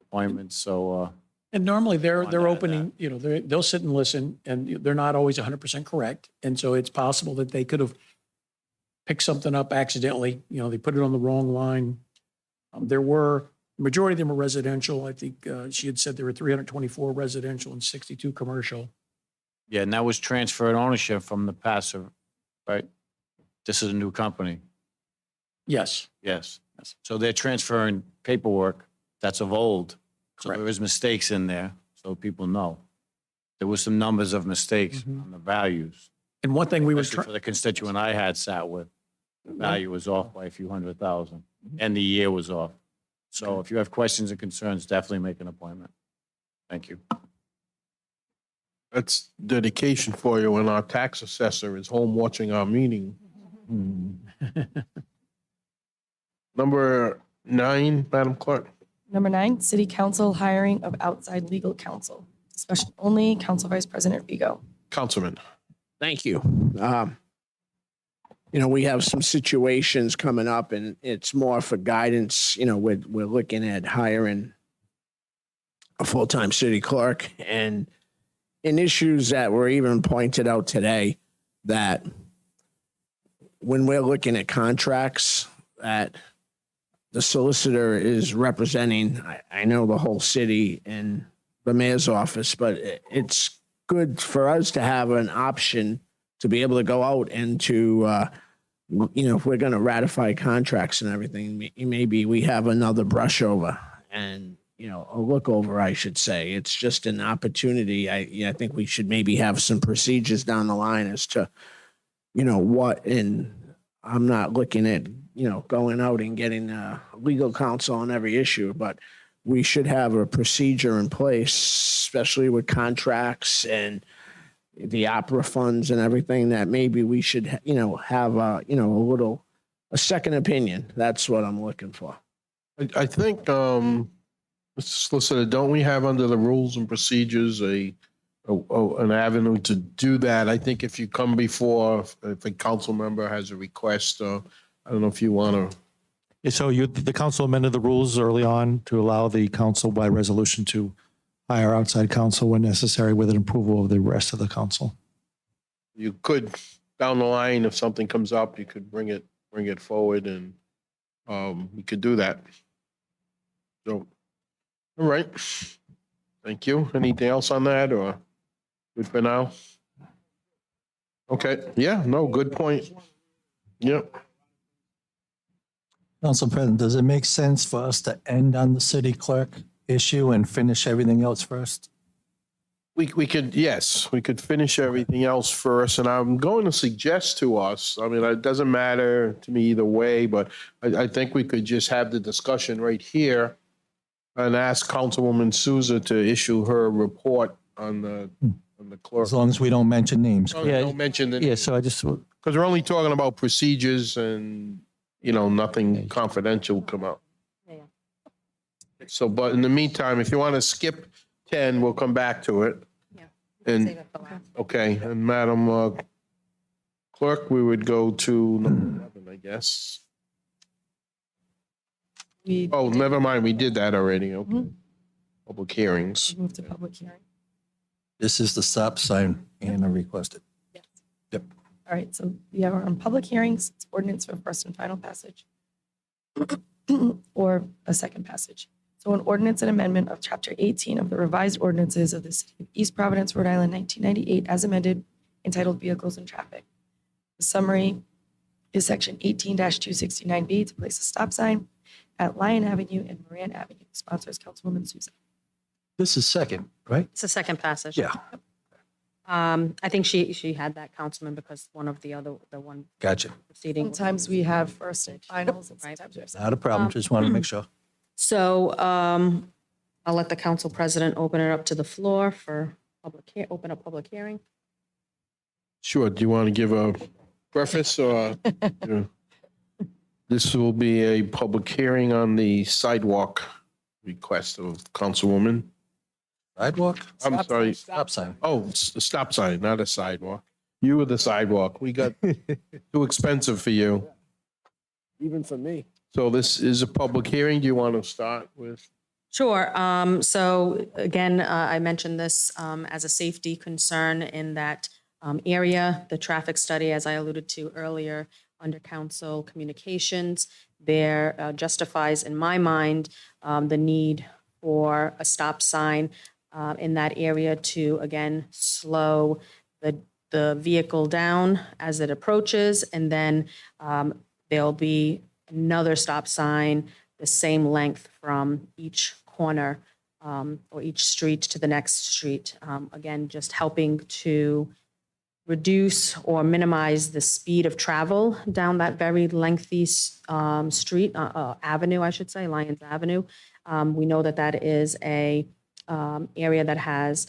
appointments. So. And normally they're opening, they'll sit and listen, and they're not always 100% correct. And so it's possible that they could have picked something up accidentally. They put it on the wrong line. Majority of them are residential. I think she had said there were 324 residential and 62 commercial. Yeah, and that was transferred ownership from the passive, right? This is a new company. Yes. Yes. So they're transferring paperwork that's of old. So Correct. there is mistakes in there, so people know. There was some numbers of mistakes on the values. And one thing we would Especially for the constituent I had sat with, the value was off by a few $100,000, and the year was off. So if you have questions and concerns, definitely make an appointment. Thank you. That's dedication for you when our tax assessor is home watching our meeting. Number 9, Madam Clerk. Number 9, City Council hiring of outside legal counsel. Discussion only. Council Vice President Vigo. Councilman. Thank you. We have some situations coming up and it's more for guidance. We're looking at hiring a full-time city clerk and in issues that were even pointed out today that when we're looking at contracts that the solicitor is representing, I know the whole city and the mayor's office, but it's good for us to have an option to be able to go out and to, if we're going to ratify contracts and everything, maybe we have another brush over and, a look over, I should say. It's just an opportunity. I think we should maybe have some procedures down the line as to, what, and I'm not looking at, going out and getting legal counsel on every issue, but we should have a procedure in place, especially with contracts and the opera funds and everything, that maybe we should, have a second opinion. That's what I'm looking for. I think, Mr. Solicitor, don't we have under the rules and procedures an avenue to do that? I think if you come before, if a council member has a request, I don't know if you want to. Yeah, so the council amended the rules early on to allow the council by resolution to hire outside counsel when necessary with an approval of the rest of the council. You could, down the line, if something comes up, you could bring it forward and we could do that. So, all right. Thank you. Anything else on that or good for now? Okay. Yeah, no, good point. Yep. Council President, does it make sense for us to end on the city clerk issue and finish everything else first? We could, yes, we could finish everything else first. And I'm going to suggest to us, I mean, it doesn't matter to me either way, but I think we could just have the discussion right here and ask Councilwoman Souza to issue her report on the clerk. As long as we don't mention names. Oh, don't mention the. Yeah, so I just, Because we're only talking about procedures and, nothing confidential will come out. So, but in the meantime, if you want to skip 10, we'll come back to it. Yeah. And, okay, and Madam Clerk, we would go to number 11, I guess. Oh, never mind, we did that already, okay. Public hearings. Move to public hearing. This is the stop sign Anna requested. Yes. Yep. All right, so we have our own public hearings. It's ordinance for first and final passage or a second passage. So an ordinance and amendment of Chapter 18 of the revised ordinances of the City of East Providence, Rhode Island, 1998, as amended, entitled Vehicles and Traffic. The summary is Section 18-269B to place a stop sign at Lyon Avenue and Moran Avenue. Sponsors Councilwoman Souza. This is second, right? It's a second passage. Yeah. I think she had that, Councilman, because one of the one Gotcha. proceeding. was- Sometimes we have first and finals, and Right. sometimes we have Not a problem. Just wanted to make sure. So I'll let the council president open it up to the floor for open up public hearing. Sure, do you want to give a preface or? This will be a public hearing on the sidewalk request of Councilwoman. Sidewalk? I'm sorry. Stop sign. Oh, it's a stop sign, not a sidewalk. You were the sidewalk. We got too expensive for you. Even for me. So this is a public hearing. Do you want to start with? Sure. So again, I mentioned this as a safety concern in that area. The traffic study, as I alluded to earlier, under council communications, there justifies, in my mind, the need for a stop sign in that area to, again, slow the vehicle down as it approaches. And then there'll be another stop sign the same length from each corner or each street to the next street. Again, just helping to reduce or minimize the speed of travel down that very lengthy street, avenue, I should say, Lyons Avenue. We know that that is a area that has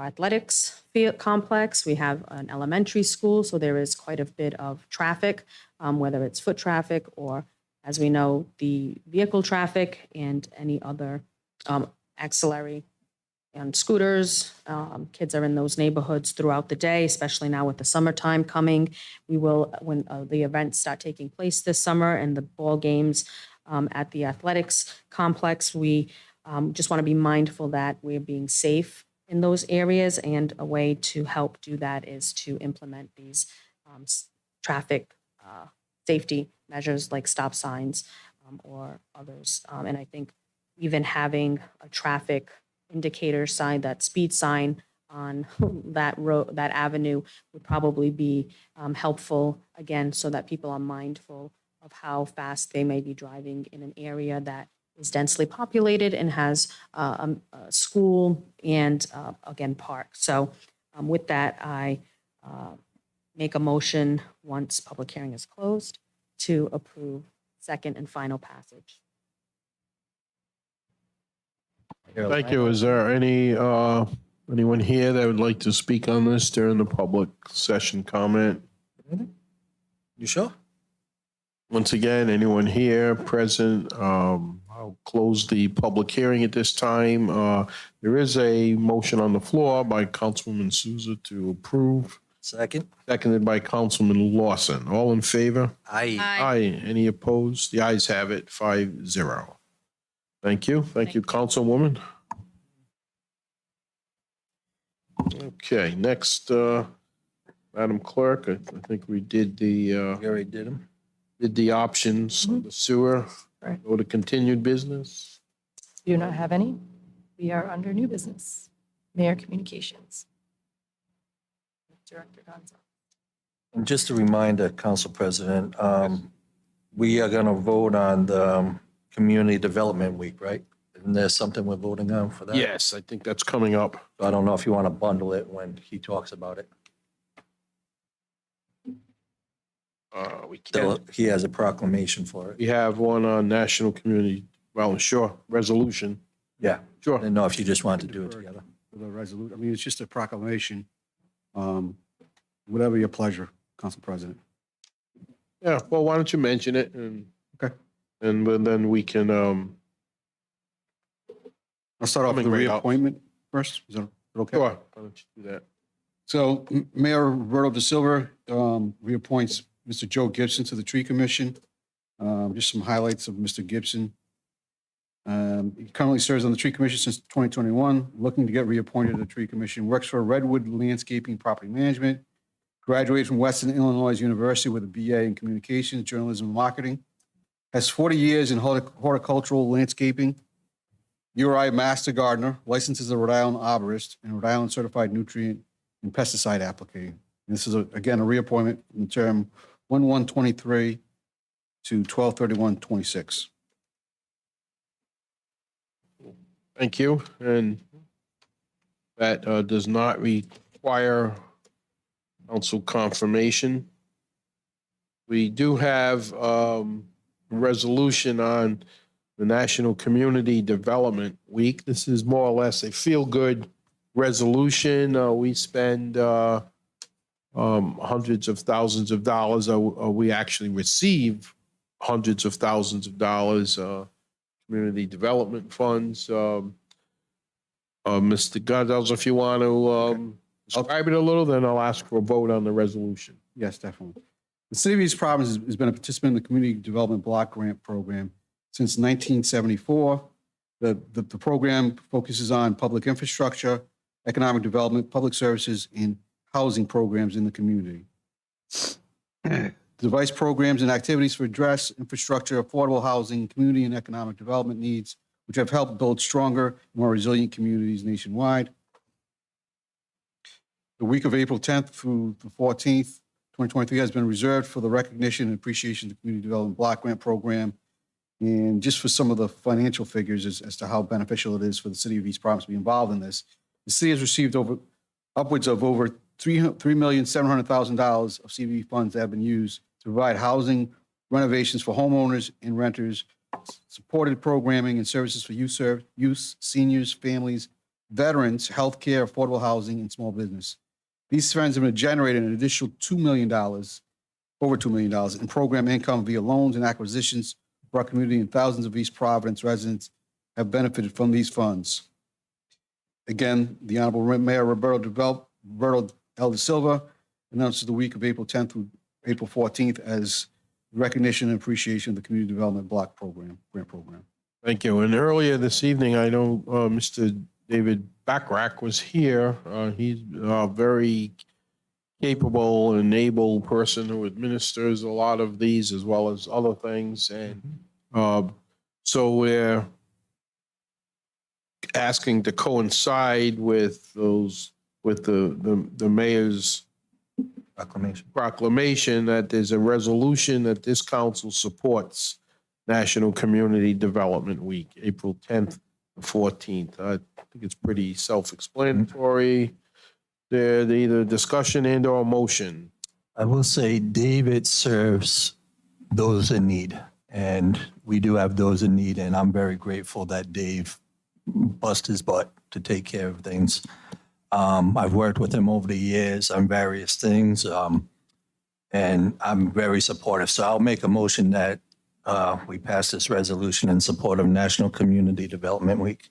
athletics field complex. We have an elementary school, so there is quite a bit of traffic, whether it's foot traffic or, as we know, the vehicle traffic and any other auxiliary and scooters. Kids are in those neighborhoods throughout the day, especially now with the summertime coming. We will, when the events start taking place this summer and the ball games at the athletics complex, we just want to be mindful that we're being safe in those areas. And a way to help do that is to implement these traffic safety measures like stop signs or others. And I think even having a traffic indicator sign, that speed sign on that road, that avenue, would probably be helpful, again, so that people are mindful of how fast they may be driving in an area that is densely populated and has a school and, again, park. So with that, I make a motion, once public hearing is closed, to approve second and final passage. Thank you. Is there anyone here that would like to speak on this during the public session comment? You sure? Once again, anyone here present? I'll close the public hearing at this time. There is a motion on the floor by Councilwoman Souza to approve. Second? Seconded by Councilman Lawson. All in favor? Aye. Aye. Any opposed? The ayes have it, 5-0. Thank you. Thank you, Councilwoman. Okay, next, Madam Clerk, I think we did We already did them. the options on the sewer. Right. Go to continued business. Do not have any. We are under new business. Mayor Communications. Director Gonzo. And just a reminder, Council President, we are going to vote on the Community Development Week, right? Isn't there something we're voting on for that? Yes, I think that's coming up. I don't know if you want to bundle it when he talks about it. We can. He has a proclamation for it. We have one on National Community, well, sure, resolution. Yeah. Sure. I didn't know if you just wanted to do it together. For the resolution, I mean, it's just a proclamation. Whatever your pleasure, Council President. Yeah, well, why don't you mention it and. Okay. And then we can, I'll start off with the Coming right up. reappointment first. Is that okay? sure, why don't you do that? So Mayor Roberto da Silva reappoints Mr. Joe Gibson to the Tree Commission. Just some highlights of Mr. Gibson. He currently serves on the Tree Commission since 2021, looking to get reappointed to the Tree Commission, works for Redwood Landscaping Property Management, graduated from Western Illinois University with a BA in Communications, Journalism, and Marketing, has 40 years in horticultural landscaping, URI Master Gardener, licensed as a Rhode Island Arborist, and Rhode Island Certified Nutrient and Pesticide Applicator. This is, again, a reappointment in the term 1/1/23 to 12/31/26. Thank you. And that does not require council confirmation. We do have a resolution on the National Community Development Week. This is more or less a feel-good resolution. We spend hundreds of thousands of dollars, or we actually receive hundreds of thousands of dollars, community development funds. Mr. Gonzalez, if you want to describe it a little, then I'll ask for a vote on the resolution. Yes, definitely. The City of East Providence has been a participant in the Community Development Block Grant Program since 1974. The program focuses on public infrastructure, economic development, public services, and housing programs in the community. Device programs and activities for address infrastructure, affordable housing, community and economic development needs, which have helped build stronger, more resilient communities nationwide. The week of April 10th through the 14th, 2023 has been reserved for the recognition and appreciation of the Community Development Block Grant Program. And just for some of the financial figures as to how beneficial it is for the City of East Providence to be involved in this, the city has received upwards of over $3,700,000 of CDB funds that have been used to provide housing renovations for homeowners and renters, supported programming and services for youth, seniors, families, veterans, healthcare, affordable housing, and small business. These funds have been generated an additional $2 million, over $2 million in program income via loans and acquisitions for our community, and thousands of East Providence residents have benefited from these funds. Again, the Honorable Mayor Roberto L. De Silva announces the week of April 10th through April 14th as recognition and appreciation of the Community Development Block Program, grant program. Thank you. And earlier this evening, I know Mr. David Backrack was here. He's a very capable and able person who administers a lot of these as well as other things. And so we're asking to coincide with those, with the mayor's proclamation that there's a resolution that this council supports National Community Development Week, April 10th to 14th. I think it's pretty self-explanatory. There's either discussion and or motion. I will say David serves those in need, and we do have those in need, and I'm very grateful that Dave bust his butt to take care of things. I've worked with him over the years on various things, and I'm very supportive. So I'll make a motion that we pass this resolution in support of National Community Development Week.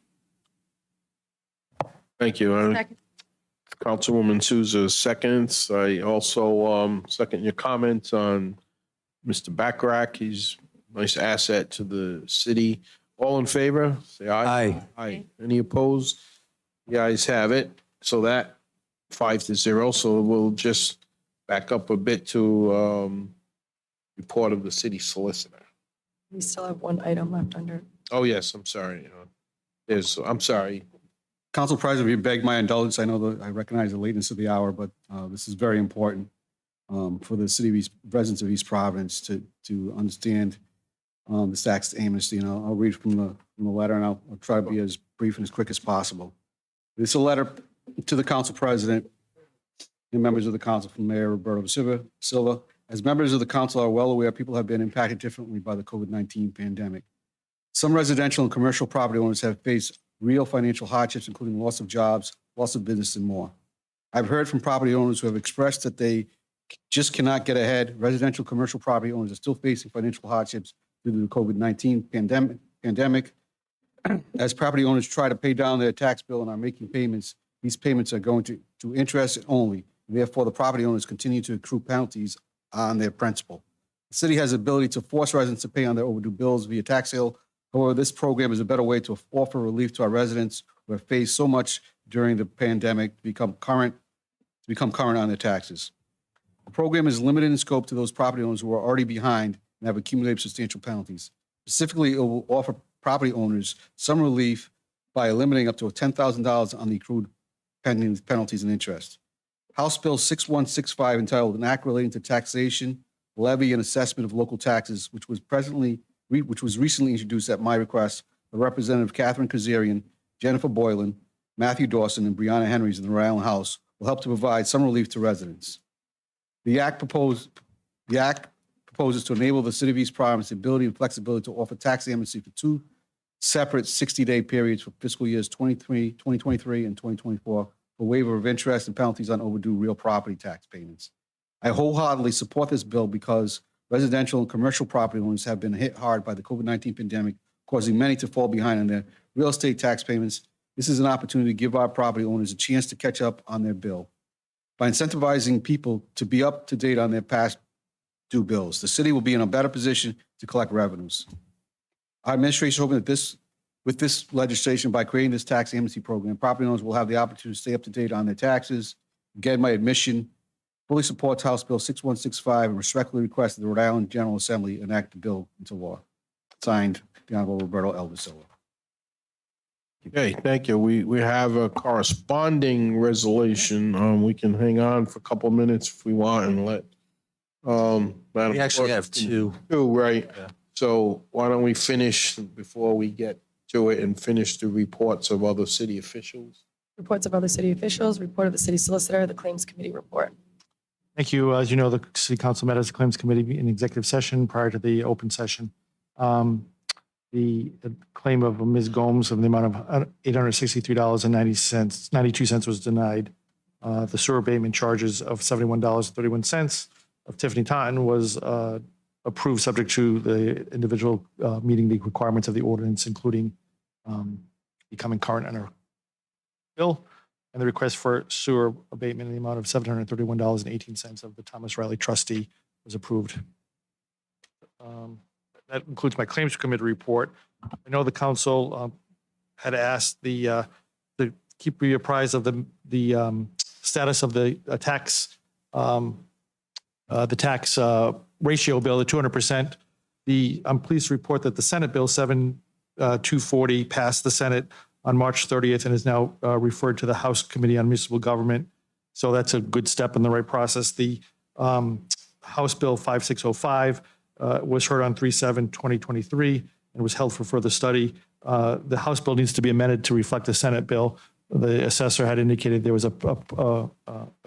Thank you. Councilwoman Souza seconds. I also second your comments on Mr. Backrack. He's a nice asset to the city. All in favor, say aye. Aye. Aye. Any opposed? The ayes have it. So that 5-0. So we'll just back up a bit to report of the city solicitor. We still have one item left under. Oh, yes, I'm sorry. I'm sorry. Council President, you beg my indulgence. I know that I recognize the lateness of the hour, but this is very important for the city of residents of East Providence to understand the tax amnesty. And I'll read from the letter, and I'll try to be as brief and as quick as possible. It's a letter to the Council President and members of the Council from Mayor Roberto Silva. As members of the Council are well aware, people have been impacted differently by the COVID-19 pandemic. Some residential and commercial property owners have faced real financial hardships, including loss of jobs, loss of business, and more. I've heard from property owners who have expressed that they just cannot get ahead. Residential, commercial property owners are still facing financial hardships due to the COVID-19 pandemic. As property owners try to pay down their tax bill and are making payments, these payments are going to interest only. Therefore, the property owners continue to accrue penalties on their principal. The city has the ability to force residents to pay on their overdue bills via tax sale. However, this program is a better way to offer relief to our residents who have faced so much during the pandemic to become current on their taxes. The program is limited in scope to those property owners who are already behind and have accumulated substantial penalties. Specifically, it will offer property owners some relief by eliminating up to $10,000 on the accrued penalties and interest. House Bill 6165, entitled An Act Relating to Taxation, Levy, and Assessment of Local Taxes, which was recently introduced at my request by Representative Catherine Kazarian, Jennifer Boylan, Matthew Dawson, and Brianna Henrys in the Rhode Island House, will help to provide some relief to residents. The act proposes to enable the City of East Providence the ability and flexibility to offer tax amnesty for two separate 60-day periods for fiscal years 2023 and 2024 for waiver of interest and penalties on overdue real property tax payments. I wholeheartedly support this bill because residential and commercial property owners have been hit hard by the COVID-19 pandemic, causing many to fall behind on their real estate tax payments. This is an opportunity to give our property owners a chance to catch up on their bill. By incentivizing people to be up to date on their past due bills, the city will be in a better position to collect revenues. Our administration is hoping that with this legislation, by creating this tax amnesty program, property owners will have the opportunity to stay up to date on their taxes. Again, my admission fully supports House Bill 6165 and respectfully requests that the Rhode Island General Assembly enact the bill into law. Signed, the Honorable Roberto L. De Silva. Okay, thank you. We have a corresponding resolution. We can hang on for a couple of minutes if we want and let Madam We actually Clerk- have two. Two, right? Yeah. So why don't we finish before we get to it and finish the reports of other city officials? Reports of other city officials, report of the city solicitor, the claims committee report. Thank you. As you know, the City Council met as a Claims Committee in executive session prior to the open session. The the claim of Ms. Gomes of the amount of $863.90, 92 cents was denied. The sewer abatement charges of $71.31 of Tiffany Totten was approved, subject to the individual meeting the requirements of the ordinance, including becoming current on her bill. And the request for sewer abatement in the amount of $731.18 of the Thomas Riley trustee was approved. That includes my claims committee report. I know the council had asked to keep you apprised of the status of the tax ratio bill, the 200%. I'm pleased to report that the Senate Bill 7240 passed the Senate on March 30th and is now referred to the House Committee on Municipal Government. So that's a good step in the right process. The House Bill 5605 was heard on 3/7/2023 and was held for further study. The House bill needs to be amended to reflect the Senate bill. The assessor had indicated there was a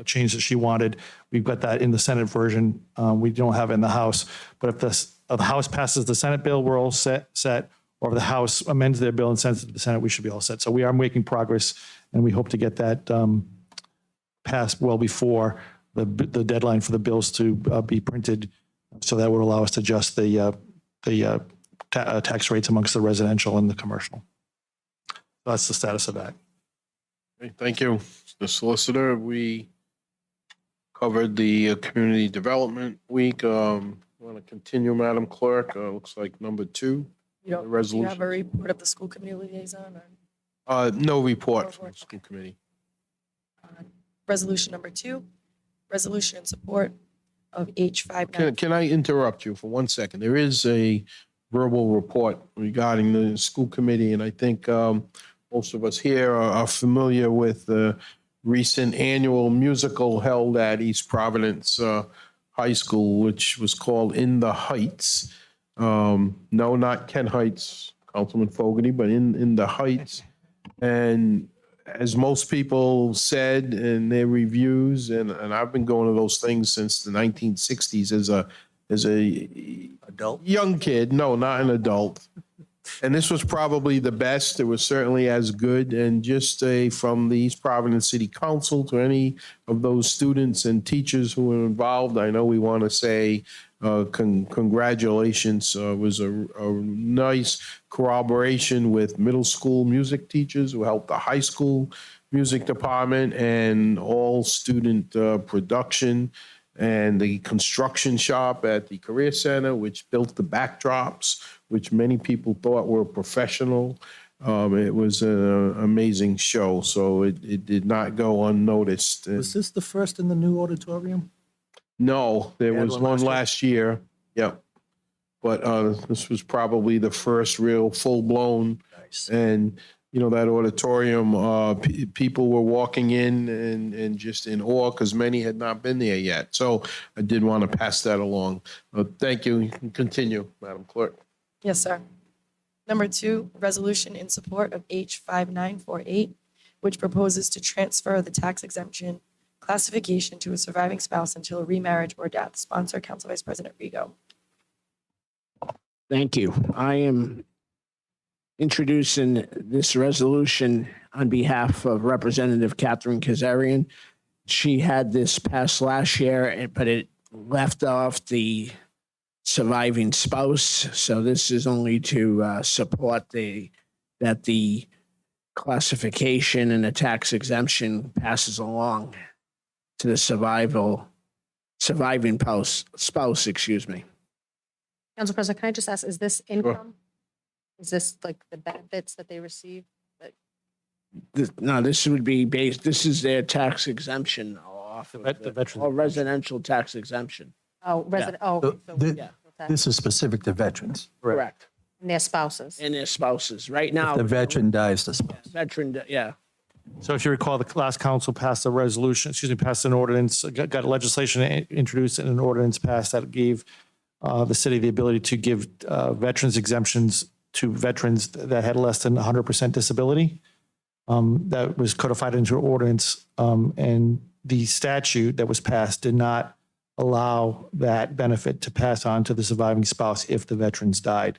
change that she wanted. We've got that in the Senate version. We don't have it in the House. But if the House passes the Senate bill, we're all set. Or if the House amends their bill and sends it to the Senate, we should be all set. So we are making progress, and we hope to get that passed well before the deadline for the bills to be printed. So that would allow us to adjust the tax rates amongst the residential and the commercial. That's the status of that. Okay, thank you. The solicitor, we covered the Community Development Week. Want to continue, Madam Clerk? Looks like number 2. You don't, do you resolution. have a report of the school committee liaison? Or No report from the school committee. resolution number 2, resolution in support of H59. Can I interrupt you for 1 second? There is a verbal report regarding the school committee, and I think most of us here are familiar with the recent annual musical held at East Providence High School, which was called In the Heights. No, not Ken Heights, Councilman Fogarty, but in the Heights. And as most people said in their reviews, and I've been going to those things since the 1960s as a Adult? young kid. No, not an adult. And this was probably the best. It was certainly as good. And just from the East Providence City Council to any of those students and teachers who were involved, I know we want to say congratulations. It was a nice corroboration with middle school music teachers who helped the high school music department and all student production, and the construction shop at the Career Center, which built the backdrops, which many people thought were professional. It was an amazing show, so it did not go unnoticed. Was this the first in the new auditorium? No, there You had was one one last last year. Yep. But this was probably the first real full-blown. Nice. And, you know, that auditorium, people were walking in and just in awe because many had not been there yet. So I did want to pass that along. Thank you. You can continue, Madam Clerk. Yes, sir. Number 2, resolution in support of H5948, which proposes to transfer the tax exemption classification to a surviving spouse until remarriage or death. Sponsor, Council Vice President Rigo. Thank you. I am introducing this resolution on behalf of Representative Catherine Kazarian. She had this passed last year, but it left off the surviving spouse. So this is only to support that the classification and the tax exemption passes along to the surviving spouse, excuse me. Council President, can I just ask, is this income? Is this like the benefits that they receive? No, this would be based, this is their tax exemption off of The veterans. or residential tax exemption. Oh, resident, oh. So so, thi- yeah, okay. This is specific to veterans. Correct. And their spouses. And their spouses. Right now. If the veteran dies, the spouse. Veteran, yeah. So if you recall, the last council passed a resolution, passed an ordinance, got legislation introduced and an ordinance passed that gave the city the ability to give veterans exemptions to veterans that had less than 100% disability. That was codified into an ordinance, and the statute that was passed did not allow that benefit to pass on to the surviving spouse if the veterans died.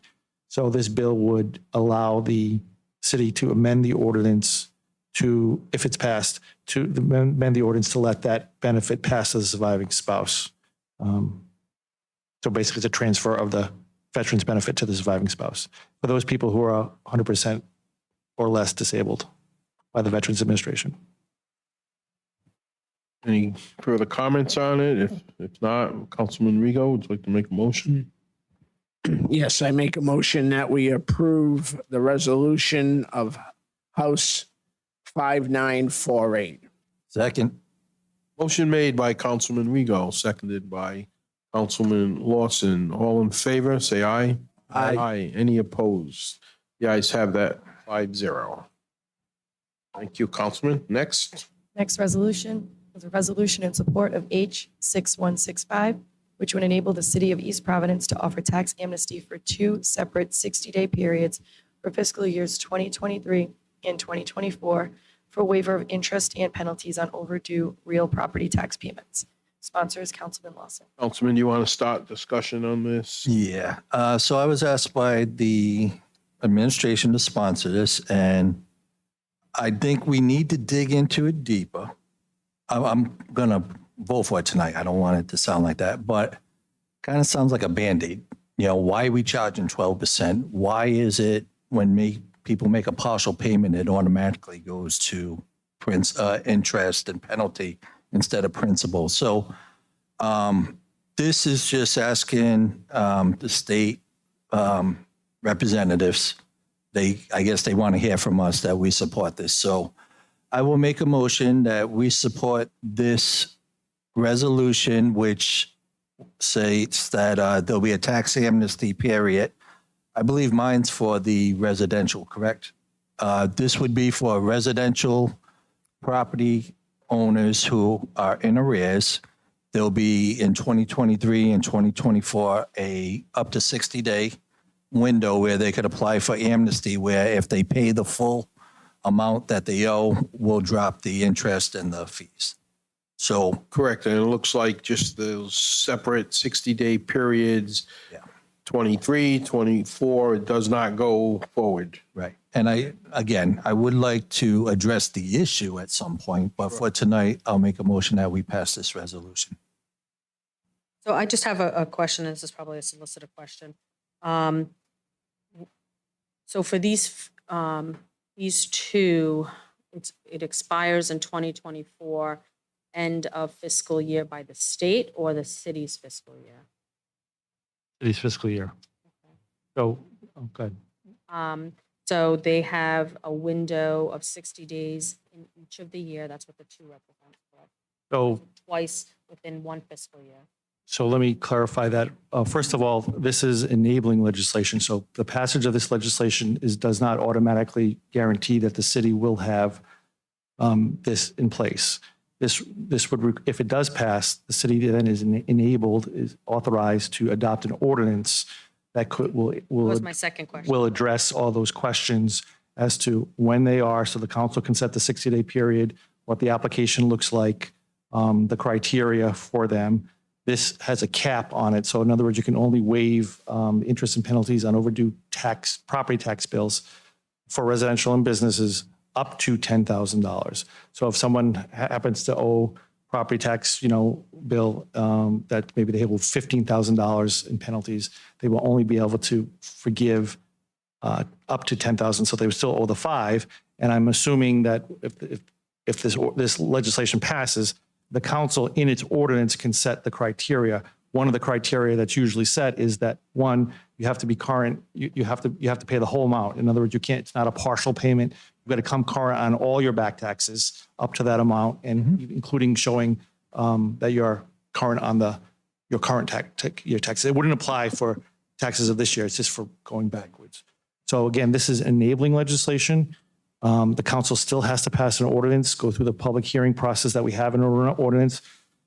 So this bill would allow the city to amend the ordinance to, if it's passed, to amend the ordinance to let that benefit pass to the surviving spouse. So basically, it's a transfer of the veteran's benefit to the surviving spouse for those people who are 100% or less disabled by the Veterans Administration. Any further comments on it? If not, Councilman Rigo, would you like to make a motion? Yes, I make a motion that we approve the resolution of House 5948. Second. Motion made by Councilman Rigo, seconded by Councilman Lawson. All in favor, say aye. Aye. Any opposed? The ayes have that 5-0. Thank you, Councilman. Next. Next resolution is a resolution in support of H 6165, which would enable the city of East Providence to offer tax amnesty for 2 separate 60-day periods for fiscal years 2023 and 2024 for waiver of interest and penalties on overdue real property tax payments. Sponsor is Councilman Lawson. Councilman, you want to start discussion on this? Yeah. So I was asked by the administration to sponsor this, and I think we need to dig into it deeper. I'm going to vote for it tonight. I don't want it to sound like that, but kind of sounds like a Band-Aid. You know, why are we charging 12%? Why is it when people make a partial payment, it automatically goes to interest and penalty instead of principal? So this is just asking the state representatives, I guess they want to hear from us that we support this. So I will make a motion that we support this resolution, which states that there'll be a tax amnesty period. I believe mine's for the residential, correct? This would be for residential property owners who are in arrears. There'll be in 2023 and 2024 a up to 60-day window where they could apply for amnesty, where if they pay the full amount that they owe, we'll drop the interest and the fees. So Correct. And it looks like just those separate 60-day periods, 23, 24, it does not go forward. right. And I would like to address the issue at some point, but for tonight, I'll make a motion that we pass this resolution. So I just have a question, and this is probably a solicited question. So for these two, it expires in 2024, end of fiscal year by the state or the city's fiscal year? City's fiscal year. So, good. So they have a window of 60 days in each of the year. That's what the two represent. Correct? So, Twice within one fiscal year. so let me clarify that. First of all, this is enabling legislation. So the passage of this legislation does not automatically guarantee that the city will have this in place. This would, if it does pass, the city then is is authorized to adopt an ordinance that That was my second question. will address all those questions as to when they are, so the council can set the 60-day period, what the application looks like, the criteria for them. This has a cap on it. So in other words, you can only waive interest and penalties on overdue property tax bills for residential and businesses up to $10,000. So if someone happens to owe property tax, bill that maybe they owe $15,000 in penalties, they will only be able to forgive up to $10,000. So they would still owe the $5,000. And I'm assuming that if this legislation passes, the council in its ordinance can set the criteria. One of the criteria that's usually set is that, one, you have to be current. You have to pay the whole amount. In other words, it's not a partial payment. You've got to come current on all your back taxes up to that amount, and including showing that you're current on your current your taxes. It wouldn't apply for taxes of this year. It's just for going backwards. So again, this is enabling legislation. The council still has to pass an ordinance, go through the public hearing process that we have in an ordinance.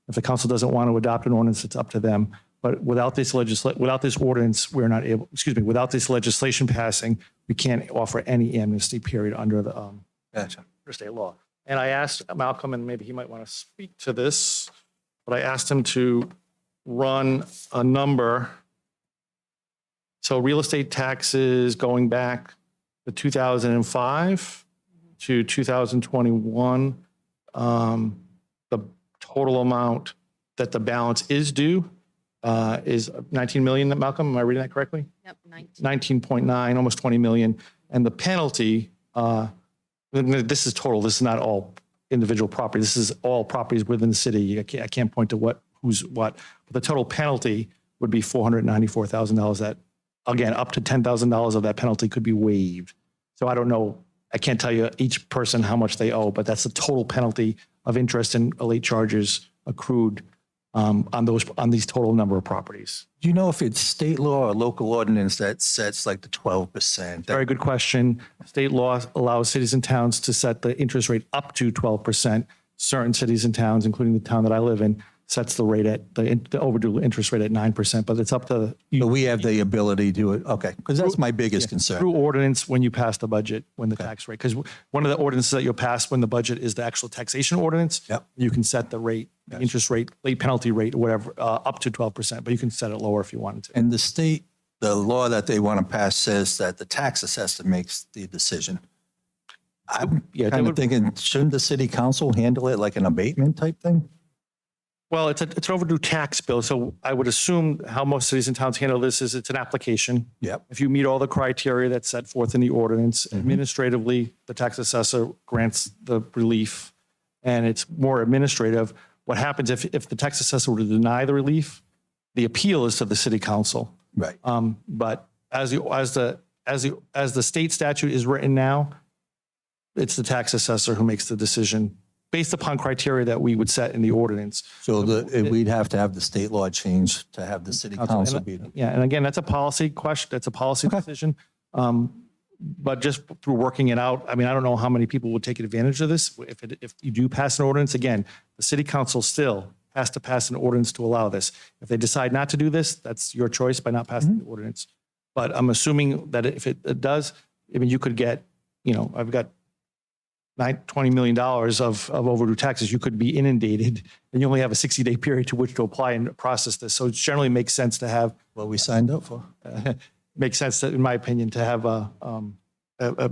If the council doesn't want to adopt an ordinance, it's up to them. But without this ordinance, we're not able, without this legislation passing, we can't offer any amnesty period under the Gotcha. state law. And I asked Malcolm, and maybe he might want to speak to this, but I asked him to run a number So real estate taxes going back to 2005 to 2021, the total amount that the balance is due is 19 million, Malcolm, am I reading that correctly? Yep, 19. 19.9, almost 20 million. And the penalty, this is total, this is not all individual property. This is all properties within the city. I can't point to who's what. But the total penalty would be $494,000. That, again, up to $10,000 of that penalty could be waived. So I don't know, I can't tell you each person how much they owe, but that's the total penalty of interest and late charges accrued on these total number of properties. Do you know if it's state law or local ordinance that sets like the 12%? Very good question. State law allows cities and towns to set the interest rate up to 12%. Certain cities and towns, including the town that I live in, sets the rate at the overdue interest rate at 9%, but it's up to you. But we have the ability to, okay, because that's my biggest concern. Through ordinance when you pass the budget, when the tax rate, because one of the ordinances that you'll pass when the budget is the actual taxation ordinance. Yep. You can set the rate, the interest rate, late penalty rate, or whatever, up to 12%, but you can set it lower if you wanted to. And the state, the law that they want to pass says that the tax assessor makes the decision. I'm kind of thinking, shouldn't the city council handle it like an abatement type thing? Well, it's an overdue tax bill, so I would assume how most cities and towns handle this is it's an application. Yep. If you meet all the criteria that's set forth in the ordinance, administratively, the tax assessor grants the relief, and it's more administrative. What happens if the tax assessor were to deny the relief, the appeal is to the city council. Right. But as the state statute is written now, it's the tax assessor who makes the decision based upon criteria that we would set in the ordinance. So we'd have to have the state law change to have the city council be the. Yeah, and again, that's a policy question, that's a policy decision. But just through working it out, I mean, I don't know how many people would take advantage of this. If you do pass an ordinance, again, the city council still has to pass an ordinance to allow this. If they decide not to do this, that's your choice by not passing the ordinance. But I'm assuming that if it does, I mean, you could get, I've got $20 million of overdue taxes. You could be inundated, and you only have a 60-day period to which to apply and process this. So it generally makes sense to have what we signed up for. Makes sense, in my opinion, to have a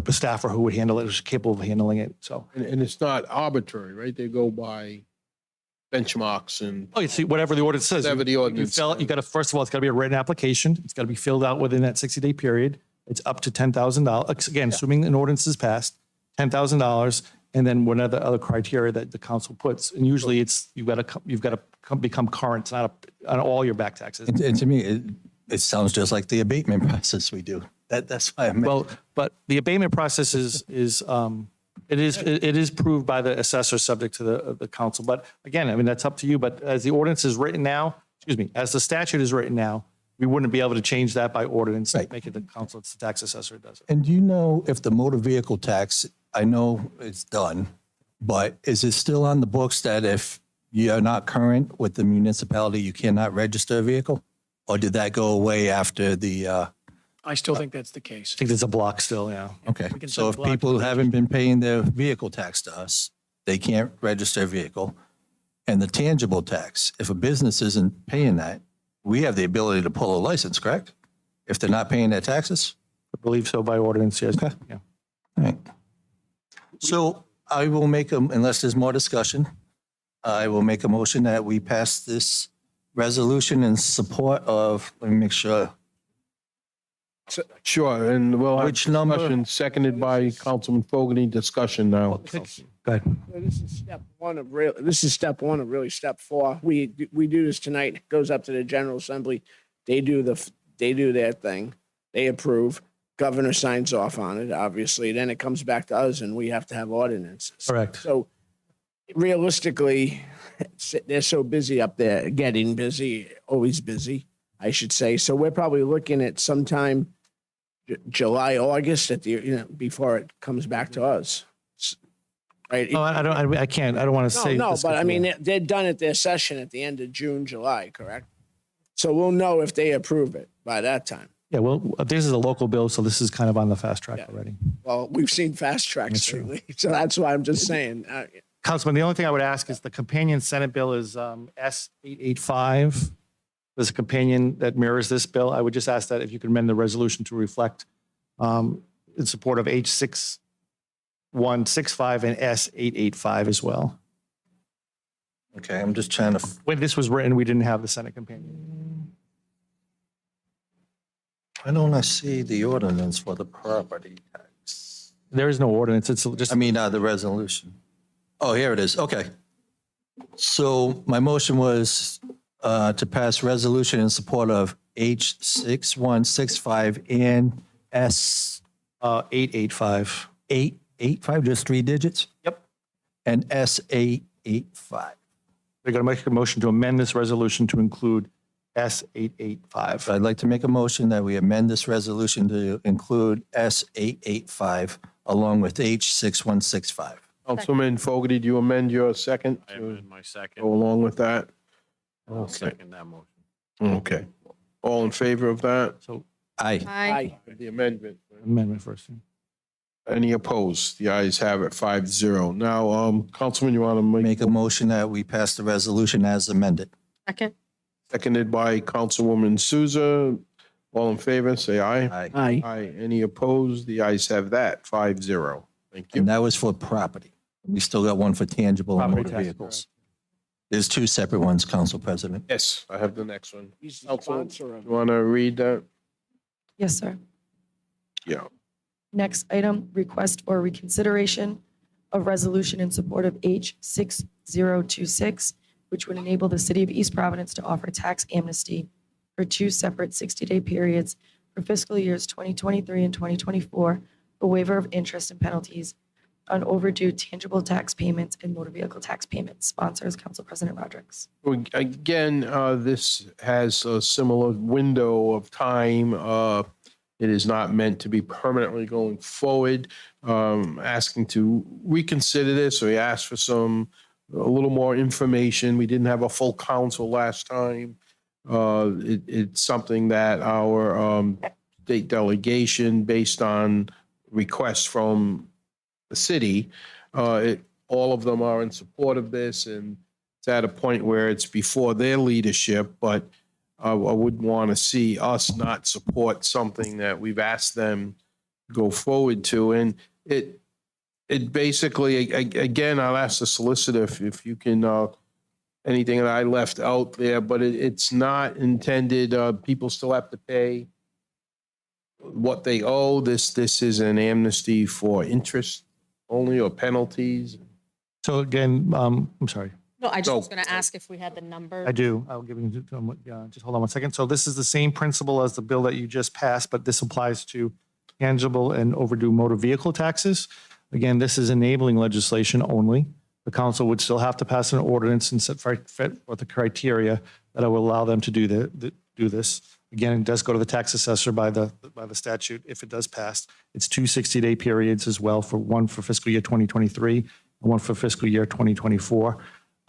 staffer who would handle it, who's capable of handling it. So, And it's not arbitrary, right? They go by benchmarks and. you see, whatever the ordinance says. Whatever the ordinance You got to, first of all, it's got to be a written application. It's got to be filled out within that 60-day period. It's up to $10,000. Again, assuming an ordinance is passed, $10,000, and then one of the other criteria that the council puts. And usually it's you've got to become current on all your back taxes. And to me, it sounds just like the abatement process we do. That's why I'm. Well, but the abatement process is proved by the assessor subject to the council. But again, I mean, that's up to you. But as the ordinance is written now, as the statute is written now, we wouldn't be able to change that by ordinance. Right. Make it the council, it's the tax assessor who does it. And do you know if the motor vehicle tax, I know it's done, but is it still on the books that if you're not current with the municipality, you cannot register a vehicle? Or did that go away after the? I still think that's the case. I think there's a block still, yeah. Okay, We can so if send block people haven't been paying their vehicle tax to us, they can't register a vehicle. And the tangible tax, if a business isn't paying that, we have the ability to pull a license, correct? If they're not paying their taxes? I believe so by ordinance, yes. Okay. Yeah. All right. So I will make unless there's more discussion, I will make a motion that we pass this resolution in support of, let me make sure. Sure, and we'll have Which number? discussion seconded by Councilman Fogarty. Discussion now. Go ahead. So this is step one of really step four. We do this tonight. It goes up to the General Assembly. They do their thing. They approve. Governor signs off on it, obviously. Then it comes back to us and we have to have ordinances. Correct. So realistically, they're so busy up there, getting busy, always busy, I should say. So we're probably looking at sometime July, August before it comes back to us. Right? No, I don't want to say. No, this but I before. mean, they're done at their session at the end of June, July, correct? So we'll know if they approve it by that time. Yeah, well, this is a local bill, so this is kind of on the fast track already. Well, we've seen fast tracks That's true. lately, so that's why I'm just saying. Councilman, the only thing I would ask is the companion Senate bill is S885. There's a companion that mirrors this bill. I would just ask that if you could amend the resolution to reflect in support of H6165 and S885 as well. Okay, I'm just trying to, When this was written, we didn't have the Senate companion. why don't I see the ordinance for the property tax? There is no ordinance. It's just, I mean, the resolution. Oh, here it is. Okay. So my motion was to pass resolution in support of H6165 and S885. 885, just 3 digits? Yep. And S885. They're going to make a motion to amend this resolution to include S885. I'd like to make a motion that we amend this resolution to include S885 along with H6165. Councilman Fogarty, do you amend your second I to amend my second. go along with that? I'll Okay. second that motion. Okay. All in favor of that? So Aye. Aye. The amendment. amendment first. Any opposed? The ayes have it 5-0. Now, Councilman, you want to Make a motion that we pass the resolution as amended. Second. seconded by Councilwoman Souza. All in favor, say aye. Aye. Aye. Aye. Any opposed? The ayes have that 5-0. Thank you. And that was for property. We still got one for tangible and Property motor tax, vehicles. There's 2 separate ones, Council President. Yes, I have the next one. He's the Council, sponsor of you want to read that? Yes, sir. Yeah. Next item, request for reconsideration of resolution in support of H6026, which would enable the city of East Providence to offer tax amnesty for 2 separate 60-day periods for fiscal years 2023 and 2024, a waiver of interest and penalties on overdue tangible tax payments and motor vehicle tax payments. Sponsors, Council President Rodrick. Again, this has a similar window of time. It is not meant to be permanently going forward. Asking to reconsider this, or we asked for a little more information. We didn't have a full council last time. It's something that our state delegation, based on requests from the city, all of them are in support of this, and it's at a point where it's before their leadership, but I wouldn't want to see us not support something that we've asked them to go forward to. And it basically, again, I'll ask the solicitor if you can, anything that I left out there, but it's not intended, people still have to pay what they owe. This is an amnesty for interest only, or penalties. So again, I'm sorry. No, I just So- was going to ask if we had the number. I do. I'll give you, just hold on one second. So this is the same principle as the bill that you just passed, but this applies to tangible and overdue motor vehicle taxes. Again, this is enabling legislation only. The council would still have to pass an ordinance and set forth the criteria that will allow them to do this. Again, it does go to the tax assessor by the statute if it does pass. It's 2 60-day periods as well, one for fiscal year 2023 and one for fiscal year 2024.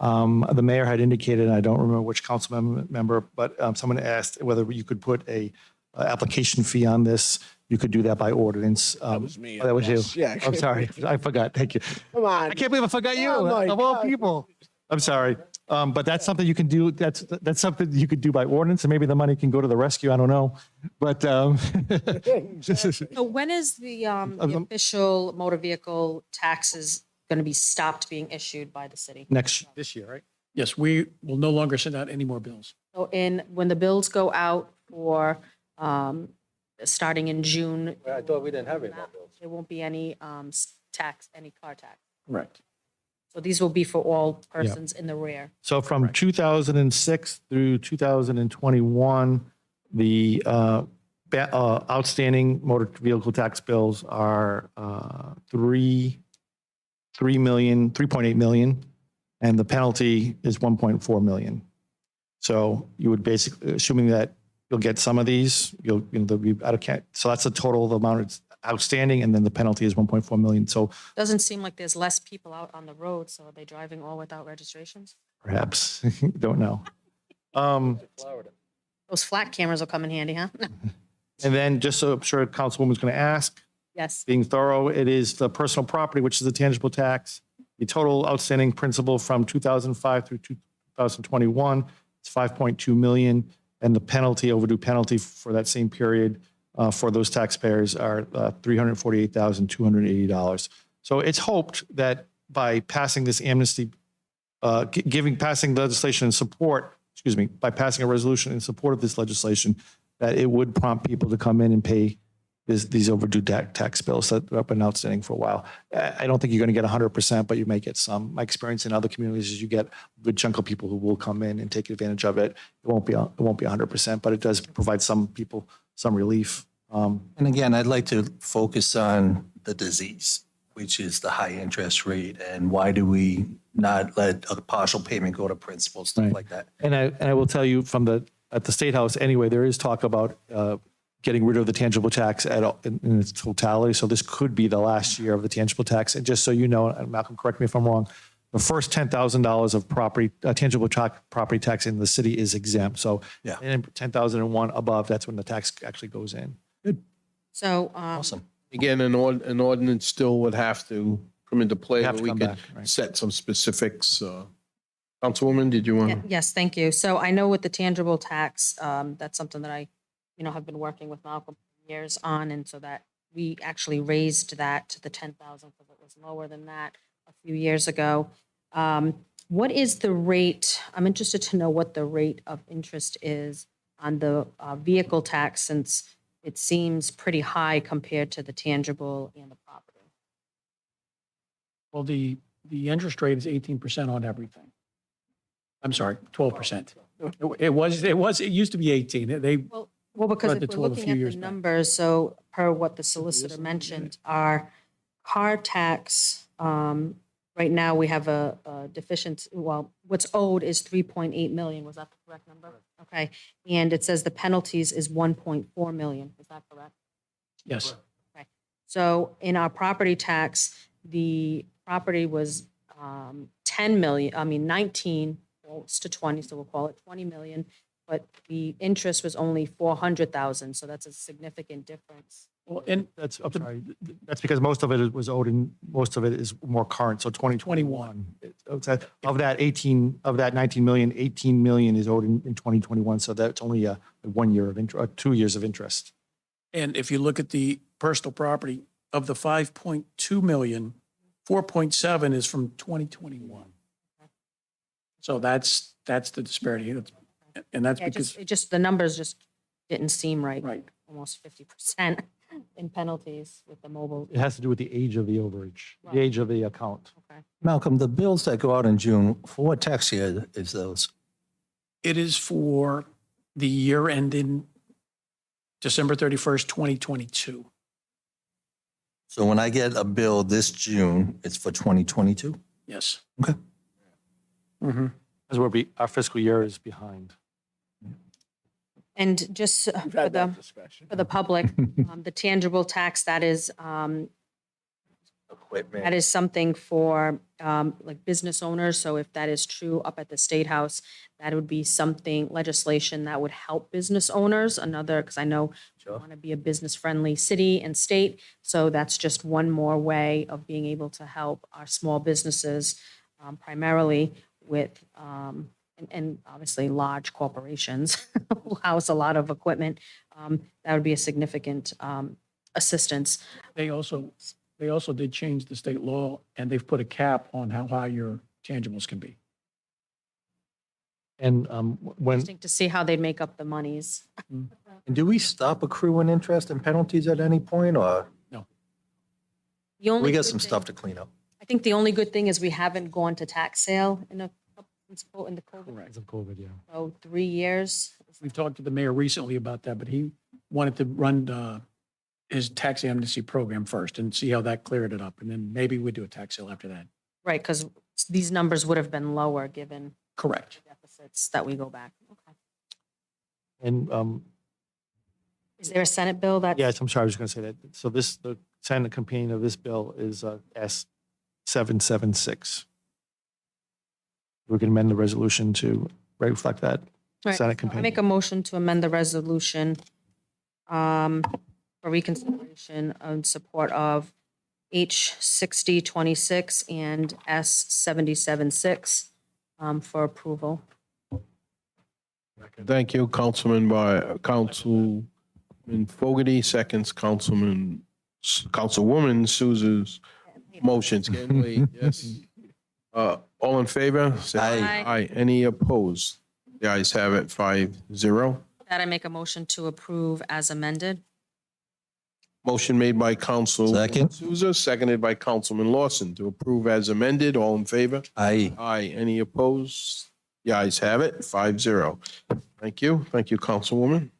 The mayor had indicated, and I don't remember which council member, but someone asked whether you could put a application fee on this. You could do that by ordinance. That was me. Oh, that was you. Yes, yeah. I'm sorry. I forgot. Thank you. Come on. I can't believe I forgot you, Oh, my of all God. people. I'm sorry. But that's something you can do. That's something you could do by ordinance, and maybe the money can go to the rescue. I don't know. But So when is the official motor vehicle taxes going to be stopped being issued by the city? this year, right? Yes, we will no longer send out any more bills. So when the bills go out for, starting in June. I thought we didn't have any more bills. There won't be any tax, any car tax. Correct. So these will be for all persons in the rear. So from 2006 through 2021, the outstanding motor vehicle tax bills are 3.8 million, and the penalty is 1.4 million. So you would basically, assuming that you'll get some of these, they'll be out of count. So that's the total amount it's outstanding, and then the penalty is 1.4 million. So Doesn't seem like there's less people out on the road, so are they driving all without registrations? perhaps, don't know. Those flat cameras will come in handy, huh? And then, just so I'm sure Councilwoman's going to ask, Yes. being thorough, it is the personal property, which is a tangible tax. The total outstanding principal from 2005 through 2021 is 5.2 million, And the penalty, overdue penalty for that same period for those taxpayers are $348,280. So it's hoped that by passing this amnesty, passing legislation in support, by passing a resolution in support of this legislation, that it would prompt people to come in and pay these overdue tax bills that have been outstanding for a while. I don't think you're going to get 100%, but you may get some. My experience in other communities is you get a good chunk of people who will come in and take advantage of it. It won't be 100%, but it does provide some people some relief. And again, I'd like to focus on the disease, which is the high interest rate, and why do we not let a partial payment go to principal, stuff like that. And I will tell you at the State House anyway, there is talk about getting rid of the tangible tax in its totality. So this could be the last year of the tangible tax. And just so you know, and Malcolm, correct me if I'm wrong, the first $10,000 of tangible property tax in the city is exempt. So Yeah. and 10,001 above, that's when the tax actually goes in. So, Awesome. Again, an ordinance still would have to come into play, Have but to we come could back, right. set some specifics. Councilwoman, did you want to? yes, thank you. So I know with the tangible tax, that's something that I, have been working with Malcolm for years on, and so that we actually raised that to the 10,000 because it was lower than that a few years ago. What is the rate? I'm interested to know what the rate of interest is on the vehicle tax, since it seems pretty high compared to the tangible and the property. Well, the interest rate is 18% on everything. I'm sorry, 12%. It used to be 18. They Well, because brought the if we're total a looking few at years the back. numbers, so per what the solicitor mentioned, our car tax, right now we have a deficient, well, what's owed is 3.8 million. Was that the correct number? Okay. And it says the penalties is 1.4 million. Is that correct? Yes. Okay. So in our property tax, the property was 10 million, 19, well, it's to 20, so we'll call it 20 million. But the interest was only 400,000, so that's a significant difference. Well, and That's, I'm sorry, that's because most of it was owed and most of it is more current. So 2021. Of that 19 million, 18 million is owed in 2021. So that's only a 1 year of interest, 2 years of interest. And if you look at the personal property, of the 5.2 million, 4.7 is from 2021. So that's the disparity. And that's Yeah, because, the numbers just didn't seem right. right. Almost 50% in penalties with the mobile. It has to do with the age of the overage, Right. the age of the account. Okay. Malcolm, the bills that go out in June, for what tax year is those? It is for the year ending December 31st, 2022. So when I get a bill this June, it's for 2022? Yes. Okay. Mm-hmm. Because our fiscal year is behind. And just for the public, the tangible tax, that is Equipment. something for like business owners. So if that is true up at the State House, that would be something, legislation that would help business owners. Because I know we want to be a business-friendly city and state. So that's just one more way of being able to help our small businesses, primarily with, and obviously large corporations who house a lot of equipment. That would be a significant assistance. They also did change the state law, and they've put a cap on how high your tangibles can be. And when, Interesting to see how they'd make up the monies. And do we stop accruing interest and penalties at any point, or The only we got good some thing- stuff to clean up? I think the only good thing is we haven't gone to tax sale in the COVID. because of COVID, yeah. So 3 years. We've talked to the mayor recently about that, but he wanted to run his tax amnesty program first and see how that cleared it up. And then maybe we do a tax sale after that. Right, because these numbers would have been lower given Correct. the deficits that we go back. Okay. And Is there a Senate bill that? yes, I'm sorry, I was going to say that. So the Senate companion of this bill is S776. We can amend the resolution to reflect that Right. Senate I companion. make a motion to amend the resolution for reconsideration in support of H6026 and S776 for approval. Thank you, Councilman Fogarty, seconds Councilwoman Souza's motions. Getting late, yes. All in favor? Say Aye. Aye. Any opposed? The ayes have it, 5-0. That I make a motion to approve as amended. Motion made by Council Second. Souza, seconded by Councilman Lawson to approve as amended. All in favor? Aye. Aye. Any opposed? The ayes have it, 5-0. Thank you. Thank you, Councilwoman.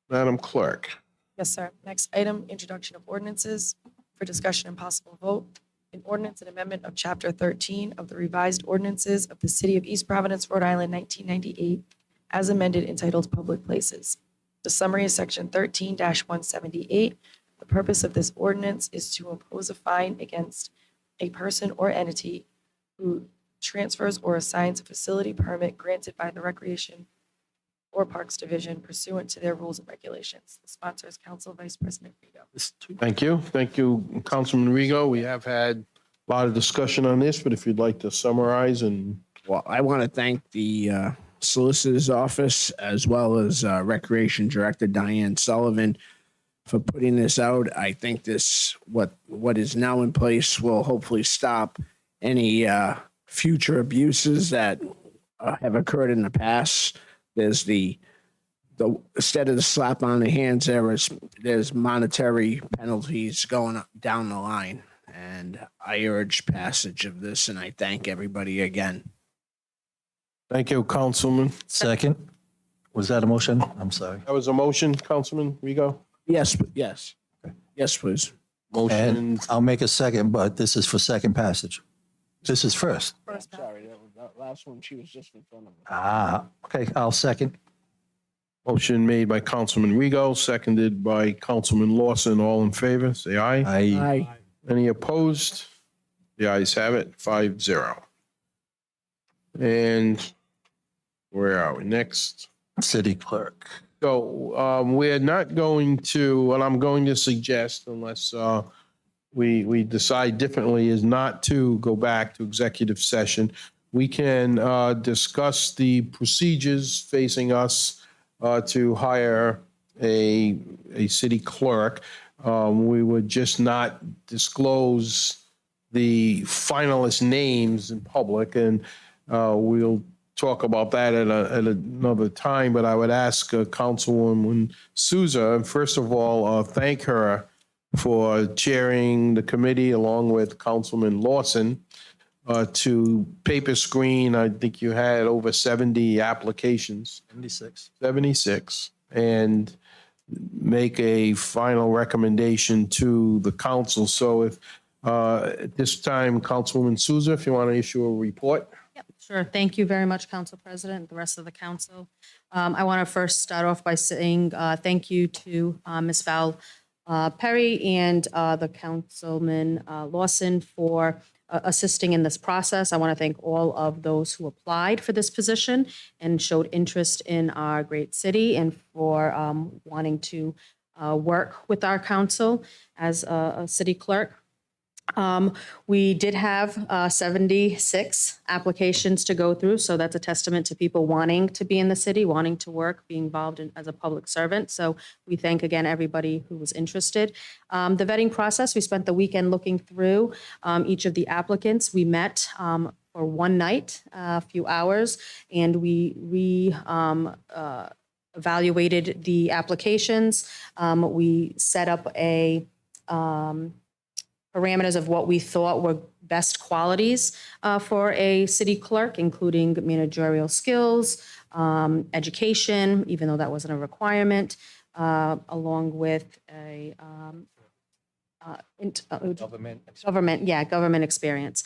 Madam Clerk. Yes, sir. Next item, introduction of ordinances for discussion and possible vote. An ordinance and amendment of Chapter 13 of the revised ordinances of the City of East Providence, Rhode Island, 1998, as amended entitled Public Places. The summary is Section 13-178. The purpose of this ordinance is to impose a fine against a person or entity who transfers or assigns a facility permit granted by the Recreation or Parks Division pursuant to their rules and regulations. The sponsor is Council Vice President Rigo. Thank you. Thank you, Councilman Rigo. We have had a lot of discussion on this, but if you'd like to summarize and. Well, I want to thank the Solicitor's Office as well as Recreation Director Diane Sullivan for putting this out. I think this, what is now in place will hopefully stop any future abuses that have occurred in the past. There's the instead of the slap on the hands, there's monetary penalties going down the line. And I urge passage of this, and I thank everybody again. Thank you, Councilman. Second. Was that a motion? I'm sorry. That was a motion, Councilman Rigo? Yes, yes. Yes, please. Motion. And I'll make a second, but this is for second passage. This is first. Sorry, that last one, she was just in front of me. Ah, okay, I'll second. Motion made by Councilman Rigo, seconded by Councilman Lawson. All in favor, say aye. Aye. Aye. Any opposed? The ayes have it, 5-0. And where are we? Next. City clerk. So we're not going to, and I'm going to suggest, unless we decide differently, is not to go back to executive session. We can discuss the procedures facing us to hire a city clerk. We would just not disclose the finalist names in public, and we'll talk about that at another time. But I would ask Councilwoman Souza, first of all, thank her for chairing the committee along with Councilman Lawson to paper screen. I think you had over 70 applications. 76. And make a final recommendation to the council. So if at this time, Councilwoman Souza, if you want to issue a report. Yep, sure. Thank you very much, Council President, and the rest of the council. I want to first start off by saying thank you to Ms. Val Perry and the Councilman Lawson for assisting in this process. I want to thank all of those who applied for this position and showed interest in our great city and for wanting to work with our council as a city clerk. We did have 76 applications to go through, so that's a testament to people wanting to be in the city, wanting to work, be involved as a public servant. So we thank again everybody who was interested. The vetting process, we spent the weekend looking through each of the applicants. We met for one night, a few hours, and we evaluated the applications. We set up a parameters of what we thought were best qualities for a city clerk, including managerial skills, education, even though that wasn't a requirement, along with a government experience.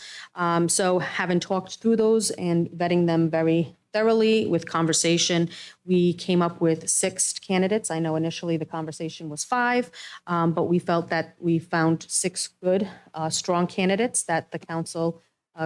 So having talked through those and vetting them very thoroughly with conversation, we came up with 6 candidates. I know initially the conversation was 5, but we felt that we found 6 good, strong candidates that the council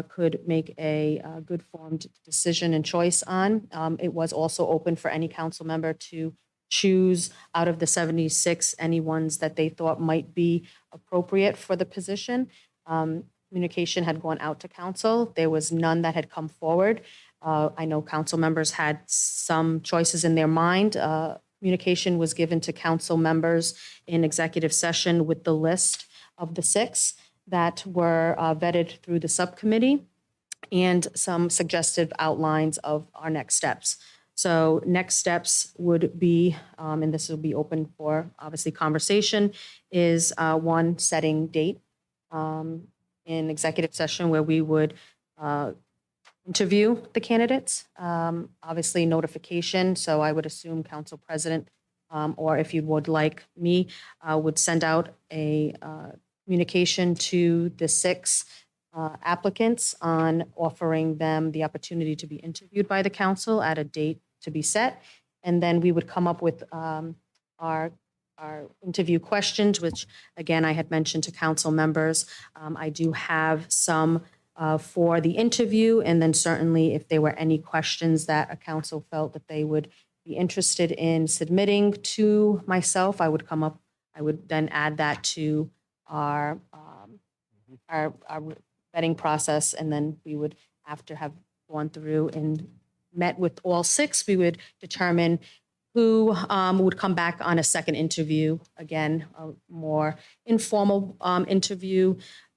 could make a good formed decision and choice on. It was also open for any council member to choose out of the 76 any ones that they thought might be appropriate for the position. Communication had gone out to council. There was none that had come forward. I know council members had some choices in their mind. Communication was given to council members in executive session with the list of the 6 that were vetted through the subcommittee and some suggestive outlines of our next steps. So next steps would be, and this will be open for obviously conversation, is one, setting date in executive session where we would interview the candidates. Obviously notification, so I would assume council president, or if you would like me, would send out a communication to the 6 applicants on offering them the opportunity to be interviewed by the council at a date to be set. And then we would come up with our interview questions, which again, I had mentioned to council members. I do have some for the interview, and then certainly if there were any questions that a council felt that they would be interested in submitting to myself, I would then add that to our vetting process, and then we would, after have gone through and met with all 6, we would determine who would come back on a second interview, again, a more informal interview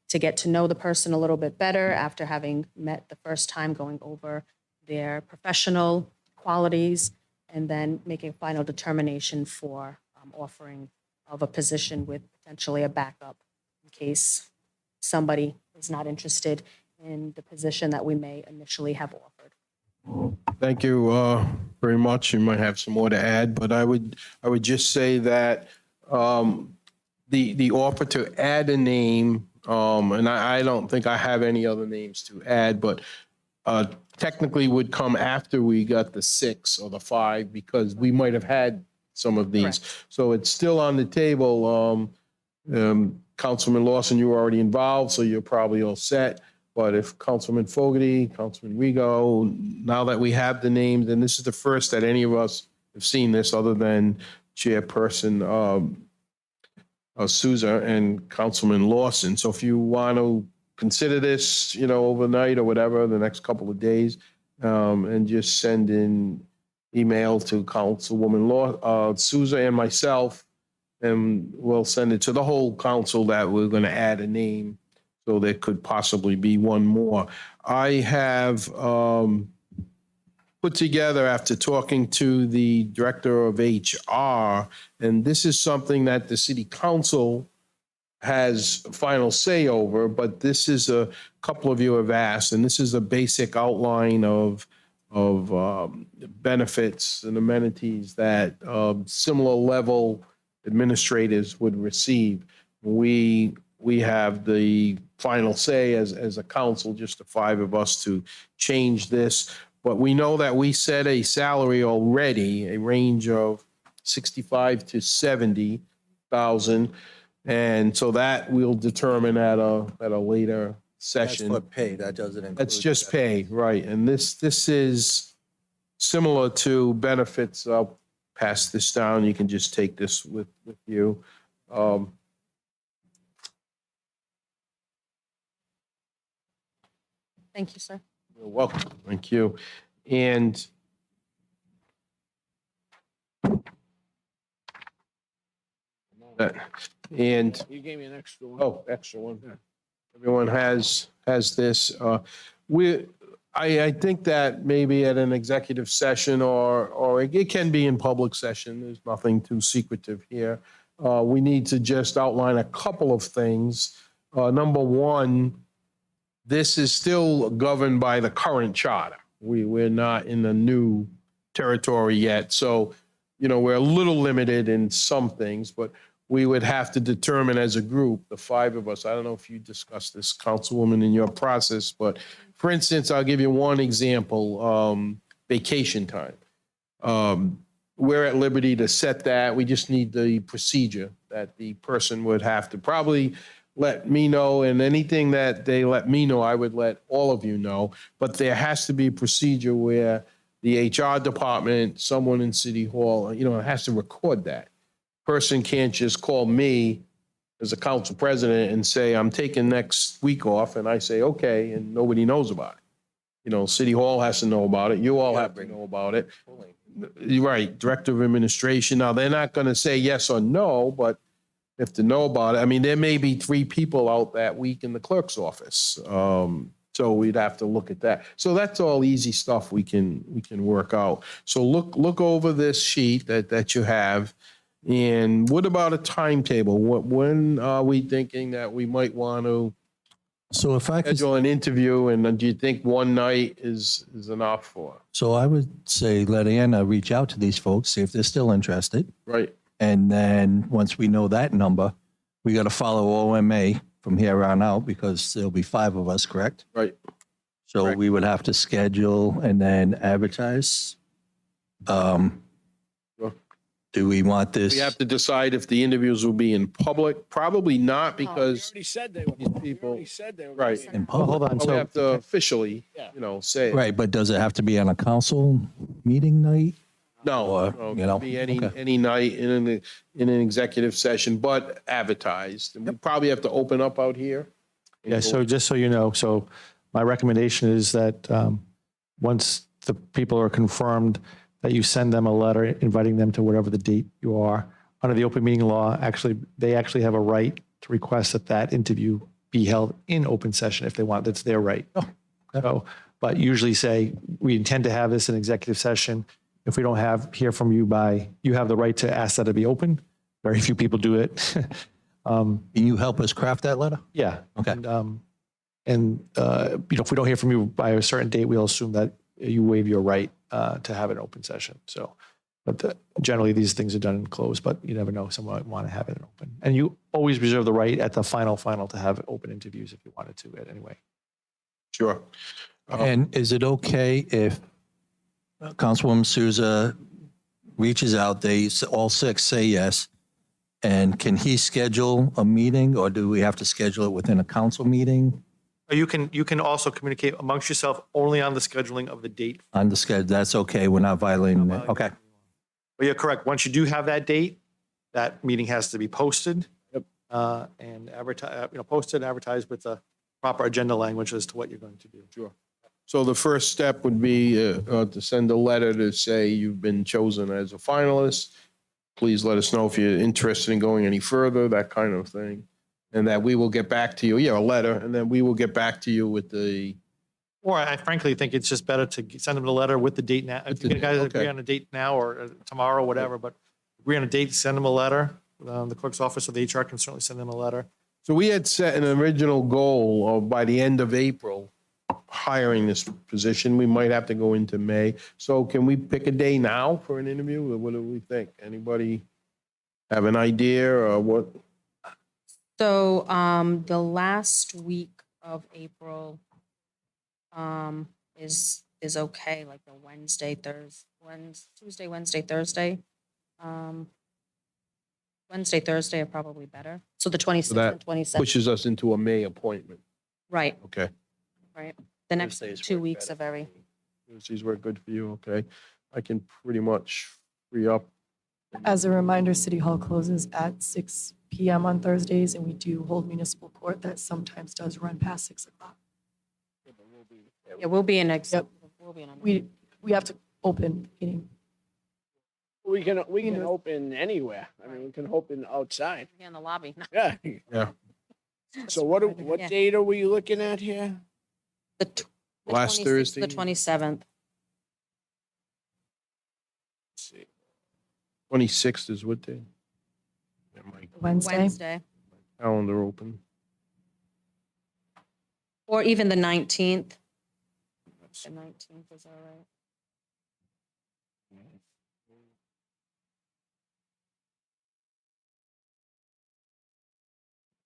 to get to know the person a little bit better after having met the first time, going over their professional qualities, and then making a final determination for offering of a position with potentially a backup in case somebody is not interested in the position that we may initially have offered. Thank you very much. You might have some more to add, but I would just say that the offer to add a name, and I don't think I have any other names to add, but technically would come after we got the 6 or the 5, because we might have had some of these. So it's still on the table. Councilman Lawson, you were already involved, so you're probably all set. But if Councilman Fogarty, Councilman Rigo, now that we have the names, and this is the first that any of us have seen this other than Chairperson Souza and Councilman Lawson. So if you want to consider this, overnight or whatever, the next couple of days, and just send in email to Councilwoman Souza and myself, and we'll send it to the whole council that we're going to add a name, so there could possibly be one more. I have put together, after talking to the director of HR, and this is something that the city council has final say over, but this is a couple of you have asked, and this is a basic outline of benefits and amenities that similar level administrators would receive. We have the final say as a council, just the 5 of us, to change this. But we know that we set a salary already, a range of 65 to 70,000. And so that we'll determine at a later session. That's for pay, that doesn't include. That's just pay, right. And this is similar to benefits. I'll pass this down. You can just take this with you. Thank you, sir. You're welcome. Thank you. And You gave me an extra one. oh, extra one. Everyone has this. I think that maybe at an executive session or it can be in public session. There's nothing too secretive here. We need to just outline a couple of things. Number one, this is still governed by the current charter. We're not in the new territory yet. So, we're a little limited in some things, but we would have to determine as a group, the 5 of us. I don't know if you discussed this, Councilwoman, in your process, but for instance, I'll give you one example, vacation time. We're at liberty to set that. We just need the procedure that the person would have to probably let me know, and anything that they let me know, I would let all of you know. But there has to be a procedure where the HR department, someone in City Hall, has to record that. Person can't just call me as a council president and say, I'm taking next week off, and I say, okay, and nobody knows about it. City Hall has to know about it. You all have to know about it. You're right, Director of Administration. Now, they're not going to say yes or no, but if to know about it, I mean, there may be 3 people out that week in the clerk's office. So we'd have to look at that. So that's all easy stuff we can work out. So look over this sheet that you have. And what about a timetable? When are we thinking that we might want to So if I could, schedule an interview? And do you think one night is enough for? so I would say let Anna reach out to these folks, see if they're still interested. Right. And then once we know that number, we got to follow OMA from here on out because there'll be 5 of us, correct? Right. So Correct. we would have to schedule and then advertise. Sure. Do we want this? We have to decide if the interviews will be in public. Probably not We because already said they were. these We people, already said they were. right. In Well, hold public. on. We have to So, officially, say it. Right, but does it have to be on a council meeting night? No, Or, no, it you know, could be any, okay. any night in an executive session, but advertised. And we probably have to open up out here. yeah, so just so you know, so my recommendation is that once the people are confirmed, that you send them a letter inviting them to whatever the date you are. Under the open meeting law, they actually have a right to request that interview be held in open session if they want. That's their right. So, but usually say, we intend to have this in executive session. If we don't hear from you you have the right to ask that to be open. Very few people do it. Can you help us craft that letter? Yeah. Okay. And if we don't hear from you by a certain date, we'll assume that you waive your right to have an open session. So, but generally these things are done in closed, but you never know, someone might want to have it in open. And you always reserve the right at the final to have open interviews if you wanted to anyway. Sure. And is it okay if Councilwoman Souza reaches out, all 6 say yes, and can he schedule a meeting or do we have to schedule it within a council meeting? You can also communicate amongst yourself only on the scheduling of the date. On the schedule, that's okay, we're not violating it, okay. But you're correct. Once you do have that date, that meeting has to be posted. Yep. And posted and advertised with the proper agenda language as to what you're going to do. Sure. So the first step would be to send a letter to say you've been chosen as a finalist. Please let us know if you're interested in going any further, that kind of thing. And that we will get back to you, a letter, and then we will get back to you with the, Or I frankly think it's just better to send them the letter with the date now. If you guys agree on a date now or tomorrow, whatever, but agree on a date, send them a letter. The clerk's office or the HR can certainly send them a letter. so we had set an original goal of by the end of April, hiring this position. We might have to go into May. So can we pick a day now for an interview? Or what do we think? Anybody have an idea or what? So, the last week of April, is okay, like the Tuesday, Wednesday, Thursday. Wednesday, Thursday are probably better. So the 26th that and 27th, Pushes us into a May appointment. right, Okay. right. The next Thursdays 2 work weeks better are very, Tuesdays were good for you, okay? I can pretty much free up. As a reminder, City Hall closes at 6 PM on Thursdays, and we do hold municipal court that sometimes does run past 6 o'clock. yeah, we'll be in, Yep. we'll be in. We have to open meeting. We can open anywhere. I mean, we can open outside. In the lobby. Yeah. Yeah. So what Yeah. date are we looking at here? The Last 26th, Thursday? The 27th. Let's see. 26th is what day? Yeah, my Wednesday. calendar open. Or even the 19th. The 19th is all right.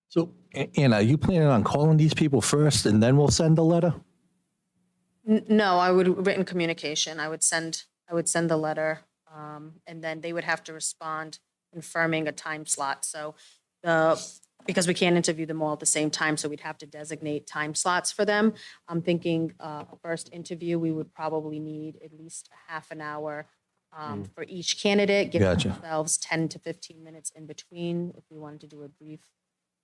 So, Anna, are you planning on calling these people first and then we'll send a letter? No, I would written communication. I would send the letter, and then they would have to respond confirming a time slot. So because we can't interview them all at the same time, so we'd have to designate time slots for them. I'm thinking first interview, we would probably need at least a half an hour for each candidate, giving Gotcha. ourselves 10 to 15 minutes in between if we wanted to do a brief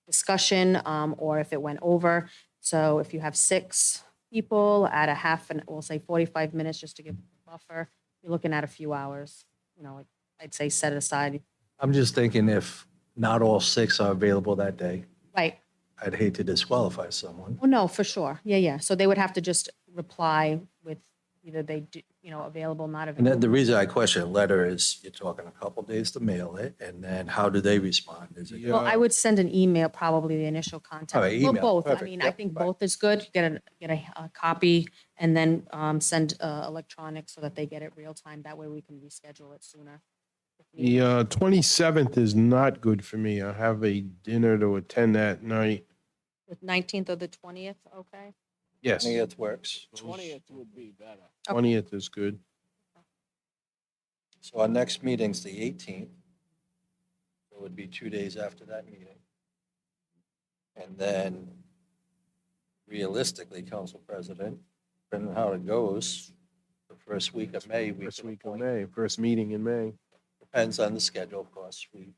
discussion, or if it went over. So if you have 6 people at a half an, we'll say 45 minutes just to give a buffer, you're looking at a few hours. You know, I'd say set it aside. I'm just thinking if not all 6 are available that day, Right. I'd hate to disqualify someone. Oh, no, for sure. Yeah, yeah. So they would have to just reply with either they do, you know, available, not And available. then the reason I question a letter is you're talking a couple days to mail it, and then how do they respond? Is it? Well, I would send an email, probably the initial contact. All right, Well, email. both. I Perfect. mean, I Yep, think fine. both is good. Get a copy and then send electronic so that they get it real time. That way we can reschedule it sooner. The 27th is not good for me. I have a dinner to attend that night. The 19th or the 20th, okay? Yes, 20th works. 20th would be better. 20th is good. So our next meeting's the 18th. It would be 2 days after that meeting. And then realistically, Council President, depending on how it goes, the first week of May, we First can week of appoint. May, first meeting in May. Depends on the schedule, of course. We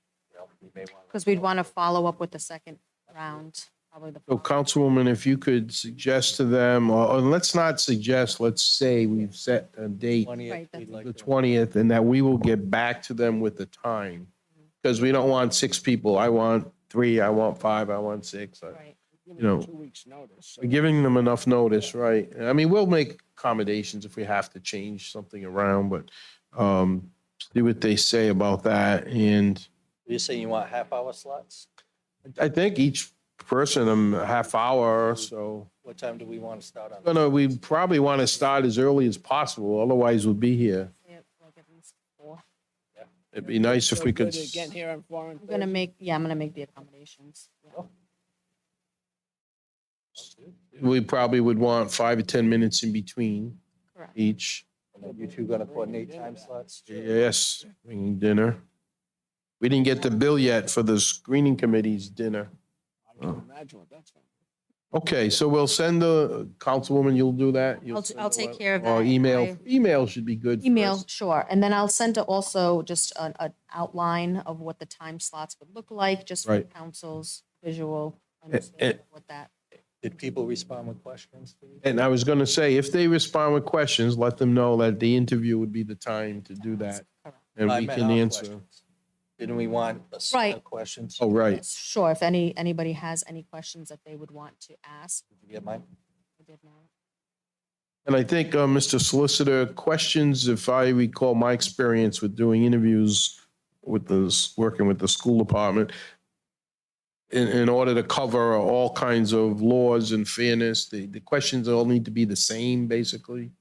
may want. Because we'd want to follow up with the second round, probably the. So Councilwoman, if you could suggest to them, or let's not suggest, let's say we've set a date, 20th, Right, we'd that's- like the to- 20th, and that we will get back to them with the time. Because we don't want 6 people. I want 3, I want 5, I want 6. Right. You know, 2 weeks notice. so- We're giving them enough notice, right? I mean, we'll make accommodations if we have to change something around, but see what they say about that. And You're saying you want half-hour slots? I think each person a half hour or so. What time do we want to start on? No, no, we probably want to start as early as possible, otherwise we'll be here. Yeah, like at least 4. It'd be nice if we could. So good at Getting here on 4 and I'm gonna 30? I'm gonna make the accommodations. Yeah. We probably would want 5 or 10 minutes in between Correct. each. And then you two going to coordinate time slots? Yes, bringing dinner. We didn't get the bill yet for the screening committee's dinner. I can imagine what that's. Okay, so we'll send the councilwoman, you'll do that? You'll I'll send I'll the take letter? care of that. Or email, I- email should be good. Email, first. sure. And then I'll send also just an outline of what the time slots would look like, just for Right. council's visual understanding of what that. Did people respond with questions? And I was gonna say, if they respond with questions, let them know that the interview would be the time to do that. And I we meant can our answer. questions. Didn't we want a set Right. of questions? Oh, right. Sure, if anybody has any questions that they would want to ask. Did you get mine? I did not. And I think, Mr. Solicitor, questions, if I recall my experience with doing interviews with working with the school department, in order to cover all kinds of laws and fairness, the questions all need to be the same, basically.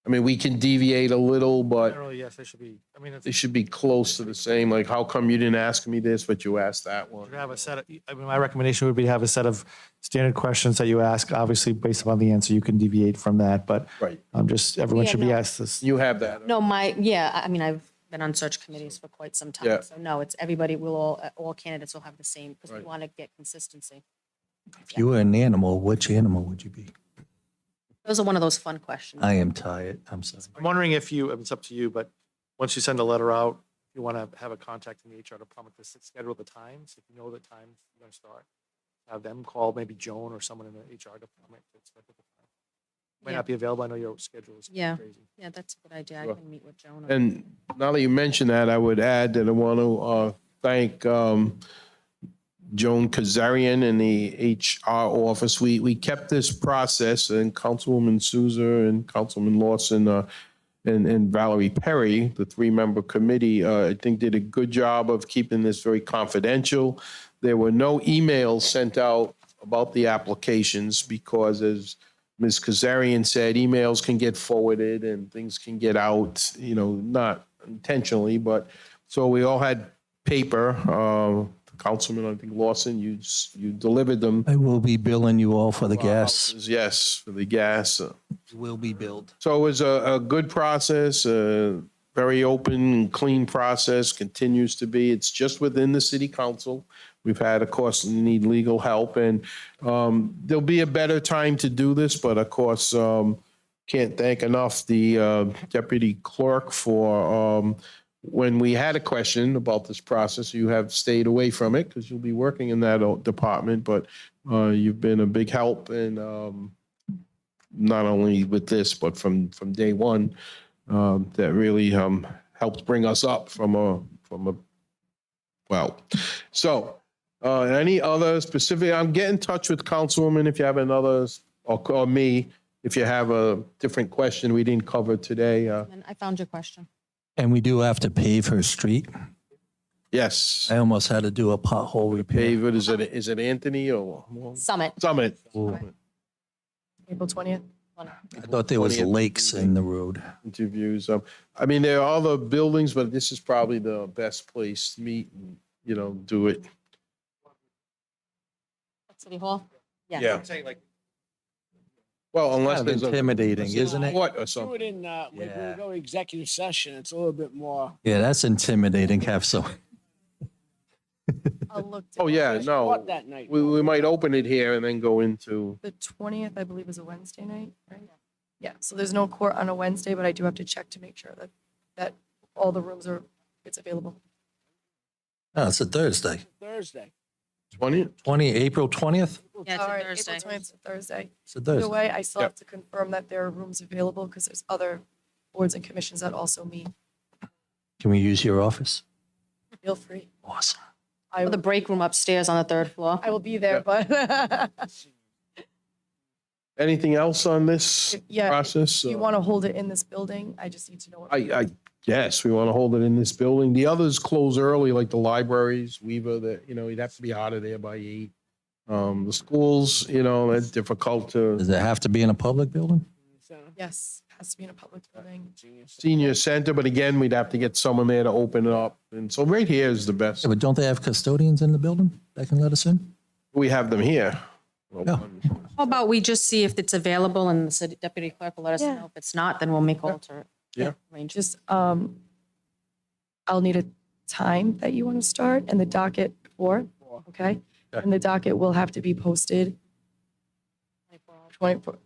I mean, we can deviate a little, but Generally, yes, they should be, I mean, it's, they should be close to the same, like, how come you didn't ask me this, but you asked that one? you have a set of, I mean, my recommendation would be to have a set of standard questions that you ask. Obviously, based upon the answer, you can deviate from that, but Right. everyone Yeah, should be no. asked this. You have that. No, I mean, I've been on search committees for quite some Yeah. time. So no, it's everybody will all candidates will have the same because we Right. want to get consistency. If you were an animal, which animal would you be? Those are one of those fun questions. I am tired. I'm sorry. I'm wondering if you, it's up to you, but once you send a letter out, you want to have a contact in the HR department to schedule the times. If you know the times you're going to start, have them call maybe Joan or someone in the HR department to schedule the time. Might Yeah. not be available. I know your schedule is Yeah. crazy. Yeah, that's a good idea. I Sure. can meet with Joan. And now that you mention that, I would add that I want to thank Joan Kazarian in the HR office. We kept this process, and Councilwoman Souza and Councilman Lawson and Valerie Perry, the 3-member committee, I think did a good job of keeping this very confidential. There were no emails sent out about the applications because, as Ms. Kazarian said, emails can get forwarded and things can get out, not intentionally, but, so we all had paper. Councilman, I think Lawson, you delivered them. I will be billing you all for the gas. Yes, for the gas. Will be billed. So it was a good process, a very open and clean process, continues to be. It's just within the city council. We've had, of course, need legal help, and there'll be a better time to do this, but of course, can't thank enough the deputy clerk for, when we had a question about this process, you have stayed away from it because you'll be working in that department, but you've been a big help, and not only with this, but from day one, that really helped bring us up from a, well. So, any other specific, get in touch with Councilwoman if you have another, or call me if you have a different question we didn't cover today. And I found your question. And we do have to pave her street. Yes. I almost had to do a pothole repair. Pave it, is it Anthony or? Summit. Summit. April 20th. I thought there was 20th. lakes in the road. Interviews. I mean, there are other buildings, but this is probably the best place to meet and, do it. At City Hall? Yeah. Well, unless Kind of there's a. intimidating, isn't it? What or Do something. it in, like, when Yeah. we go to executive session, it's a little bit more. Yeah, that's intimidating. Have some. I'll look. Oh, yeah, There's no. what that night? We might open it here and then go into, The 20th, I believe, is a Wednesday night, right? Yeah, so there's no court on a Wednesday, but I do have to check to make sure that all the rooms it's available. No, it's a Thursday. Thursday. 20th? April 20th? Yeah, All right, April 20th is a Thursday. It's a Either Thursday. way, I still Yep. have to confirm that there are rooms available because there's other boards and commissions that also meet. Can we use your office? Feel free. Awesome. I The break room upstairs on the 3rd floor. I will be there, but Anything else on this yeah, process? if you want to hold it in this building, I just need to know. what- Yes, we want to hold it in this building. The others close early, like the libraries, Weaver, that, you'd have to be out of there by 8. The schools, that's difficult to. Does it have to be in a public building? Yes, has to be in a public building. Senior center, but again, we'd have to get someone there to open it up. And so right here is the best. Yeah, but don't they have custodians in the building that can let us in? We have them here. Yeah. How about we just see if it's available and the city deputy clerk will let us Yeah. know. If it's not, then we'll make alter Yeah. arrangements. Just, I'll need a time that you want to start and the docket for, okay? And the docket will have to be posted 24,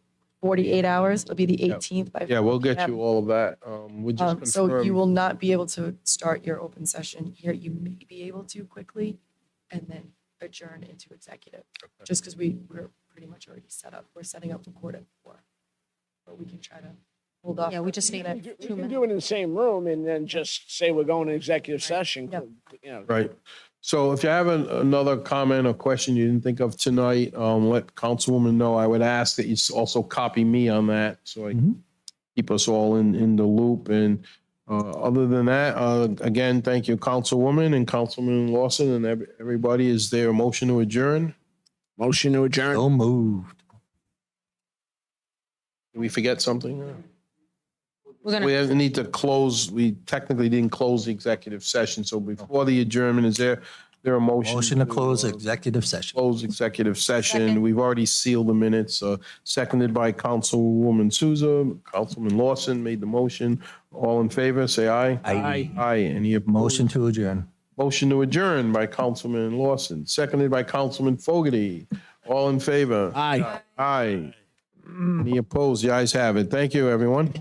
48 hours. It'll be the 18th by. Yeah, we'll 4 get p.m. you all of that. We'll just So you confirm. will not be able to start your open session here. You may be able to quickly and then adjourn into executive. Just because we're pretty much already set up. We're setting up the court at 4. But we can try to hold off. Yeah, for we a just few need minutes. We can do it in the same room and then just say we're going to executive session. Yep. Right. So if you have another comment or question you didn't think of tonight, let Councilwoman know. I would ask that you also copy me on that so I can keep us all in the loop. And other than that, again, thank you, Councilwoman and Councilman Lawson and everybody. Is there a motion to adjourn? Motion to adjourn. So moved. Did we forget something? We're We gonna, need to close, we technically didn't close the executive session, so before the adjournment, is there a motion? Motion to close executive session. Close executive session. Second. We've already sealed the minutes, seconded by Councilwoman Souza. Councilman Lawson made the motion. All in favor, say aye. Aye. Aye. Any opposed? Motion to adjourn. Motion to adjourn by Councilman Lawson, seconded by Councilman Fogarty. All in favor? Aye. Aye. Any opposed? The ayes have it. Thank you, everyone.